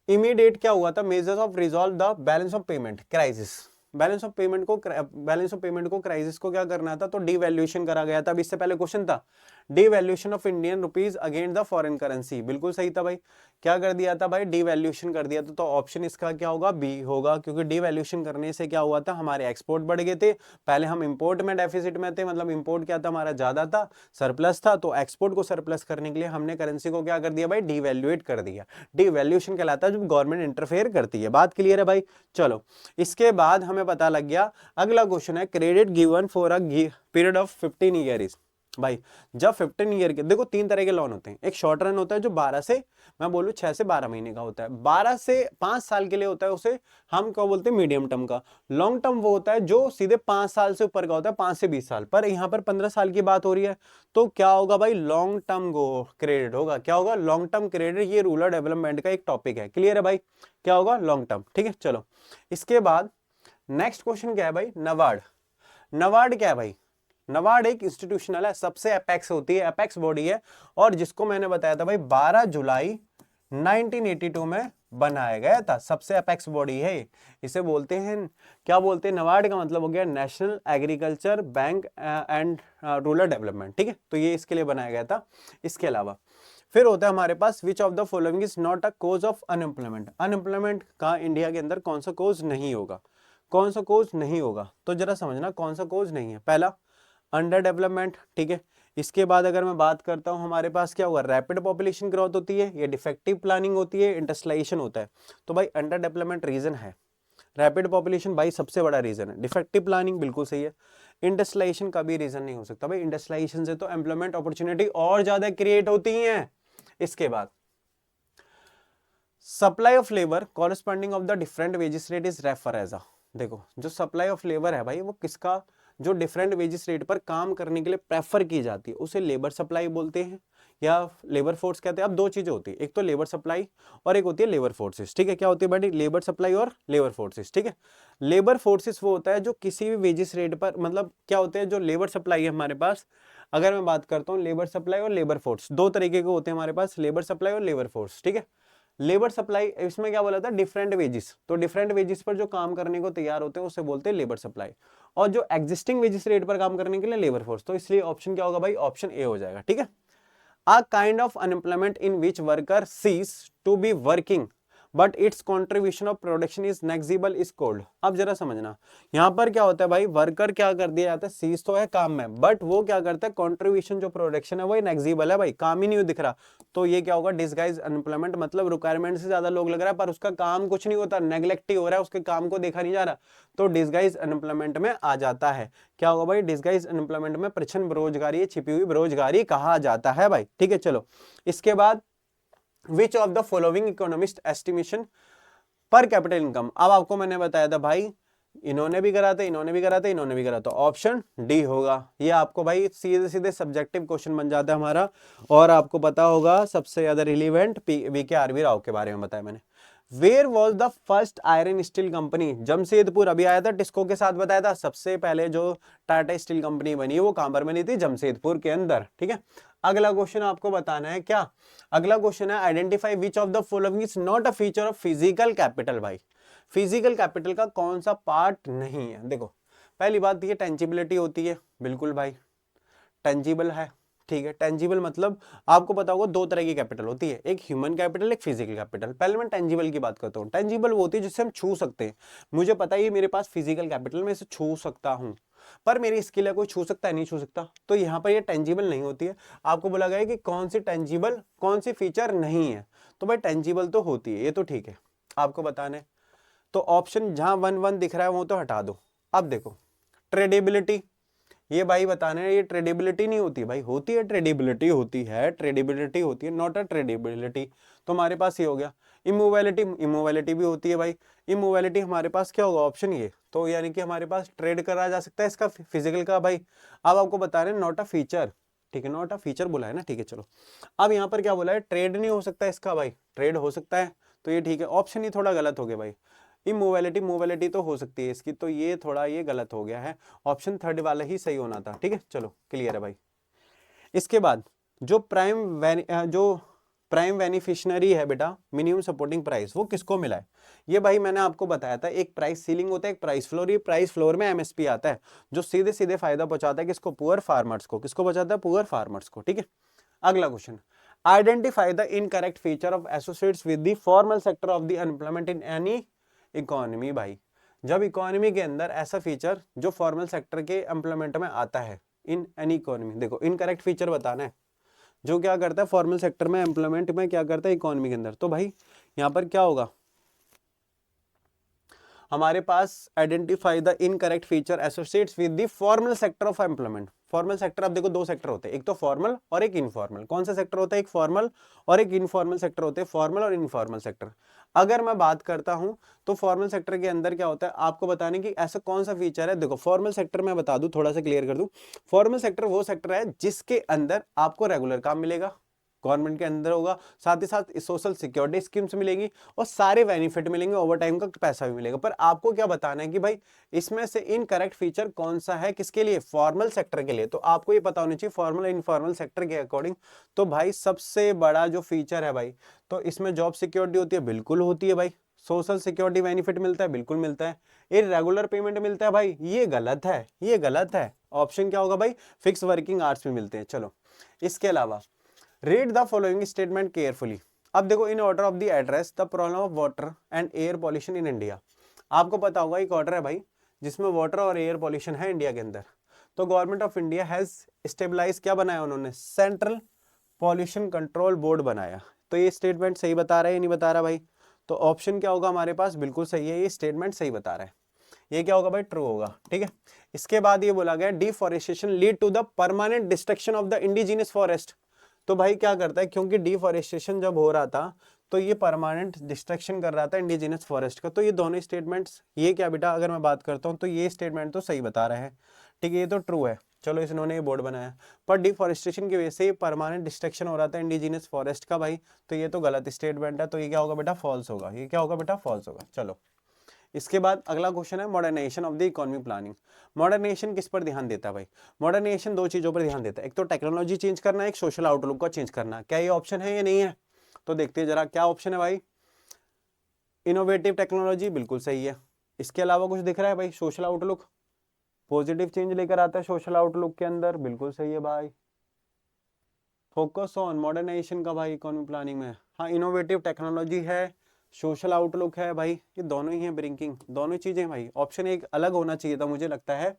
इमीडिएट क्या हुआ था, measures of resolve the balance of payment crisis, balance of payment को क्राइसिस को क्या करना था, तो डिवैल्यूएशन करा गया था। अब इससे पहले क्वेश्चन था devaluation of Indian rupees against the foreign currency, बिल्कुल सही था भाई। क्या कर दिया था भाई, डिवैल्यूएशन कर दिया था। तो ऑप्शन इसका क्या होगा, बी होगा, क्योंकि डिवैल्यूएशन करने से क्या हुआ था, हमारे एक्सपोर्ट बढ़ गए थे। पहले हम इंपोर्ट में डेफिसिट में थे, मतलब इंपोर्ट क्या था हमारा ज्यादा था, सरप्लस था, तो एक्सपोर्ट को सरप्लस करने के लिए हमने करेंसी को क्या कर दिया भाई, डिवैल्यूएट कर दिया। डिवैल्यूएशन कहलाता है जब गवर्नमेंट इंटरफेयर करती है। बात क्लियर है भाई। चलो इसके बाद हमें पता लग गया, अगला क्वेश्चन है credit given for a period of 15 year is, भाई जब 15 ईयर के, देखो 3 तरह के लोन होते हैं। एक शॉर्ट रन होता है जो 12 से, मैं बोलूं 6 से 12 महीने का होता है, 12 से 5 साल के लिए होता है, उसे हम क्या बोलते हैं, मीडियम टर्म का। लॉन्ग टर्म वो होता है जो सीधे 5 साल से ऊपर का होता है, 5 से 20 साल, पर यहाँ पर 15 साल की बात हो रही है, तो क्या होगा भाई, लॉन्ग टर्म क्रेडिट होगा। क्या होगा, लॉन्ग टर्म क्रेडिट। ये रूरल डेवलपमेंट का एक टॉपिक है, क्लियर है भाई, क्या होगा, लॉन्ग टर्म, ठीक है। चलो इसके बाद नेक्स्ट क्वेश्चन क्या है भाई, नबार्ड। नबार्ड क्या है भाई, नबार्ड एक इंस्टीट्यूशनल है, सबसे अपेक्स होती है, अपेक्स बॉडी है, और जिसको मैंने बताया था भाई 12 जुलाई 1982 में बनाया गया था, सबसे अपेक्स बॉडी है। इसे बोलते हैं, क्या बोलते हैं, नबार्ड का मतलब हो गया national agriculture bank and rural development, ठीक है। तो ये इसके लिए बनाया गया था। इसके अलावा फिर होता है हमारे पास, which of the following is not a cause of unemployment. Unemployment का इंडिया के अंदर कौन सा कोज नहीं होगा, कौन सा कोज नहीं होगा, तो जरा समझना कौन सा कोज नहीं है। पहला अंडर डेवलपमेंट, ठीक है। इसके बाद अगर मैं बात करता हूं, हमारे पास क्या हुआ, रैपिड पॉपुलेशन ग्रोथ होती है, ये डिफेक्टिव प्लानिंग होती है, इंडस्ट्रियलाइजेशन होता है। तो भाई अंडर डेवलपमेंट रीजन है, रैपिड पॉपुलेशन भाई सबसे बड़ा रीजन है, डिफेक्टिव प्लानिंग बिल्कुल सही है। इंडस्ट्रियलाइजेशन का भी रीजन नहीं हो सकता भाई, इंडस्ट्रियलाइजेशन से तो एम्प्लॉयमेंट अपॉर्चुनिटी और ज्यादा क्रिएट होती है। इसके बाद supply of labour corresponding of the different wages rate is refer as a, देखो जो सप्लाई ऑफ लेबर है भाई, वो किसका, जो डिफरेंट वेजेस रेट पर काम करने के लिए प्रेफर की जाती है, उसे लेबर सप्लाई बोलते हैं या लेबर फोर्स कहते हैं। अब दो चीजें होती है, एक तो लेबर सप्लाई और एक होती है लेबर फोर्सेस, ठीक है। क्या होती है भाई, लेबर सप्लाई और लेबर फोर्सेस, ठीक है। लेबर फोर्सेस वो होता है जो किसी भी वेजेस रेट पर, मतलब क्या होते हैं, जो लेबर सप्लाई है हमारे पास, अगर मैं बात करता हूँ लेबर सप्लाई और लेबर फोर्स, दो तरीके के होते हैं हमारे पास, लेबर सप्लाई और लेबर फोर्स, ठीक है। लेबर सप्लाई, इसमें क्या बोला था, डिफरेंट वेजेस, तो डिफरेंट वेजेस पर जो काम करने को तैयार होते हैं उसे बोलते हैं लेबर सप्लाई, और जो एग्जिस्टिंग वेजेस रेट पर काम करने के लिए लेबर फोर्स। तो इसलिए ऑप्शन क्या होगा भाई, ऑप्शन ए हो जाएगा, ठीक है। A kind of unemployment in which worker सीज to be working but its contribution of production is negligible is called. अब जरा समझना, यहाँ पर क्या होता है भाई, वर्कर क्या कर दिया जाता है, सीज तो है काम में, बट वो क्या करता है, कॉन्ट्रीब्यूशन जो प्रोडक्शन है वो नेग्जिबल है भाई, काम ही नहीं दिख रहा। तो ये क्या होगा, डिसगाइज अनएम्प्लॉयमेंट, मतलब रिक्वायरमेंट से ज्यादा लोग लग रहा है पर उसका काम कुछ नहीं होता, नेग्लेक्ट ही हो रहा है, उसके काम को देखा नहीं जा रहा, तो डिसगाइज अनएम्प्लॉयमेंट में आ जाता है। क्या होगा भाई, डिसगाइज अनएम्प्लॉयमेंट में प्रच्छन्न बेरोजगारी, छिपी हुई बेरोजगारी कहा जाता है भाई, ठीक है। चलो इसके बाद विच of the following economist estimation पर कैपिटल इनकम। अब आपको मैंने बताया था भाई, इन्होंने भी करा था, इन्होंने भी करा था, इन्होंने भी करा था, ऑप्शन डी होगा। ये आपको भाई सीधे सीधे सब्जेक्टिव क्वेश्चन बन जाता है हमारा, और आपको पता होगा सबसे ज्यादा रिलीवेंट वीके आरवी राव के बारे में बताया मैंने। Where was the first iron steel company, Jamshedpur, अभी आया था टिस्को के साथ बताया था, सबसे पहले जो टाटा स्टील कंपनी बनी वो कहां पर बनी थी, जमशेदपुर के अंदर, ठीक है। अगला क्वेश्चन आपको बताना है क्या, अगला क्वेश्चन है identify which of the following is not a feature of physical capital. भाई फिजिकल कैपिटल का कौन सा पार्ट नहीं है, देखो पहली बात ये टेंजिबिलिटी होती है, बिल्कुल भाई टेंजिबल है, ठीक है। टेंजिबल मतलब आपको पता होगा दो तरह की कैपिटल होती है, एक ह्यूमन कैपिटल, एक फिजिकल कैपिटल। पहले मैं टेंजिबल की बात करता हूँ। टेंजिबल वो होती है जिससे हम छू सकते हैं, मुझे पता है ये मेरे पास फिजिकल कैपिटल में इसे छू सकता हूँ, पर मेरी स्किल है, कोई छू सकता है नहीं छू सकता, तो यहाँ पर ये टेंजिबल नहीं होती है। आपको बोला गया कि कौन सी टेंजिबल, कौन सी फीचर नहीं है, तो भाई टेंजिबल तो होती है, ये तो ठीक है आपको बताना है। तो ऑप्शन जहां 1-1 दिख रहा है वो तो हटा दो। अब देखो ट्रेडेबिलिटी, ये भाई बताने ये ट्रेडेबिलिटी नहीं होती भाई, होती है ट्रेडेबिलिटी, होती है ट्रेडेबिलिटी, होती है नॉट अ ट्रेडेबिलिटी, तो हमारे पास ये हो गया। इमूवेलिटी, इमूवेलिटी भी होती है भाई, इमूवेलिटी हमारे पास क्या होगा, ऑप्शन ये, तो यानी कि हमारे पास ट्रेड करा जा सकता है इसका फिजिकल का भाई। अब आपको बता रहे हैं नॉट अ फीचर, ठीक है, नॉट अ फीचर बोला है ना, ठीक है। चलो अब यहाँ पर क्या बोला है, ट्रेड नहीं हो सकता इसका भाई, ट्रेड हो सकता है, तो ये ठीक है। ऑप्शन ही थोड़ा गलत हो गया भाई, इमोबिलिटी, मोबिलिटी तो हो सकती है इसकी, तो ये थोड़ा ये गलत हो गया है, ऑप्शन थर्ड वाला ही सही होना था, ठीक है। चलो क्लियर है भाई। इसके बाद जो प्राइम जो प्राइम बेनिफिशियरी है बेटा मिनिमम सपोर्टिंग प्राइस, वो किसको मिला है? ये भाई मैंने आपको बताया था, एक प्राइस सीलिंग होता है, एक प्राइस फ्लोर। ये प्राइस फ्लोर में एमएसपी आता है जो सीधे सीधे फायदा पहुंचाता है किसको? पुअर फार्मर्स को। किसको पहुंचाता है? पुअर फार्मर्स को। ठीक है, अगला question, identify the incorrect feature of associates with the formal sector of the unemployment in any economy. भाई जब इकोनॉमी के अंदर ऐसा फीचर जो फॉर्मल सेक्टर के एम्प्लॉयमेंट में आता है इन एनी इकोनॉमी, देखो इनकरेक्ट फीचर बताना है जो क्या करता है फॉर्मल सेक्टर में एम्प्लॉयमेंट में क्या करता है इकोनॉमी के अंदर। तो भाई यहां पर क्या होगा हमारे पास, identify the incorrect feature associates with the formal sector of employment. Formal sector, अब देखो दो सेक्टर होते हैं, एक तो फॉर्मल और एक इनफॉर्मल। कौन सा सेक्टर होता है? एक फॉर्मल और एक इनफॉर्मल सेक्टर होते हैं, फॉर्मल और इनफॉर्मल सेक्टर। अगर मैं बात करता हूं तो फॉर्मल सेक्टर के अंदर क्या होता है आपको बताने की ऐसा कौन सा फीचर है। देखो फॉर्मल सेक्टर में बता दूं, थोड़ा सा क्लियर कर दूं, फॉर्मल सेक्टर वो सेक्टर है जिसके अंदर आपको रेगुलर काम मिलेगा, गवर्नमेंट के अंदर होगा, साथ ही साथ सोशल सिक्योरिटी स्कीम्स मिलेंगी और सारे बेनिफिट मिलेंगे, ओवर टाइम का पैसा भी मिलेगा। पर आपको क्या बताना है कि भाई इसमें से इनकरेक्ट फीचर कौन सा है, किसके लिए? फॉर्मल सेक्टर के लिए। तो आपको ये पता होना चाहिए फॉर्मल इनफॉर्मल सेक्टर के अकॉर्डिंग। तो भाई सबसे बड़ा जो फीचर है भाई, तो इसमें जॉब सिक्योरिटी होती है, बिल्कुल होती है भाई। सोशल सिक्योरिटी बेनिफिट मिलता है, बिल्कुल मिलता है। इर्रेगुलर पेमेंट मिलता है भाई, ये गलत है, ये गलत है। ऑप्शन क्या होगा भाई? फिक्स वर्किंग आवर्स भी मिलते हैं। चलो इसके अलावा read the following statement carefully. अब देखो in order of the address the problem of water and air pollution in India. आपको पता होगा एक ऑर्डर है भाई जिसमें वाटर और एयर पॉल्यूशन है इंडिया के अंदर। तो government of India has stabilise, क्या बनाया उन्होंने? सेंट्रल पॉल्यूशन कंट्रोल बोर्ड बनाया। तो ये स्टेटमेंट सही बता रहा है या नहीं बता रहा भाई? तो ऑप्शन क्या होगा हमारे पास? बिल्कुल सही है, ये स्टेटमेंट सही बता रहा है। ये क्या होगा भाई? ट्रू होगा। ठीक है, इसके बाद ये बोला गया deforestation lead to the permanent destruction of the indigenous forest. तो भाई क्या करता है, क्योंकि डिफॉरेस्टेशन जब हो रहा था तो ये परमानेंट डिस्ट्रक्शन कर रहा था इंडिजिनस फॉरेस्ट का। तो ये दोनों स्टेटमेंट्स, ये क्या बेटा अगर मैं बात करता हूँ तो ये स्टेटमेंट तो सही बता रहे हैं। ठीक है, ये तो ट्रू है। चलो इन्होंने ये बोर्ड बनाया, पर डिफॉरेस्टेशन की वजह से परमानेंट डिस्ट्रक्शन हो रहा था इंडिजिनस फॉरेस्ट का भाई, तो ये तो गलत स्टेटमेंट है। तो ये क्या होगा बेटा? फॉल्स होगा। ये क्या होगा बेटा? फॉल्स होगा। चलो इसके बाद अगला क्वेश्चन है modernisation of the economy planning. Modernisation किस पर ध्यान देता है भाई? मॉडर्नाइजेशन दो चीजों पर ध्यान देता है, एक तो टेक्नोलॉजी चेंज करना, एक सोशल आउटलुक को चेंज करना। क्या ये ऑप्शन है या नहीं है? तो देखते हैं जरा क्या ऑप्शन है भाई। इनोवेटिव टेक्नोलॉजी बिल्कुल सही है। इसके अलावा कुछ दिख रहा है भाई? सोशल आउटलुक, पॉजिटिव चेंज लेकर आता है सोशल आउटलुक के अंदर, बिल्कुल सही है भाई। फोकस ऑन मॉडर्नाइजेशन का भाई इकोनॉमी प्लानिंग में, हाँ इनोवेटिव टेक्नोलॉजी है, सोशल आउटलुक है भाई, ये दोनों ही हैं ब्रिंकिंग, दोनों चीजें भाई। ऑप्शन एक अलग होना चाहिए था मुझे लगता है।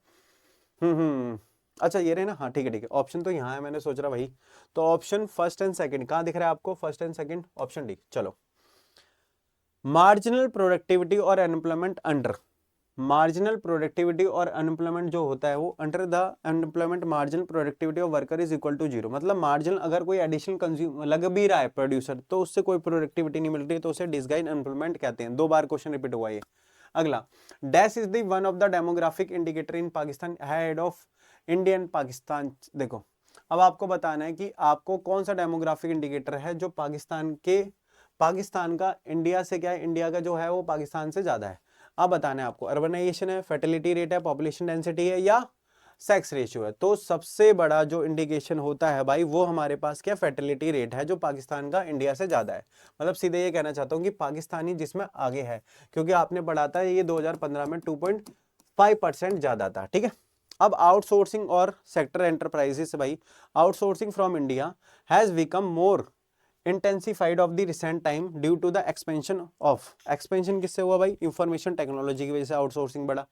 अच्छा ये रहे ना, हाँ ठीक है ठीक है, ऑप्शन तो यहाँ है, मैंने सोच रहा भाई। तो ऑप्शन फर्स्ट एंड सेकंड कहाँ दिख रहा है आपको? First and second, option D. चलो मार्जिनल प्रोडक्टिविटी और अनएम्प्लॉयमेंट अंडर, मार्जिनल प्रोडक्टिविटी और अनएम्प्लॉयमेंट जो होता है वो under the unemployment marginal productivity of worker is equal to zero. मतलब मार्जिनल अगर कोई एडिशनल कंज्यूम लग भी रहा है प्रोड्यूसर तो उससे कोई प्रोडक्टिविटी नहीं मिल रही, तो उसे डिसगाइज अनएम्प्लॉयमेंट कहते हैं। दो बार क्वेश्चन रिपीट हुआ ये। अगला, dash is the one of the demographic indicator in Pakistan head of Indian Pakistan. देखो अब आपको बताना है कि आपको कौन सा डेमोग्राफिक इंडिकेटर है जो पाकिस्तान का इंडिया से क्या है, इंडिया का जो है वो पाकिस्तान से ज्यादा है। अब बताना है आपको, अर्बनाइजेशन है, फर्टिलिटी रेट है, पॉपुलेशन डेंसिटी है या सेक्स रेशियो है। तो सबसे बड़ा जो इंडिकेशन होता है भाई वो हमारे पास क्या? फर्टिलिटी रेट है, जो पाकिस्तान का इंडिया से ज्यादा है। मतलब सीधे ये कहना चाहता हूँ कि पाकिस्तानी जिसमें आगे है, क्योंकि आपने पढ़ा था ये 2015 में 2.5% ज्यादा था। ठीक है, अब आउटसोर्सिंग और सेक्टर एंटरप्राइजेस भाई, outsourcing from India has become more intensified of the recent time due to the expansion of, expansion किससे हुआ भाई? इंफॉर्मेशन टेक्नोलॉजी की वजह से आउटसोर्सिंग बढ़ा।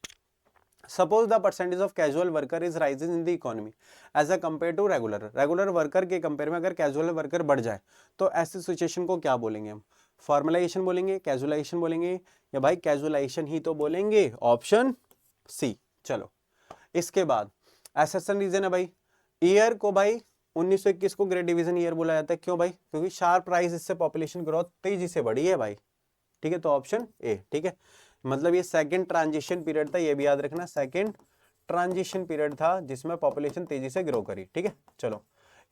Suppose the percentage of casual worker is rising in the economy as a compare to regular, regular worker के compare में अगर कैजुअल वर्कर बढ़ जाए तो ऐसी सिचुएशन को क्या बोलेंगे हम? फॉर्मलाइजेशन बोलेंगे, कैजुअलाइजेशन बोलेंगे, या भाई कैजुअलाइजेशन ही तो बोलेंगे, ऑप्शन सी। चलो इसके बाद एसेसन रीजन है भाई, ईयर को भाई 1921 को ग्रेट डिवीजन ईयर बोला जाता है। क्यों भाई? क्योंकि शार्प राइज, इससे पॉपुलेशन ग्रोथ तेजी से बढ़ी है भाई। ठीक है, तो ऑप्शन ए। ठीक है, मतलब ये सेकंड ट्रांजिशन पीरियड था, ये भी याद रखना, सेकंड ट्रांजिशन पीरियड था जिसमें पॉपुलेशन तेजी से ग्रो करी। ठीक है, चलो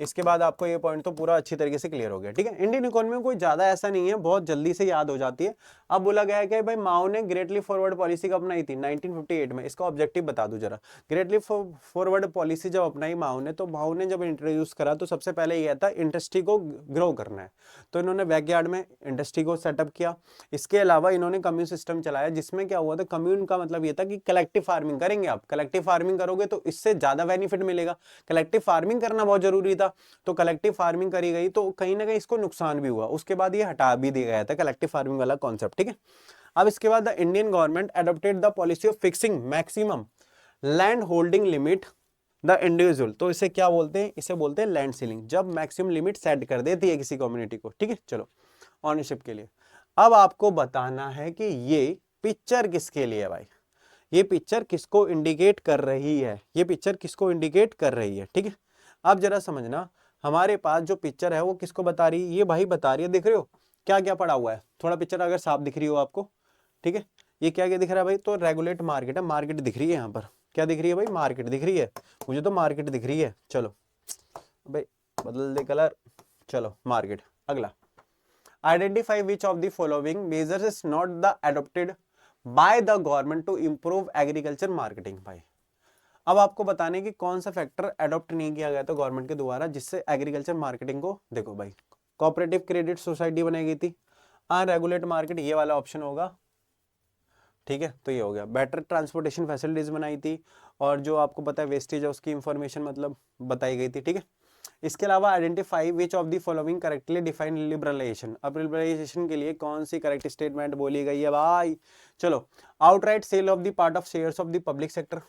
इसके बाद आपको ये पॉइंट तो पूरा अच्छी तरीके से क्लियर हो गया, ठीक है। इंडियन इकोनॉमी में कोई ज्यादा ऐसा नहीं है, बहुत जल्दी से याद हो जाती है। अब बोला गया है कि भाई माओ ने ग्रेटली फॉरवर्ड पॉलिसी कब अपनाई थी 1958 में। इसका ऑब्जेक्टिव बता दूं जरा। ग्रेटली फॉरवर्ड पॉलिसी जब अपनाई माओ ने, तो माओ ने जब इंट्रोड्यूस करा तो सबसे पहले यह था इंडस्ट्री को ग्रो करना है, तो इन्होंने बैकयार्ड में इंडस्ट्री को सेटअप किया। इसके अलावा इन्होंने कम्यून सिस्टम चलाया, जिसमें क्या हुआ था, कम्यून का मतलब ये था कि कलेक्टिव फार्मिंग करेंगे। आप कलेक्टिव फार्मिंग करोगे तो इससे ज्यादा बेनिफिट मिलेगा। कलेक्टिव फार्मिंग करना बहुत जरूरी था, तो कलेक्टिव फार्मिंग करी गई, तो कहीं ना कहीं इसको नुकसान भी हुआ। उसके बाद ये हटा भी दिया गया था कलेक्टिव फार्मिंग वाला कॉन्सेप्ट, ठीक है। अब इसके बाद the Indian government adopted the policy of fixing maximum land holding limit the individual. तो इसे क्या बोलते हैं, इसे बोलते हैं लैंड सीलिंग, जब मैक्सिमम लिमिट सेट कर देती है किसी कम्युनिटी को, ठीक है। चलो ऑनरशिप के लिए अब आपको बताना है कि ये पिक्चर किसके लिए है भाई, ये पिक्चर किसको इंडिकेट कर रही है, ये पिक्चर किसको इंडिकेट कर रही है, ठीक है। अब जरा समझना, हमारे पास जो पिक्चर है वो किसको बता रही है, ये भाई बता रही है, देख रहे हो क्या क्या पड़ा हुआ है, थोड़ा पिक्चर अगर साफ दिख रही हो आपको, ठीक है। ये क्या क्या दिख रहा है भाई, तो रेगुलेट मार्केट है, मार्केट दिख रही है यहाँ पर, क्या दिख रही है भाई, मार्केट दिख रही है, मुझे तो मार्केट दिख रही है। चलो भाई बदल दे कलर, चलो मार्केट। अगला, identify which of the following measures is not the adopted by the government to improve agriculture marketing. भाई अब आपको बताने कि कौन सा फैक्टर अडॉप्ट नहीं किया गया था गवर्नमेंट के द्वारा जिससे एग्रीकल्चर मार्केटिंग को, देखो भाई कोऑपरेटिव क्रेडिट सोसाइटी बनाई गई थी, अनरेगुलेटेड मार्केट ये वाला ऑप्शन होगा, ठीक है। तो ये हो गया, बेटर ट्रांसपोर्टेशन फैसिलिटीज बनाई थी, और जो आपको पता है वेस्टेज है उसकी इंफॉर्मेशन मतलब बताई गई थी, ठीक है। इसके अलावा identify which of the following correctly define liberalisation. अब लिबरलाइजेशन के लिए कौन सी करेक्ट स्टेटमेंट बोली गई है भाई, चलो outright sale of the part of shares of the public sector,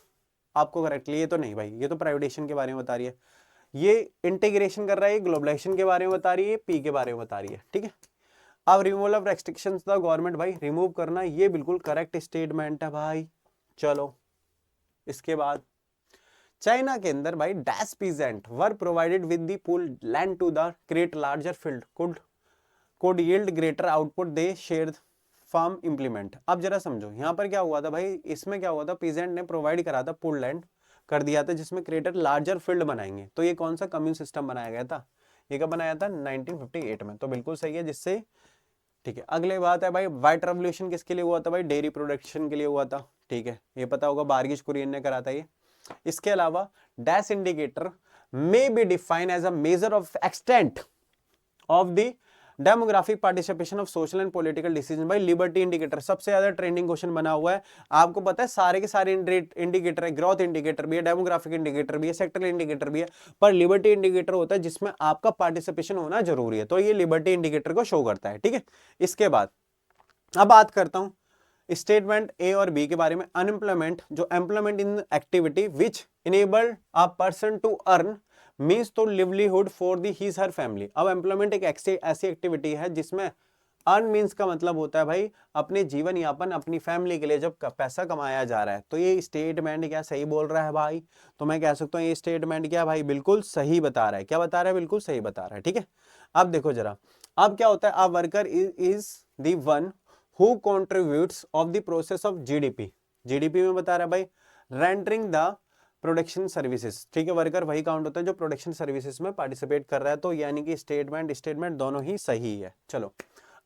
आपको करेक्टली, ये तो नहीं भाई, ये तो प्राइवेटाइजेशन के बारे में बता रही है, ये इंटीग्रेशन कर रहा है, ग्लोबलाइजेशन के बारे में बता रही है, पी के बारे में बता रही है, ठीक है। अब removal of restrictions the government, भाई रिमूव करना, ये बिल्कुल करेक्ट स्टेटमेंट है भाई। चलो इसके बाद चाइना के अंदर भाई dash peasant were provided with the pool land to the create larger field could yield greater output they share farm implement. अब जरा समझो यहाँ पर क्या हुआ था भाई, इसमें क्या हुआ था, पीजेंट ने प्रोवाइड करा था पूल लैंड कर दिया था जिसमें क्रिएटर लार्जर फील्ड बनाएंगे, तो ये कौन सा कम्यून सिस्टम बनाया गया था, ये कब बनाया था 1958 में, तो बिल्कुल सही है, जिससे ठीक है। अगले बात है भाई व्हाइट रेवोल्यूशन किसके लिए हुआ था भाई, डेयरी प्रोडक्शन के लिए हुआ था, ठीक है, ये पता होगा बारगिश कुरियन ने करा था ये। इसके अलावा dash indicator may be define as a measure of extent of the demographic participation of social and political decision. भाई लिबर्टी इंडिकेटर सबसे ज्यादा ट्रेंडिंग क्वेश्चन बना हुआ है, आपको पता है सारे के सारे इंडिकेटर है, ग्रोथ इंडिकेटर भी है, डेमोग्राफिक इंडिकेटर भी है, सेक्टरल इंडिकेटर भी है, पर लिबर्टी इंडिकेटर होता है जिसमें आपका पार्टिसिपेशन होना जरूरी है, तो ये लिबर्टी इंडिकेटर को शो करता है, ठीक है। इसके बाद अब बात करता हूं स्टेटमेंट ए और बी के बारे में। अनएम्प्लॉयमेंट, जो employment in activity which enabled a person to earn means to livelihood for the his her family. अब एम्प्लॉयमेंट एक ऐसी एक्टिविटी है जिसमें अर्न मीन्स का मतलब होता है भाई अपने जीवन यापन, अपनी फैमिली के लिए जब पैसा कमाया जा रहा है, तो ये स्टेटमेंट क्या सही बोल रहा है भाई, तो मैं कह सकता हूँ ये स्टेटमेंट क्या भाई बिल्कुल सही बता रहा है, क्या बता रहा है, बिल्कुल सही बता रहा है, ठीक है। अब देखो जरा, अब क्या होता है, a worker is the one who contributes of the process of GDP, GDP में बता रहा है भाई रेंडरिंग द प्रोडक्शन सर्विसेज, ठीक है, वर्कर वही काउंट होता है जो प्रोडक्शन सर्विसेज में पार्टिसिपेट कर रहा है, तो यानी कि स्टेटमेंट दोनों ही सही है। चलो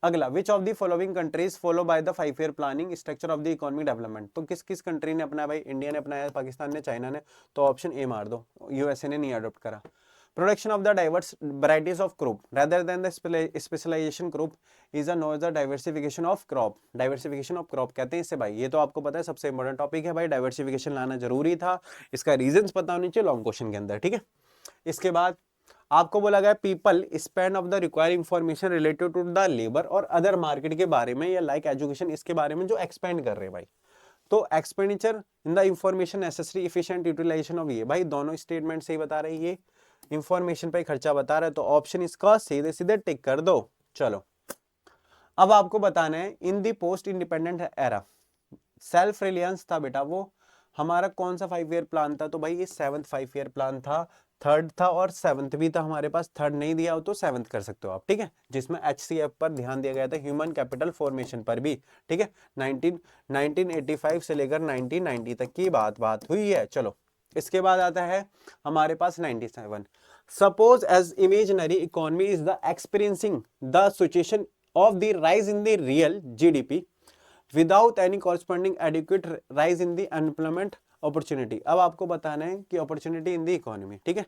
अगला, विच of the following countries follow by the 5 year planning structure of the economic development. तो किस किस कंट्री ने अपनाया भाई, इंडिया ने अपनाया, पाकिस्तान ने, चाइना ने, तो ऑप्शन ए मार दो, यूएसए ने नहीं अडॉप्ट करा। Production of the diverse varieties of crop rather than the specialization crop is a known as diversification of crop, diversification of crop कहते हैं इससे भाई, ये तो आपको पता है सबसे इंपॉर्टेंट टॉपिक है भाई, डाइवर्सिफिकेशन लाना जरूरी था, इसका रीजंस पता होनी चाहिए लॉन्ग क्वेश्चन के अंदर, ठीक है। इसके बाद आपको बोला गया people spend of the require information related to the labour और अदर मार्केट के बारे में या लाइक एजुकेशन, इसके बारे में जो एक्सपेंड कर रहे हैं भाई, तो expenditure in the information necessary efficient utilisation of, ये भाई दोनों स्टेटमेंट सही बता रहे हैं, ये इंफॉर्मेशन पे खर्चा बता रहा है, तो ऑप्शन इसका सीधे सीधे टिक कर दो। चलो अब आपको बताना है in the post independent era self reliance था बेटा, वो हमारा कौन सा 5 ईयर प्लान था, तो भाई ये 7th 5 ईयर प्लान था, थर्ड था और 7th भी था हमारे पास, थर्ड नहीं दिया हो तो 7th कर सकते हो आप, ठीक है, जिसमें HCF पर ध्यान दिया गया था, ह्यूमन कैपिटल फॉर्मेशन पर भी, ठीक है। 1985 से लेकर 1990 तक की बात हुई है। चलो इसके बाद आता है हमारे पास 97 suppose as imaginary economy is the experiencing the situation of the rise in the real GDP without any corresponding adequate rise in the unemployment opportunity. अब आपको बताना है कि अपॉर्चुनिटी इन द इकोनॉमी, ठीक है,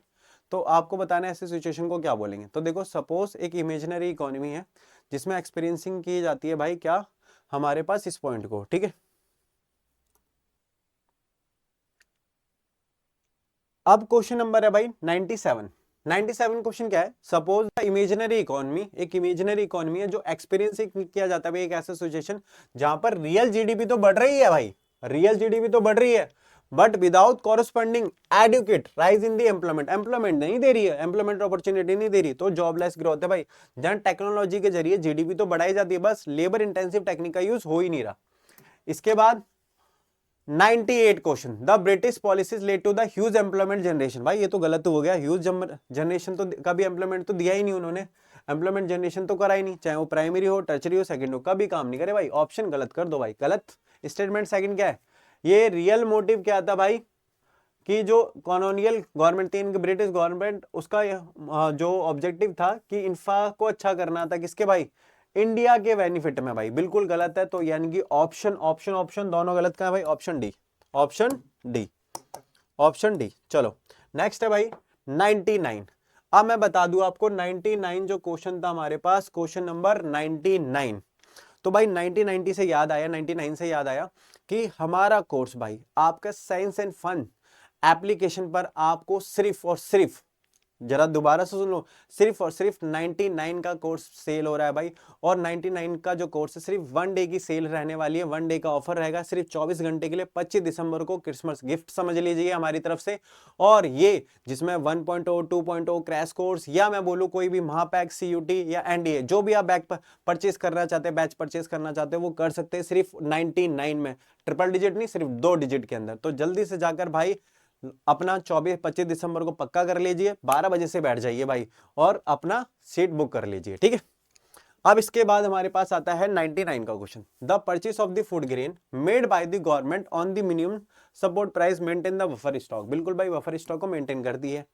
तो आपको बताना है ऐसे सिचुएशन को क्या बोलेंगे। तो देखो सपोज एक इमेजिनरी इकोनॉमी है जिसमें एक्सपीरियंसिंग की जाती है भाई क्या हमारे पास इस पॉइंट को, ठीक है। अब क्वेश्चन नंबर है भाई 97 क्वेश्चन क्या है, सपोज द इमेजिनरी इकोनॉमी, एक इमेजिनरी इकोनॉमी है जो एक्सपीरियंस किया जाता है भाई एक ऐसा सिचुएशन जहां पर रियल जीडीपी तो बढ़ रही है भाई, रियल जीडीपी तो बढ़ रही है, but without corresponding adequate rise in the employment नहीं दे रही है, एम्प्लॉयमेंट अपॉर्चुनिटी नहीं दे रही, तो जॉबलेस ग्रोथ है भाई। जहां टेक्नोलॉजी के जरिए जीडीपी तो बढ़ाई जाती है, बस लेबर इंटेंसिव टेक्निक का यूज हो ही नहीं रहा। इसके बाद 98 question, the British policies led to the huge employment generation. भाई ये तो गलत हो गया, ह्यूज जनरेशन तो कभी एम्प्लॉयमेंट तो दिया ही नहीं उन्होंने, एम्प्लॉयमेंट जनरेशन तो करा ही नहीं, चाहे वो प्राइमरी हो टर्चरी हो सेकंड हो, कभी काम नहीं करे भाई। ऑप्शन गलत कर दो भाई, गलत स्टेटमेंट। सेकंड क्या है, ये रियल मोटिव क्या था भाई कि जो कॉलोनियल गवर्नमेंट थी इनकी ब्रिटिश गवर्नमेंट, उसका जो ऑब्जेक्टिव था कि इंफ्रा को अच्छा करना था, किसके भाई, इंडिया के बेनिफिट में भाई, बिल्कुल गलत है। तो यानी कि ऑप्शन ऑप्शन ऑप्शन दोनों गलत का है भाई, option D, option D, option D. चलो नेक्स्ट है भाई 99। अब मैं बता दूं आपको 99 जो क्वेश्चन था हमारे पास, क्वेश्चन नंबर 99। तो भाई 1990 से याद आया, 99 से याद आया कि हमारा कोर्स भाई आपका साइंस एंड फन एप्लीकेशन पर आपको सिर्फ और सिर्फ, जरा दोबारा से सुन लो, सिर्फ और सिर्फ 99 का कोर्स सेल हो रहा है भाई। और 99 का जो कोर्स है सिर्फ 1 डे की सेल रहने वाली है, 1 डे का ऑफर रहेगा सिर्फ 24 घंटे के लिए, 25 दिसंबर को क्रिसमस गिफ्ट समझ लीजिए हमारी तरफ से। और ये जिसमें 1.0 2.0 क्रैश कोर्स, या मैं बोलूँ कोई भी महापैक सीयूटी या एनडीए, जो भी आप बैच परचेस करना चाहते हैं, बैच परचेस करना चाहते हैं वो कर सकते हैं सिर्फ 99 में, ट्रिपल डिजिट नहीं, सिर्फ 2 डिजिट के अंदर। तो जल्दी से जाकर भाई अपना 24-25 दिसंबर को पक्का कर लीजिए, 12 बजे से बैठ जाइए भाई और अपना सीट बुक कर लीजिए, ठीक है। अब इसके बाद हमारे पास आता है 99 का question, the purchase of the food grain made by the government on the minimum support price maintain the buffer stock. बिल्कुल भाई बफर स्टॉक को मेंटेन कर दी है।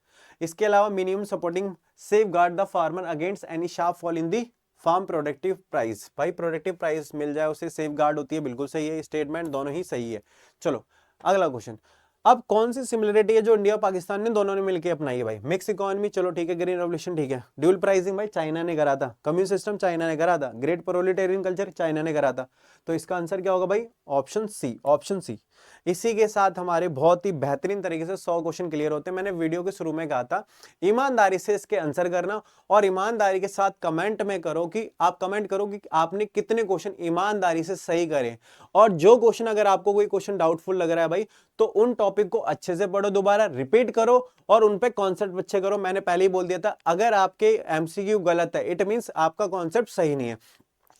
इसके अलावा minimum supporting safeguard the farmer against any sharp fall in the farm productive price. भाई productive price मिल जाए उसे सेफ गार्ड होती है, बिल्कुल सही है, स्टेटमेंट दोनों ही सही है। चलो अगला क्वेश्चन, अब कौन सी सिमिलरिटी है जो इंडिया और पाकिस्तान ने दोनों ने मिलकर अपनाई है भाई, मिक्स इकोनॉमी चलो ठीक है, ग्रीन रेवोल्यूशन ठीक है, ड्यूल प्राइसिंग भाई चाइना ने करा था, कम्युनिस्ट सिस्टम चाइना ने करा था, ग्रेट प्रोलेटेरियन कल्चर चाइना ने करा था। तो इसका आंसर क्या होगा भाई, ऑप्शन सी, ऑप्शन सी। इसी के साथ हमारे बहुत ही बेहतरीन तरीके से 100 क्वेश्चन क्लियर होते हैं। मैंने वीडियो के शुरू में कहा था ईमानदारी से इसके आंसर करना, और ईमानदारी के साथ कमेंट में करो कि आप कमेंट करो कि आपने कितने क्वेश्चन ईमानदारी से सही करे। और जो क्वेश्चन अगर आपको कोई क्वेश्चन डाउटफुल लग रहा है भाई, तो उन टॉपिक को अच्छे से पढ़ो, दोबारा रिपीट करो और उन पे कॉन्सेप्ट अच्छे करो। मैंने पहले ही बोल दिया था अगर आपके एमसीक्यू गलत है इट मींस आपका कॉन्सेप्ट सही नहीं है,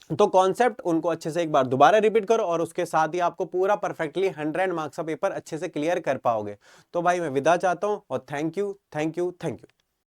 तो कॉन्सेप्ट उनको अच्छे से एक बार दोबारा रिपीट करो और उसके साथ ही आपको पूरा परफेक्टली 100 मार्क्स का पेपर अच्छे से क्लियर कर पाओगे। तो भाई मैं विदा चाहता हूं और thank you, thank you, thank you.